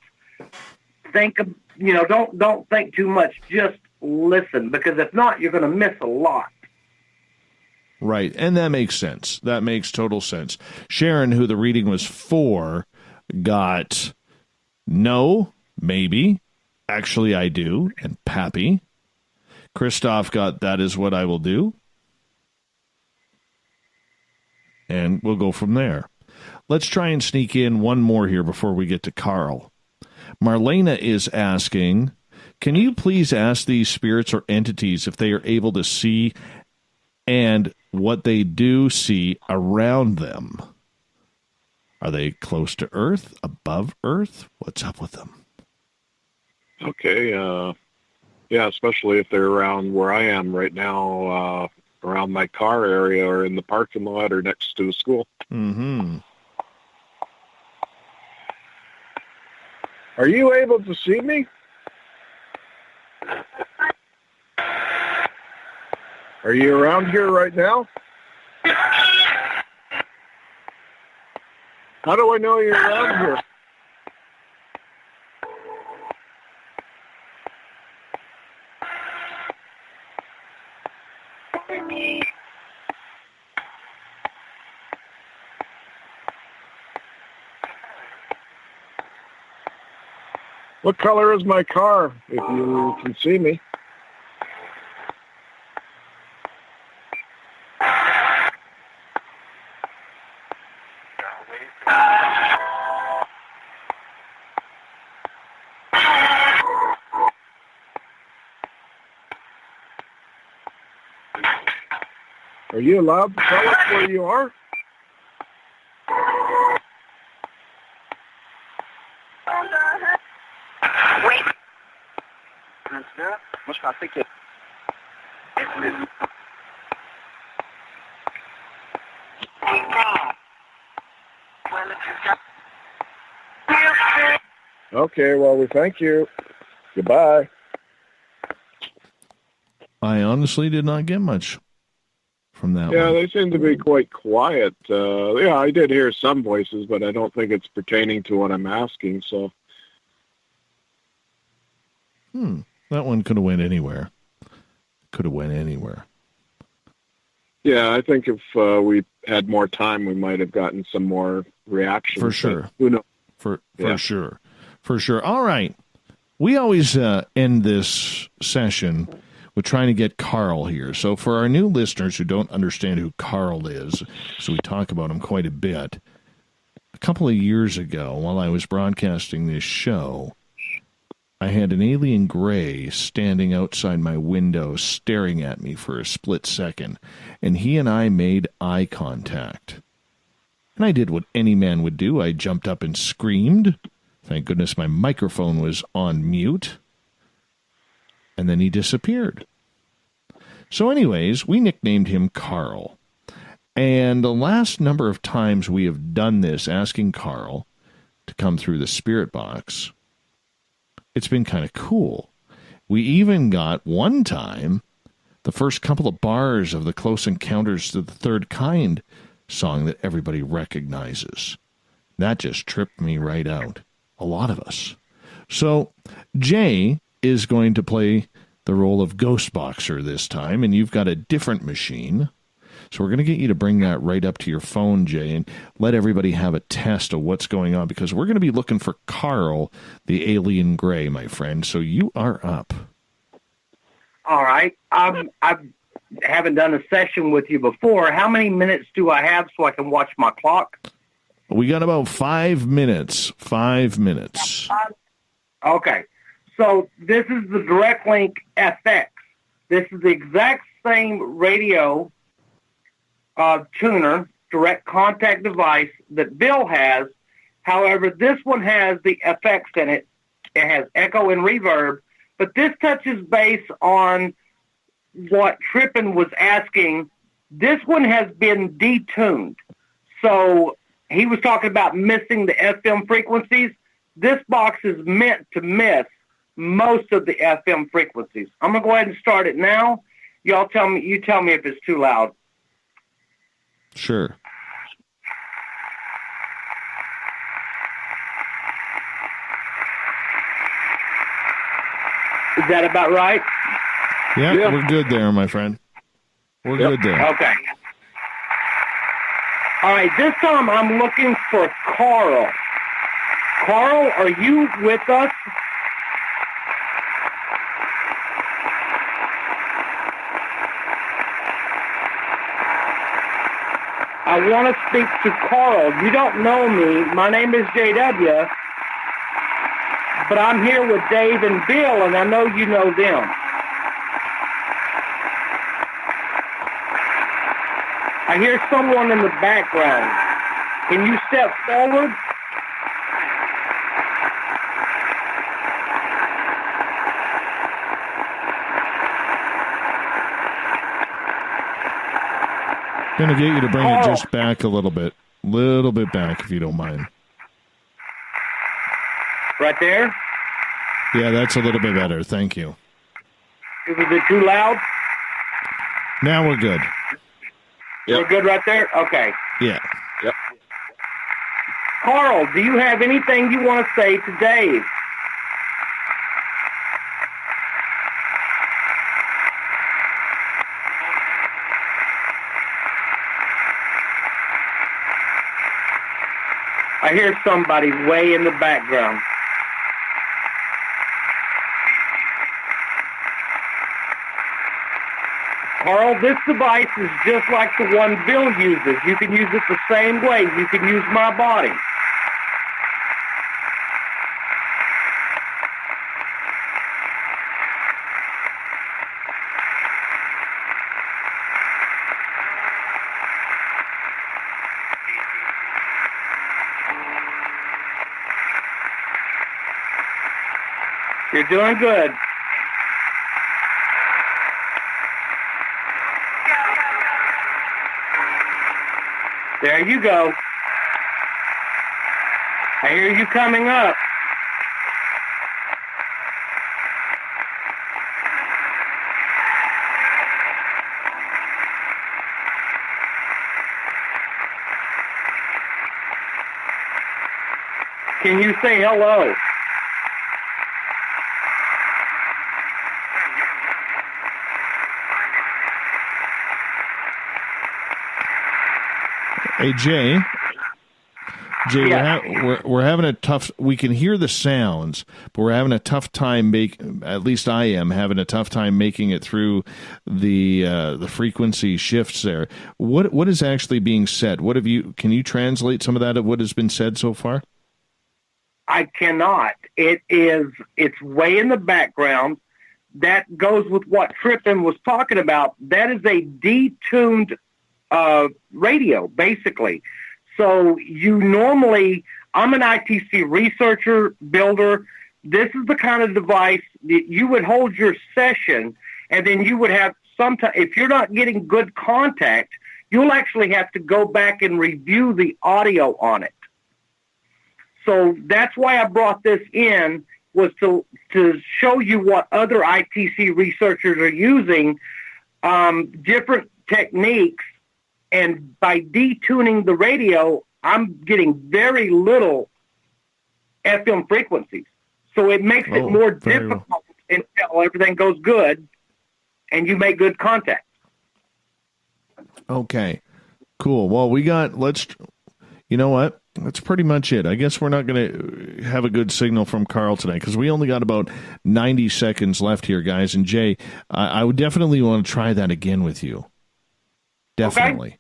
think of, don't think too much. Just listen, because if not, you're going to miss a lot. Right, and that makes sense. That makes total sense. Sharon, who the reading was for, got no, maybe, actually I do, and Pappy. Christoph got that is what I will do. And we'll go from there. Let's try and sneak in one more here before we get to Carl. Marlena is asking, can you please ask these spirits or entities if they are able to see and what they do see around them? Are they close to Earth, above Earth? What's up with them? Okay. Yeah, especially if they're around where I am right now, around my car area or in the parking lot or next to the school. Mm-hmm. Are you able to see me? Are you around here right now? How do I know you're around here? What color is my car, if you can see me? Are you allowed to tell us where you are? Wait. Okay, well, we thank you. Goodbye. I honestly did not get much from that Yeah, one. they seem to be quite quiet. Yeah, I did hear some voices, but I don't think it's pertaining to what I'm asking, so. That one could have went anywhere. Could have went anywhere. Yeah, I think if we had more time, we might have gotten some more reactions. For sure. Who knows? For sure. For sure. All right. We always end this session with trying to get Carl here. So for our new listeners who don't understand who Carl is, so we talk about him quite a bit, a couple of years ago, while I was broadcasting this show, I had an alien gray standing outside my window staring at me for a split second, and he and I made eye contact. And I did what any man would do. I jumped up and screamed. Thank goodness my microphone was on mute. And then he disappeared. So anyways, we nicknamed him Carl. And the last number of times we have done this, asking Carl to come through the spirit box, it's been kind of cool. We even got one time the first couple of bars of the Close Encounters to the Third Kind song that everybody recognizes. That just tripped me right out. A lot of us. So Jay is going to play the role of Ghost Boxer this time, and you've got a different machine. So we're going to get you to bring that right up to your phone, Jay, and let everybody have a test of what's going on, because we're going to be looking for Carl, the alien gray, my friend. So you are up. All right. I haven't done a session with you before. How many minutes do I have so I can watch my clock? We got about 5 minutes. 5 minutes. Okay. So this is the Direct Link FX. This is the exact same radio tuner, direct contact device that Bill has. However, this one has the effects in it. It has echo and reverb, but this touches base on what Trippin was asking. This one has been detuned. So he was talking about missing the FM frequencies. This box is meant to miss most of the FM frequencies. I'm going to go ahead and start it now. You tell me if it's too loud. Sure. Is that about right? Yeah, we're good there, my friend. We're good there. Okay. All right, this time I'm looking for Carl. Carl, are you with us? I want to speak to Carl. You don't know me. My name is JW, but I'm here with Dave and Bill, and I know you know them. I hear someone in the background. Can you step forward? I'm going to get you to bring it just back a little bit back, if you don't mind. Right there? Yeah, that's a little bit better. Thank you. Was it too loud? Now we're good. We're good right there? Okay. Yeah. Yep. Carl, do you have anything you want to say to Dave? I hear somebody way in the background. Carl, this device is just like the one Bill uses. You can use it the same way. You can use my body. You're doing good. There you go. I hear you coming up. Can you say hello? Hey, Jay. Jay, Yeah. we're having a tough. We can hear the sounds, but we're having a tough time at least I am having a tough time making it through the frequency shifts there. What is actually being said? Can you translate some of that of what has been said so far? I cannot. It's way in the background. That goes with what Trippin was talking about. That is a detuned radio, basically. So I'm an ITC researcher, builder. This is the kind of device that you would hold your session, and then you would have if you're not getting good contact, you'll actually have to go back and review the audio on it. So that's why I brought this in, was to show you what other ITC researchers are using, different techniques. And by detuning the radio, I'm getting very little FM frequencies. So it makes it more difficult until everything goes good and you make good contact. Okay, cool. Well, you know what? That's pretty much it. I guess we're not going to have a good signal from Carl tonight because we only got about 90 seconds left here, guys. And Jay, I would definitely want to try that again with you. Definitely. Okay.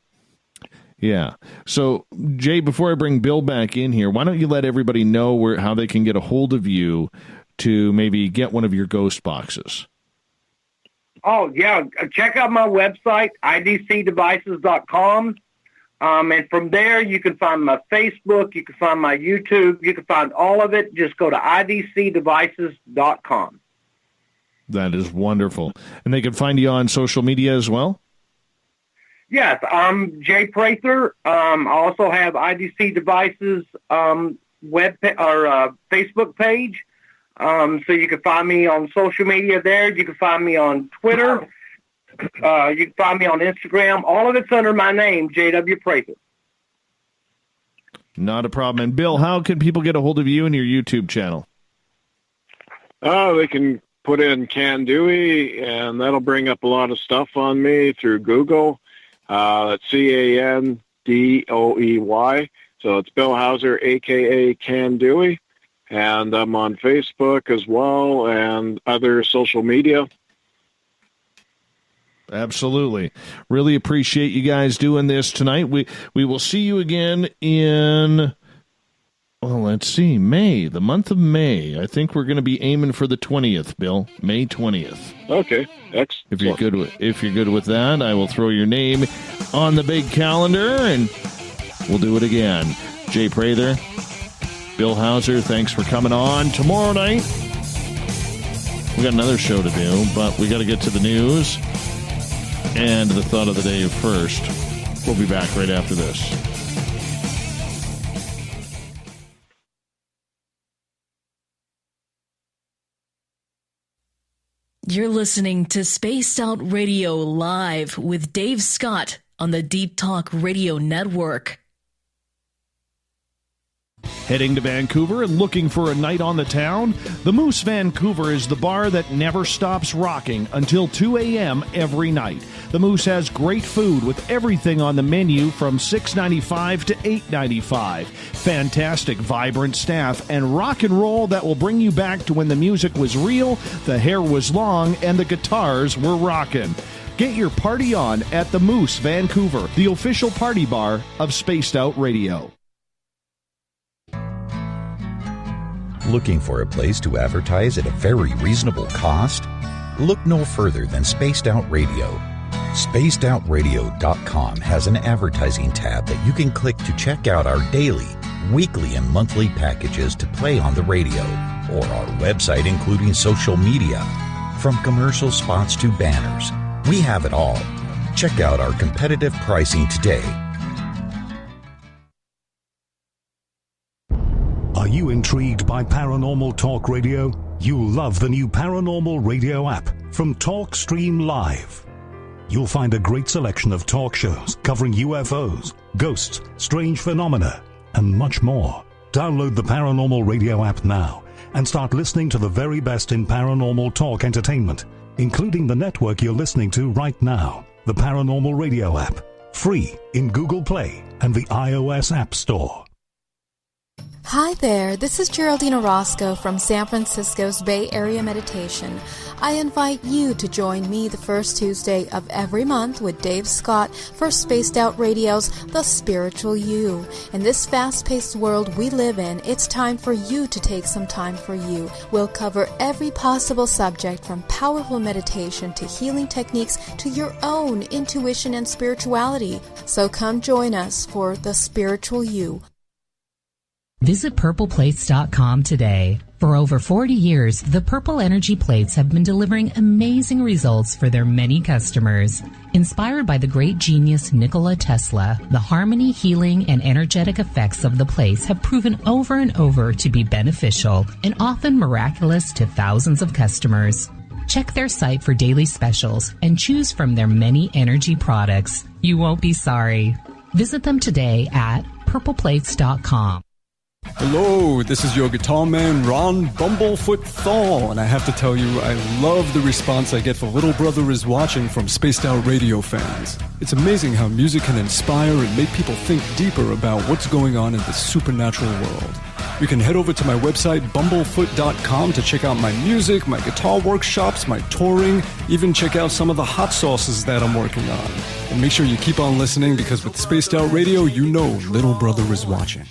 Yeah. So, Jay, before I bring Bill back in here, why don't you let everybody know how they can get a hold of you to maybe get one of your ghost boxes? Oh, yeah. Check out my website, idcdevices.com. And from there, you can find my Facebook, you can find my YouTube, you can find all of it. Just go to idcdevices.com. That is wonderful. And they can find you on social media as well? Yes, I'm Jay Prather. I also have IDC Devices Facebook page. So you can find me on social media there. You can find me on Twitter. You can find me on Instagram. All of it's under my name, J.W. Prather. Not a problem. And Bill, how can people get a hold of you and your YouTube channel? They can put in Can Dewey, and that'll bring up a lot of stuff on me through Google. That's CANDOEY. So it's Bill Hauser, a.k.a. Can Dewey. And I'm on Facebook as well and other social media. Absolutely. Really appreciate you guys doing this tonight. We will see you again in, let's see, May, the month of May. I think we're going to be aiming for the 20th, Bill, May 20th. Okay, excellent. If you're good with that, I will throw your name on the big calendar, and we'll do it again. Jay Prather, Bill Hauser, thanks for coming on. Tomorrow night, we got another show to do, but we got to get to the news and the thought of the day first. We'll be back right after this. You're listening to Spaced Out Radio Live with Dave Scott on the Deep Talk Radio Network. Heading to Vancouver and looking for a night on the town? The Moose Vancouver is the bar that never stops rocking until 2 a.m. every night. The Moose has great food with everything on the menu from $6.95 to $8.95. Fantastic, vibrant staff and rock and roll that will bring you back to when the music was real, the hair was long, and the guitars were rocking. Get your party on at the Moose Vancouver, the official party bar of Spaced Out Radio. Looking for a place to advertise at a very reasonable cost? Look no further than Spaced Out Radio. SpacedOutRadio.com has an advertising tab that you can click to check out our daily, weekly, and monthly packages to play on the radio, or our website including social media. From commercial spots to banners, we have it all. Check out our competitive pricing today. Are you intrigued by Paranormal Talk Radio? You'll love the new Paranormal Radio app from TalkStream Live. You'll find a great selection of talk shows covering UFOs, ghosts, strange phenomena, and much more. Download the Paranormal Radio app now and start listening to the very best in paranormal talk entertainment, including the network you're listening to right now. The Paranormal Radio app, free in Google Play and the iOS App Store. Hi there, this is Geraldine Orozco from San Francisco's Bay Area Meditation. I invite you to join me the first Tuesday of every month with Dave Scott for Spaced Out Radio's The Spiritual You. In this fast-paced world we live in, it's time for you to take some time for you. We'll cover every possible subject from powerful meditation to healing techniques to your own intuition and spirituality. So come join us for The Spiritual You. Visit purpleplates.com today. For over 40 years, the Purple Energy Plates have been delivering amazing results for their many customers. Inspired by the great genius Nikola Tesla, the harmony, healing, and energetic effects of the plates have proven over and over to be beneficial and often miraculous to thousands of customers. Check their site for daily specials and choose from their many energy products. You won't be sorry. Visit them today at purpleplates.com. Hello, this is your guitar man, Ron Bumblefoot Thaw, and I have to tell you, I love the response I get for Little Brother is Watching from Spaced Out Radio fans. It's amazing how music can inspire and make people think deeper about what's going on in the supernatural world. You can head over to my website, bumblefoot.com, to check out my music, my guitar workshops, my touring, even check out some of the hot sauces that I'm working on. And make sure you keep on listening, because with Spaced Out Radio, you know Little Brother is watching.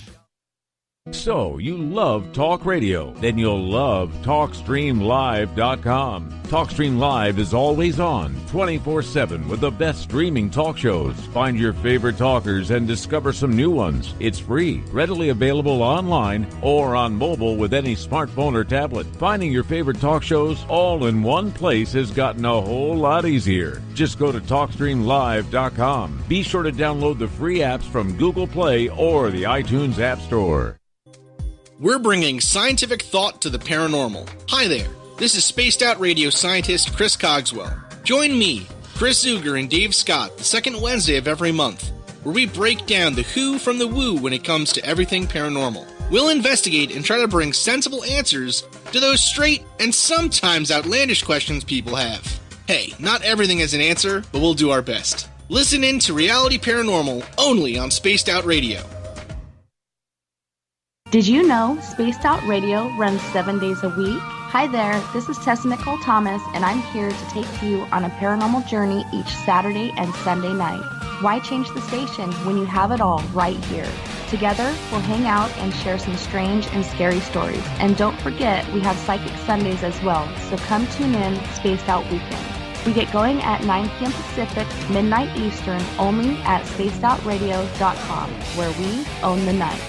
So, you love talk radio? Then you'll love TalkStreamLive.com. TalkStream Live is always on, 24/7, with the best streaming talk shows. Find your favorite talkers and discover some new ones. It's free, readily available online or on mobile with any smartphone or tablet. Finding your favorite talk shows all in one place has gotten a whole lot easier. Just go to TalkStreamLive.com. Be sure to download the free apps from Google Play or the iTunes App Store. We're bringing scientific thought to the paranormal. Hi there, this is Spaced Out Radio scientist Chris Cogswell. Join me, Chris Zuger, and Dave Scott the second Wednesday of every month, where we break down the who from the woo when it comes to everything paranormal. We'll investigate and try to bring sensible answers to those straight and sometimes outlandish questions people have. Hey, not everything has an answer, but we'll do our best. Listen in to Reality Paranormal only on Spaced Out Radio. Did you know Spaced Out Radio runs 7 days a week? Hi there, this is Tessa Nicole Thomas, and I'm here to take you on a paranormal journey each Saturday and Sunday night. Why change the station when you have it all right here? Together, we'll hang out and share some strange and scary stories. And don't forget, we have Psychic Sundays as well, so come tune in Spaced Out Weekend. We get going at 9 p.m. Pacific, midnight Eastern, only at spacedoutradio.com, where we own the night.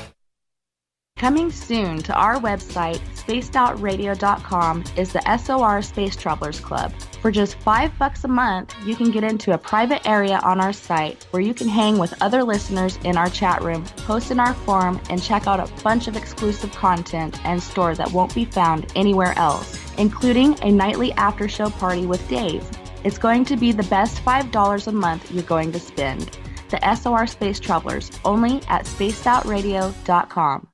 Coming soon to our website, spacedoutradio.com, is the SOR Space Travelers Club. For just $5 a month, you can get into a private area on our site where you can hang with other listeners in our chat room, post in our forum, and check out a bunch of exclusive content and store that won't be found anywhere else, including a nightly after-show party with Dave. It's going to be the best $5 a month you're going to spend. The SOR Space Travelers, only at spacedoutradio.com.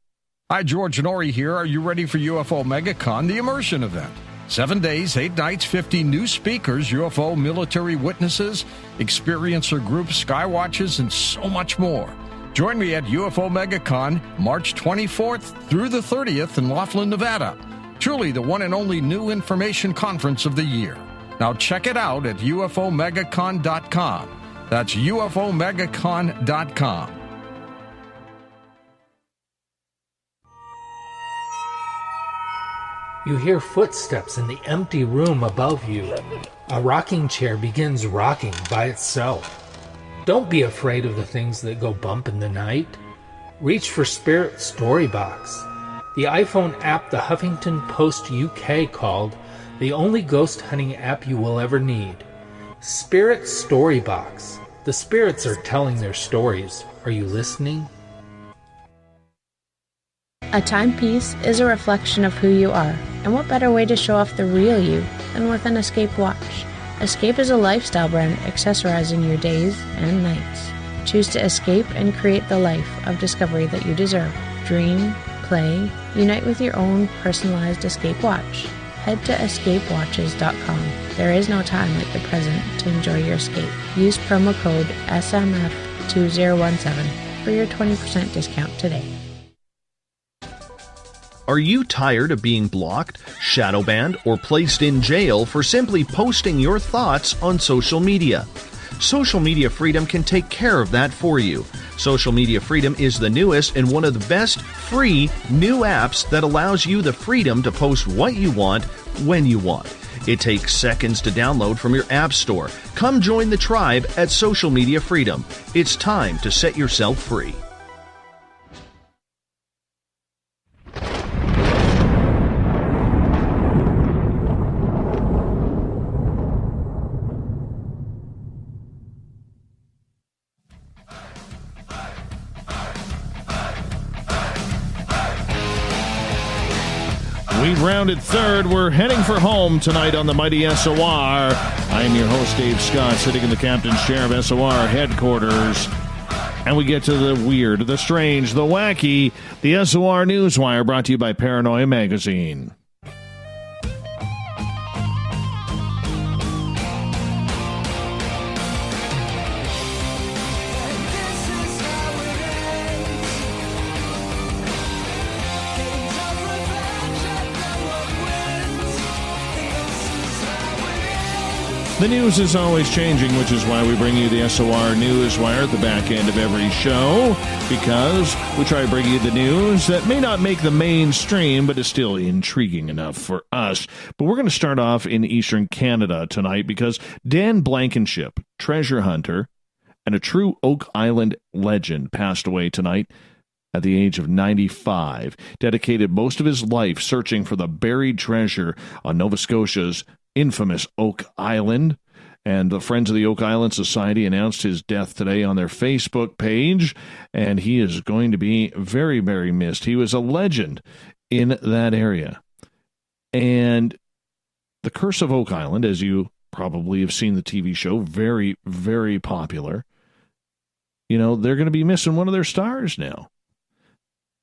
Hi, George Norrie here. Are you ready for UFO MegaCon, the immersion event? 7 days, 8 nights, 50 new speakers, UFO military witnesses, experiencer groups, skywatches, and so much more. Join me at UFO MegaCon, March 24th through the 30th in Laughlin, Nevada. Truly the one and only new information conference of the year. Now check it out at UFOMegaCon.com. That's UFOMegaCon.com. You hear footsteps in the empty room above you. A rocking chair begins rocking by itself. Don't be afraid of the things that go bump in the night. Reach for Spirit Storybox, the iPhone app the Huffington Post UK called the only ghost hunting app you will ever need. Spirit Storybox. The spirits are telling their stories. Are you listening? A timepiece is a reflection of who you are, and what better way to show off the real you than with an Escape watch? Escape is a lifestyle brand accessorizing your days and nights. Choose to escape and create the life of discovery that you deserve. Dream, play, unite with your own personalized escape watch. Head to escapewatches.com. There is no time like the present to enjoy your escape. Use promo code SMF2017 for your 20% discount today. Are you tired of being blocked, shadow banned, or placed in jail for simply posting your thoughts on social media? Social Media Freedom can take care of that for you. Social Media Freedom is the newest and one of the best free new apps that allows you the freedom to post what you want when you want. It takes seconds to download from your app store. Come join the tribe at Social Media Freedom. It's time to set yourself free. We've rounded third. We're heading for home tonight on the mighty SOR. I'm your host, Dave Scott, sitting in the captain's chair of SOR headquarters. And we get to the weird, the strange, the wacky, the SOR Newswire, brought to you by Paranoia Magazine. The news is always changing, which is why we bring you the SOR Newswire at the back end of every show, because we try to bring you the news that may not make the mainstream, but is still intriguing enough for us. But we're going to start off in Eastern Canada tonight, because Dan Blankenship, treasure hunter and a true Oak Island legend, passed away tonight at the age of 95. Dedicated most of his life searching for the buried treasure on Nova Scotia's infamous Oak Island, and the Friends of the Oak Island Society announced his death today on their Facebook page, and he is going to be very, very missed. He was a legend in that area. And The Curse of Oak Island, as you probably have seen the TV show, very, very popular. You know, they're going to be missing one of their stars now,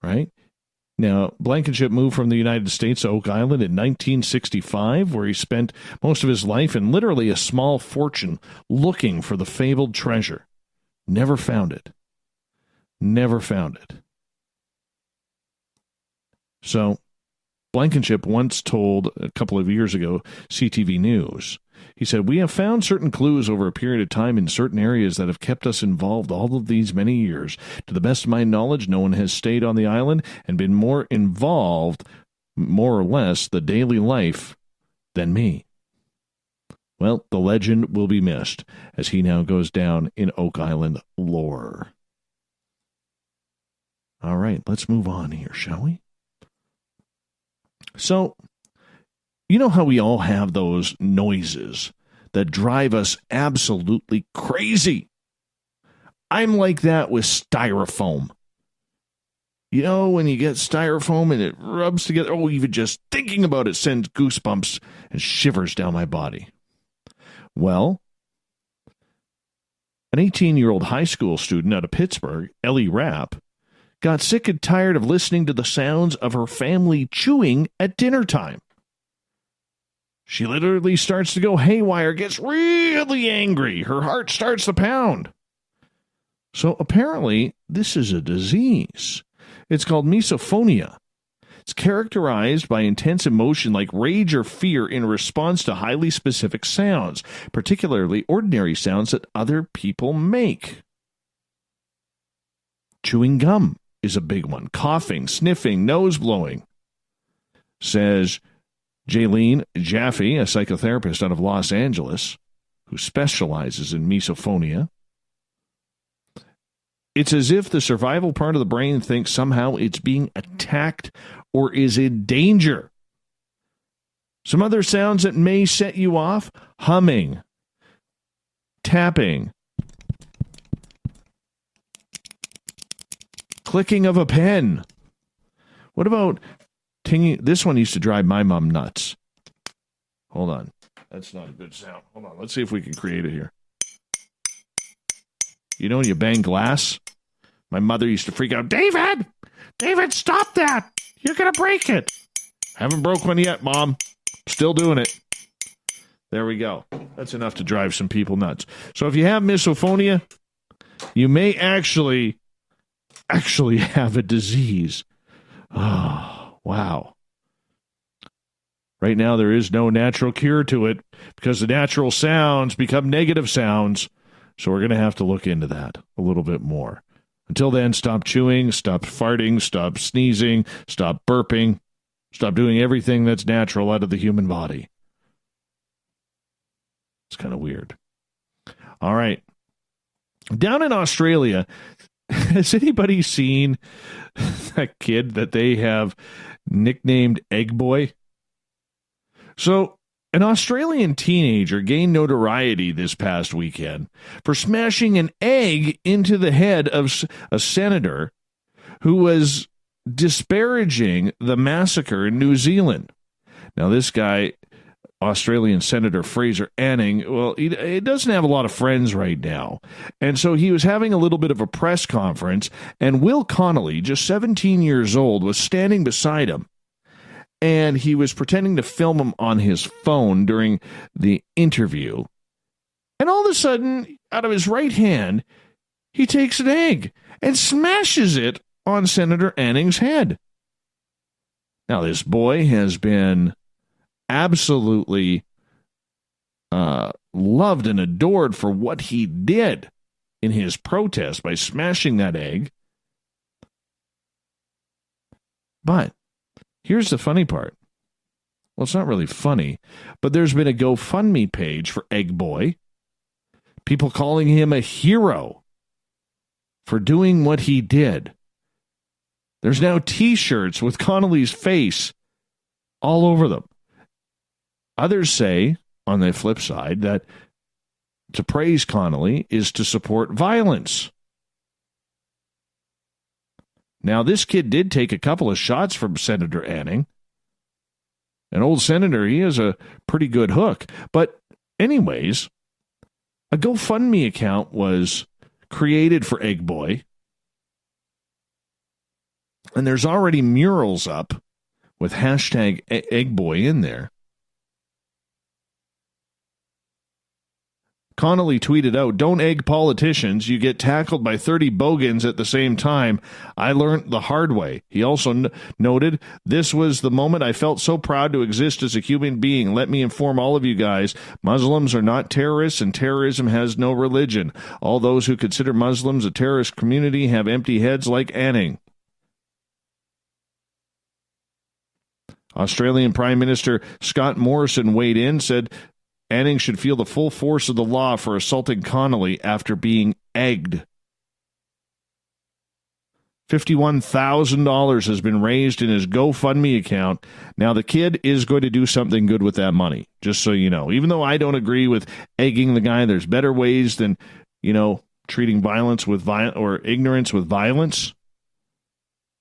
right? Now, Blankenship moved from the United States to Oak Island in 1965, where he spent most of his life and literally a small fortune looking for the fabled treasure. Never found it. Never found it. So, Blankenship once told, a couple of years ago, CTV News, he said, "We have found certain clues over a period of time in certain areas that have kept us involved all of these many years. To the best of my knowledge, no one has stayed on the island and been more involved, more or less, the daily life than me." Well, the legend will be missed as he now goes down in Oak Island lore. All right, let's move on here, shall we? So, you know how we all have those noises that drive us absolutely crazy? I'm like that with styrofoam. You know, when you get styrofoam and it rubs together, oh, even just thinking about it sends goosebumps and shivers down my body. Well, an 18-year-old high school student out of Pittsburgh, Ellie Rapp, got sick and tired of listening to the sounds of her family chewing at dinner time. She literally starts to go haywire, gets really angry. Her heart starts to pound. So apparently, this is a disease. It's called misophonia. It's characterized by intense emotion like rage or fear in response to highly specific sounds, particularly ordinary sounds that other people make. Chewing gum is a big one. Coughing, sniffing, nose blowing. Says Jaylene Jaffe, a psychotherapist out of Los Angeles, who specializes in misophonia. It's as if the survival part of the brain thinks somehow it's being attacked or is in danger. Some other sounds that may set you off: humming, tapping, clicking of a pen. What about tinging? This one used to drive my mom nuts. Hold on. That's not a good sound. Hold on. Let's see if we can create it here. You know when you bang glass? My mother used to freak out, "David, David, stop that. You're going to break it. Haven't broke one yet, Mom. Still doing it. There we go. That's enough to drive some people nuts. So if you have misophonia, you may actually have a disease. Oh, wow. Right now, there is no natural cure to it because the natural sounds become negative sounds. So we're going to have to look into that a little bit more. Until then, stop chewing, stop farting, stop sneezing, stop burping, stop doing everything that's natural out of the human body. It's kind of weird. All right. Down in Australia, has anybody seen that kid that they have nicknamed Egg Boy? So, an Australian teenager gained notoriety this past weekend for smashing an egg into the head of a senator who was disparaging the massacre in New Zealand. Now, this guy, Australian Senator Fraser Anning, well, he doesn't have a lot of friends right now. And so he was having a little bit of a press conference, and Will Connolly, just 17 years old, was standing beside him. And he was pretending to film him on his phone during the interview. And all of a sudden, out of his right hand, he takes an egg and smashes it on Senator Anning's head. Now, this boy has been absolutely loved and adored for what he did in his protest by smashing that egg. But here's the funny part. Well, it's not really funny, but there's been a GoFundMe page for Egg Boy. People calling him a hero for doing what he did. There's now T-shirts with Connolly's face all over them. Others say, on the flip side, that to praise Connolly is to support violence. Now, this kid did take a couple of shots from Senator Anning. An old senator, he has a pretty good hook. But anyways, a GoFundMe account was created for Egg Boy. And there's already murals up with hashtag Egg Boy in there. Connolly tweeted out, "Don't egg politicians. You get tackled by 30 bogans at the same time. I learned the hard way." He also noted, "This was the moment I felt so proud to exist as a human being. Let me inform all of you guys, Muslims are not terrorists and terrorism has no religion. All those who consider Muslims a terrorist community have empty heads like Anning." Australian Prime Minister Scott Morrison weighed in, said Anning should feel the full force of the law for assaulting Connolly after being egged. $51,000 has been raised in his GoFundMe account. Now, the kid is going to do something good with that money, just so you know. Even though I don't agree with egging the guy, there's better ways than, treating violence with or ignorance with violence.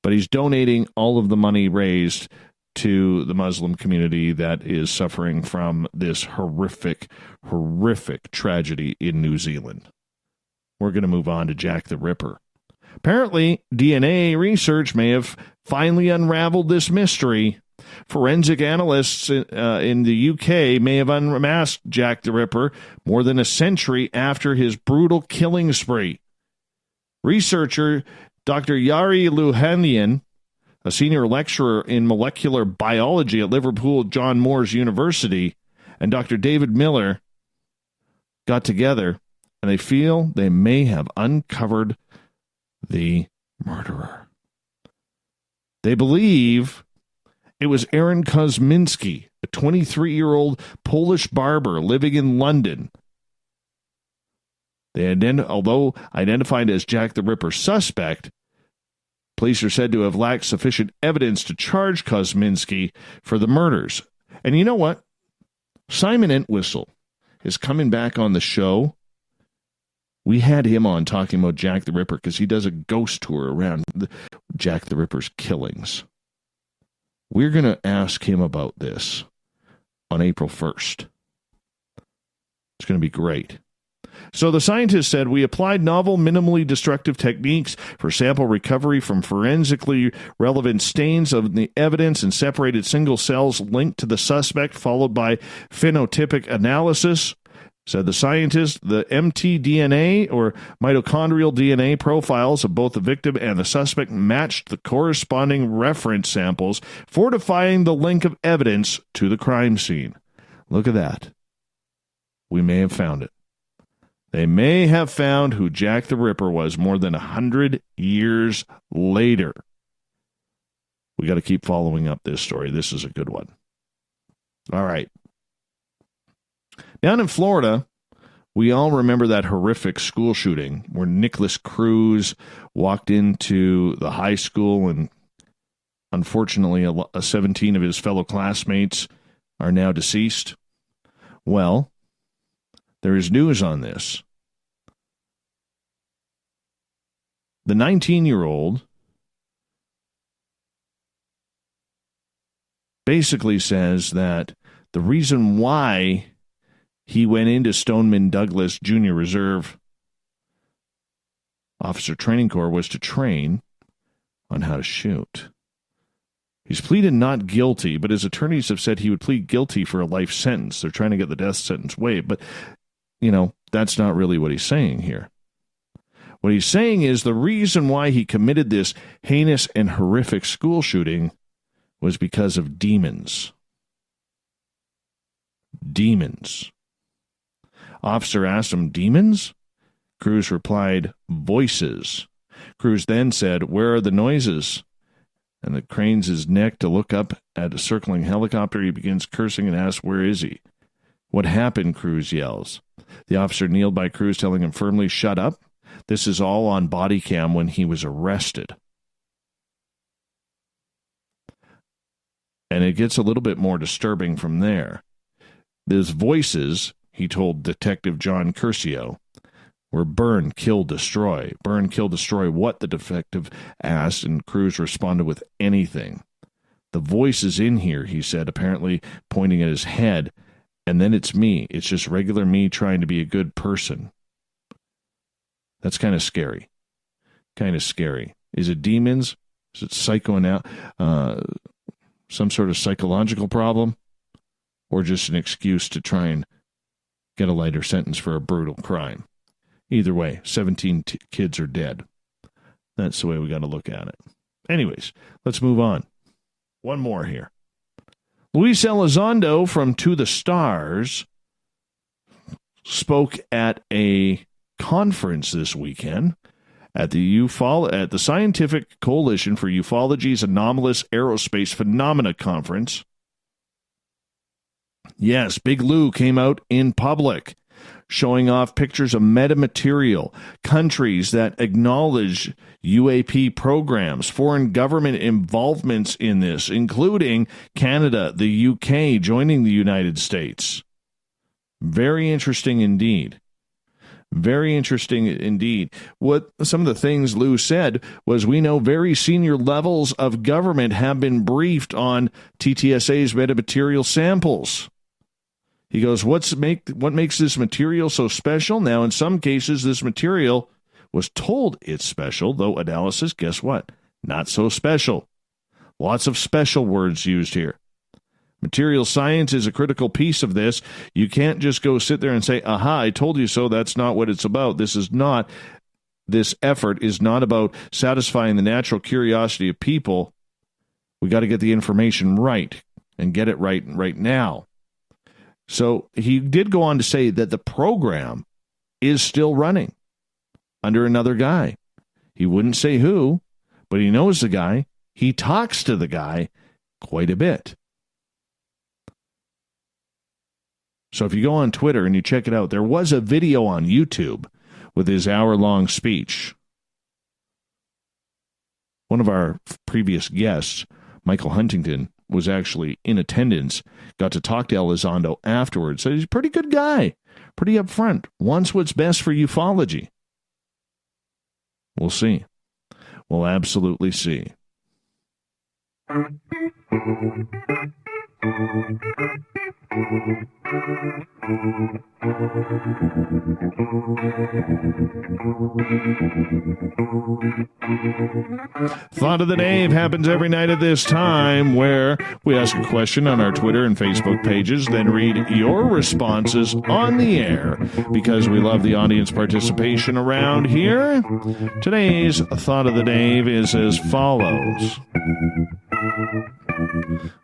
But he's donating all of the money raised to the Muslim community that is suffering from this horrific, horrific tragedy in New Zealand. We're going to move on to Jack the Ripper. Apparently, DNA research may have finally unraveled this mystery. Forensic analysts in the UK may have unmasked Jack the Ripper more than a century after his brutal killing spree. Researcher Dr. Yari Luhanian, a senior lecturer in molecular biology at Liverpool John Moores University, and Dr. David Miller got together, and they feel they may have uncovered the murderer. They believe it was Aaron Kosminski, a 23-year-old Polish barber living in London. Although identified as Jack the Ripper's suspect, police are said to have lacked sufficient evidence to charge Kosminski for the murders. And you know what? Simon Entwistle is coming back on the show. We had him on talking about Jack the Ripper because he does a ghost tour around Jack the Ripper's killings. We're going to ask him about this on April 1st. It's going to be great. So the scientists said, we applied novel, minimally destructive techniques for sample recovery from forensically relevant stains of the evidence and separated single cells linked to the suspect, followed by phenotypic analysis. Said the scientists, the mtDNA, or mitochondrial DNA profiles of both the victim and the suspect matched the corresponding reference samples, fortifying the link of evidence to the crime scene. Look at that. We may have found it. They may have found who Jack the Ripper was more than 100 years later. We got to keep following up this story. This is a good one. All right. Down in Florida, we all remember that horrific school shooting where Nicholas Cruz walked into the high school and unfortunately 17 of his fellow classmates are now deceased. Well, there is news on this. The 19-year-old basically says that the reason why he went into Stoneman Douglas Junior Reserve Officer Training Corps was to train on how to shoot. He's pleaded not guilty, but his attorneys have said he would plead guilty for a life sentence. They're trying to get the death sentence waived, but, that's not really what he's saying here. What he's saying is the reason why he committed this heinous and horrific school shooting was because of demons. Demons. Officer asked him, demons? Cruz replied, voices. Cruz then said, where are the noises? And that cranes his neck to look up at a circling helicopter. He begins cursing and asks, where is he? What happened? Cruz yells. The officer kneeled by Cruz, telling him firmly, shut up. This is all on body cam when he was arrested. And it gets a little bit more disturbing from there. Those voices, he told Detective John Curcio, were burn, kill, destroy. Burn, kill, destroy what? The detective asked, and Cruz responded with anything. The voice is in here, he said, apparently pointing at his head. And then it's me. It's just regular me trying to be a good person. That's kind of scary. Kind of scary. Is it demons? Is it some sort of psychological problem? Or just an excuse to try and get a lighter sentence for a brutal crime? Either way, 17 kids are dead. That's the way we got to look at it. Anyways, let's move on. One more here. Luis Elizondo from To the Stars spoke at a conference this weekend at the Scientific Coalition for Ufology's Anomalous Aerospace Phenomena Conference. Yes, Big Lou came out in public, showing off pictures of metamaterial, countries that acknowledge UAP programs, foreign government involvements in this, including Canada, the UK joining the United States. Very interesting indeed. Very interesting indeed. What some of the things Lou said was, we know very senior levels of government have been briefed on TTSA's metamaterial samples. He goes, what makes this material so special? Now, in some cases, this material was told it's special, though analysis, guess what? Not so special. Lots of special words used here. Material science is a critical piece of this. You can't just go sit there and say, aha, I told you so. That's not what it's about. This effort is not about satisfying the natural curiosity of people. We got to get the information right and get it right now. So he did go on to say that the program is still running under another guy. He wouldn't say who, but he knows the guy. He talks to the guy quite a bit. So if you go on Twitter and you check it out, there was a video on YouTube with his hour-long speech. One of our previous guests, Michael Huntington, was actually in attendance, got to talk to Elizondo afterwards. So he's a pretty good guy, pretty upfront, wants what's best for ufology. We'll see. We'll absolutely see. Thought of the Dave happens every night at this time, where we ask a question on our Twitter and Facebook pages, then read your responses on the air because we love the audience participation around here. Today's Thought of the Dave is as follows.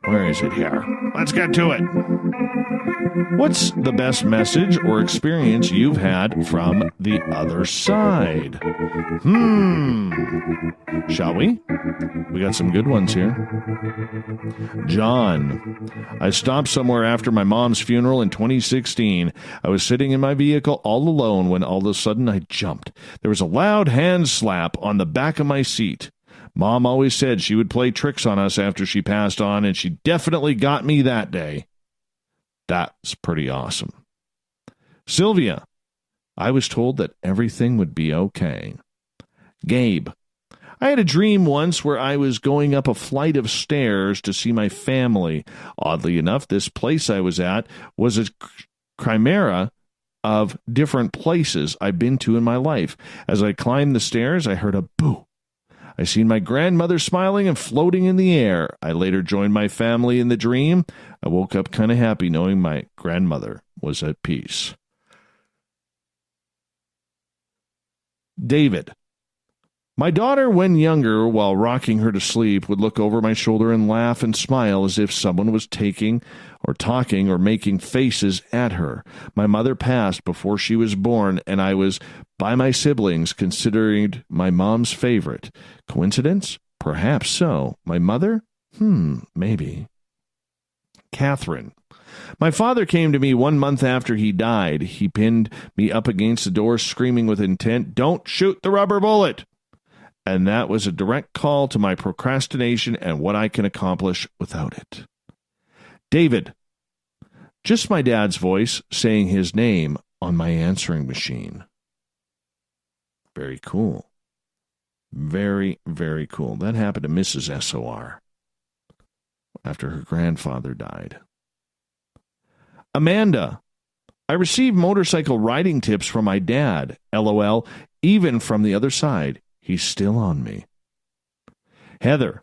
Where is it here? Let's get to it. What's the best message or experience you've had from the other side? Shall we? We got some good ones here. John, I stopped somewhere after my mom's funeral in 2016. I was sitting in my vehicle all alone when all of a sudden I jumped. There was a loud hand slap on the back of my seat. Mom always said she would play tricks on us after she passed on, and she definitely got me that day. That's pretty awesome. Sylvia, I was told that everything would be okay. Gabe, I had a dream once where I was going up a flight of stairs to see my family. Oddly enough, this place I was at was a chimera of different places I've been to in my life. As I climbed the stairs, I heard a boo. I seen my grandmother smiling and floating in the air. I later joined my family in the dream. I woke up kind of happy knowing my grandmother was at peace. David, my daughter, when younger, while rocking her to sleep, would look over my shoulder and laugh and smile as if someone was taking or talking or making faces at her. My mother passed before she was born, and I was by my siblings considered my mom's favorite. Coincidence? Perhaps so. My mother? Maybe. Catherine, my father came to me 1 month after he died. He pinned me up against the door, screaming with intent, "Don't shoot the rubber bullet!" And that was a direct call to my procrastination and what I can accomplish without it. David, just my dad's voice saying his name on my answering machine. Very cool. Very, very cool. That happened to Mrs. SOR after her grandfather died. Amanda, I received motorcycle riding tips from my dad. LOL, even from the other side. He's still on me. Heather,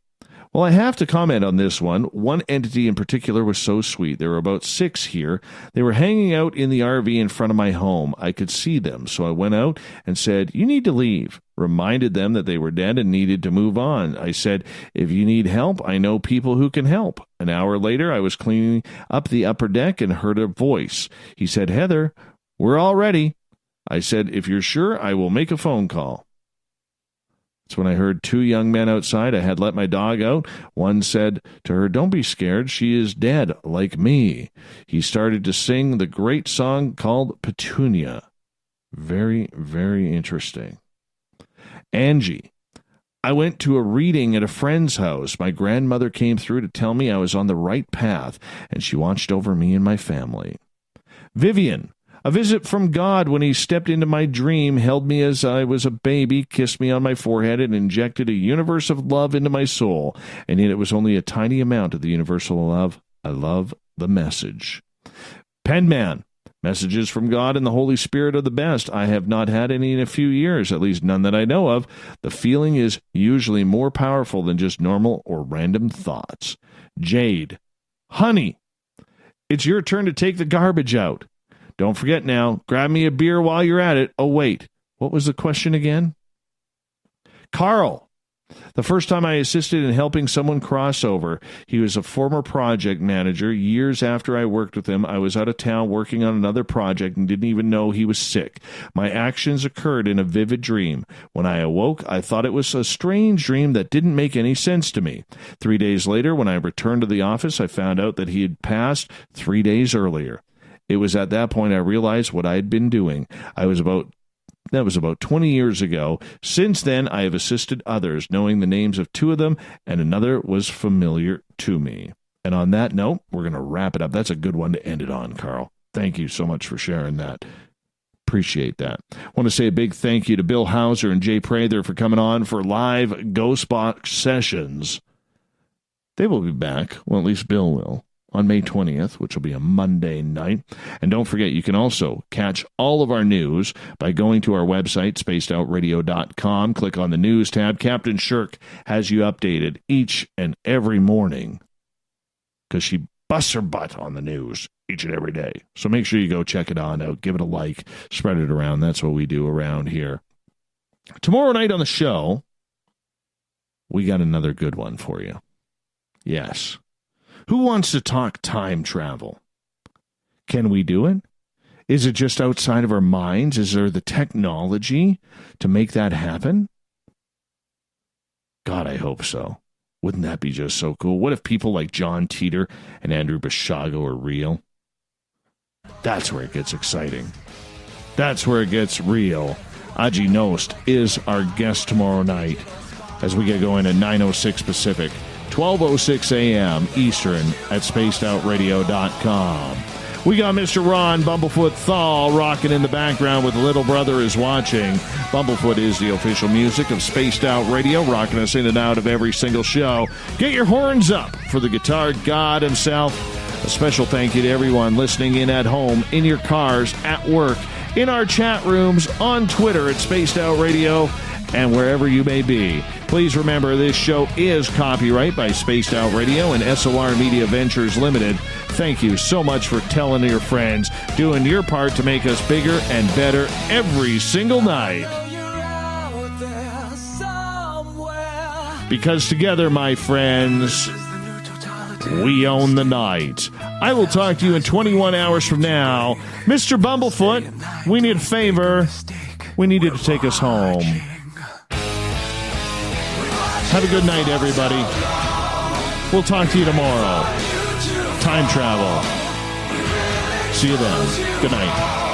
well, I have to comment on this one. One entity in particular was so sweet. There were about 6 here. They were hanging out in the RV in front of my home. I could see them, so I went out and said, "You need to leave." Reminded them that they were dead and needed to move on. I said, "If you need help, I know people who can help." An hour later, I was cleaning up the upper deck and heard a voice. He said, "Heather, we're all ready." I said, "If you're sure, I will make a phone call." That's when I heard 2 young men outside. I had let my dog out. One said to her, "Don't be scared. She is dead, like me." He started to sing the great song called Petunia. Very, very interesting. Angie, I went to a reading at a friend's house. My grandmother came through to tell me I was on the right path, and she watched over me and my family. Vivian, a visit from God when he stepped into my dream, held me as I was a baby, kissed me on my forehead, and injected a universe of love into my soul. And yet it was only a tiny amount of the universal love. I love the message. Penman, messages from God and the Holy Spirit are the best. I have not had any in a few years, at least none that I know of. The feeling is usually more powerful than just normal or random thoughts. Jade, honey, it's your turn to take the garbage out. Don't forget now, grab me a beer while you're at it. Oh, wait, what was the question again? Carl, the first time I assisted in helping someone cross over, he was a former project manager. Years after I worked with him, I was out of town working on another project and didn't even know he was sick. My actions occurred in a vivid dream. When I awoke, I thought it was a strange dream that didn't make any sense to me. 3 days later, when I returned to the office, I found out that he had passed 3 days earlier. It was at that point I realized what I had been doing. That was about 20 years ago. Since then, I have assisted others, knowing the names of 2 of them, and another was familiar to me. And on that note, we're going to wrap it up. That's a good one to end it on, Carl. Thank you so much for sharing that. Appreciate that. I want to say a big thank you to Bill Hauser and Jay Prather for coming on for live Ghost Box sessions. They will be back. Well, at least Bill will. on May 20th, which will be a Monday night. And don't forget, you can also catch all of our news by going to our website, spacedoutradio.com. Click on the news tab. Captain Shirk has you updated each and every morning because she busts her butt on the news each and every day. So make sure you go check it on out. Give it a like. Spread it around. That's what we do around here. Tomorrow night on the show, we got another good one for you. Yes. Who wants to talk time travel? Can we do it? Is it just outside of our minds? Is there the technology to make that happen? God, I hope so. Wouldn't that be just so cool? What if people like John Teeter and Andrew Bashago are real? That's where it gets exciting. That's where it gets real. Aji Nost is our guest tomorrow night as we get going at 9:06 Pacific. 12:06 a.m. Eastern at spacedoutradio.com. We got Mr. Ron Bumblefoot THAL rocking in the background with Little Brother is Watching. Bumblefoot is the official music of Spaced Out Radio, rocking us in and out of every single show. Get your horns up for the guitar god himself. A special thank you to everyone listening in at home, in your cars, at work, in our chat rooms, on Twitter at Spaced Out Radio, and wherever you may be. Please remember, this show is copyright by Spaced Out Radio and SOR Media Ventures Limited. Thank you so much for telling your friends, doing your part to make us bigger and better every single night. Because together, my friends, we own the night. I will talk to you in 21 hours from now. Mr. Bumblefoot, we need a favor. We need you to take us home. Have a good night, everybody. We'll talk to you tomorrow. Time travel. See you then. Good night.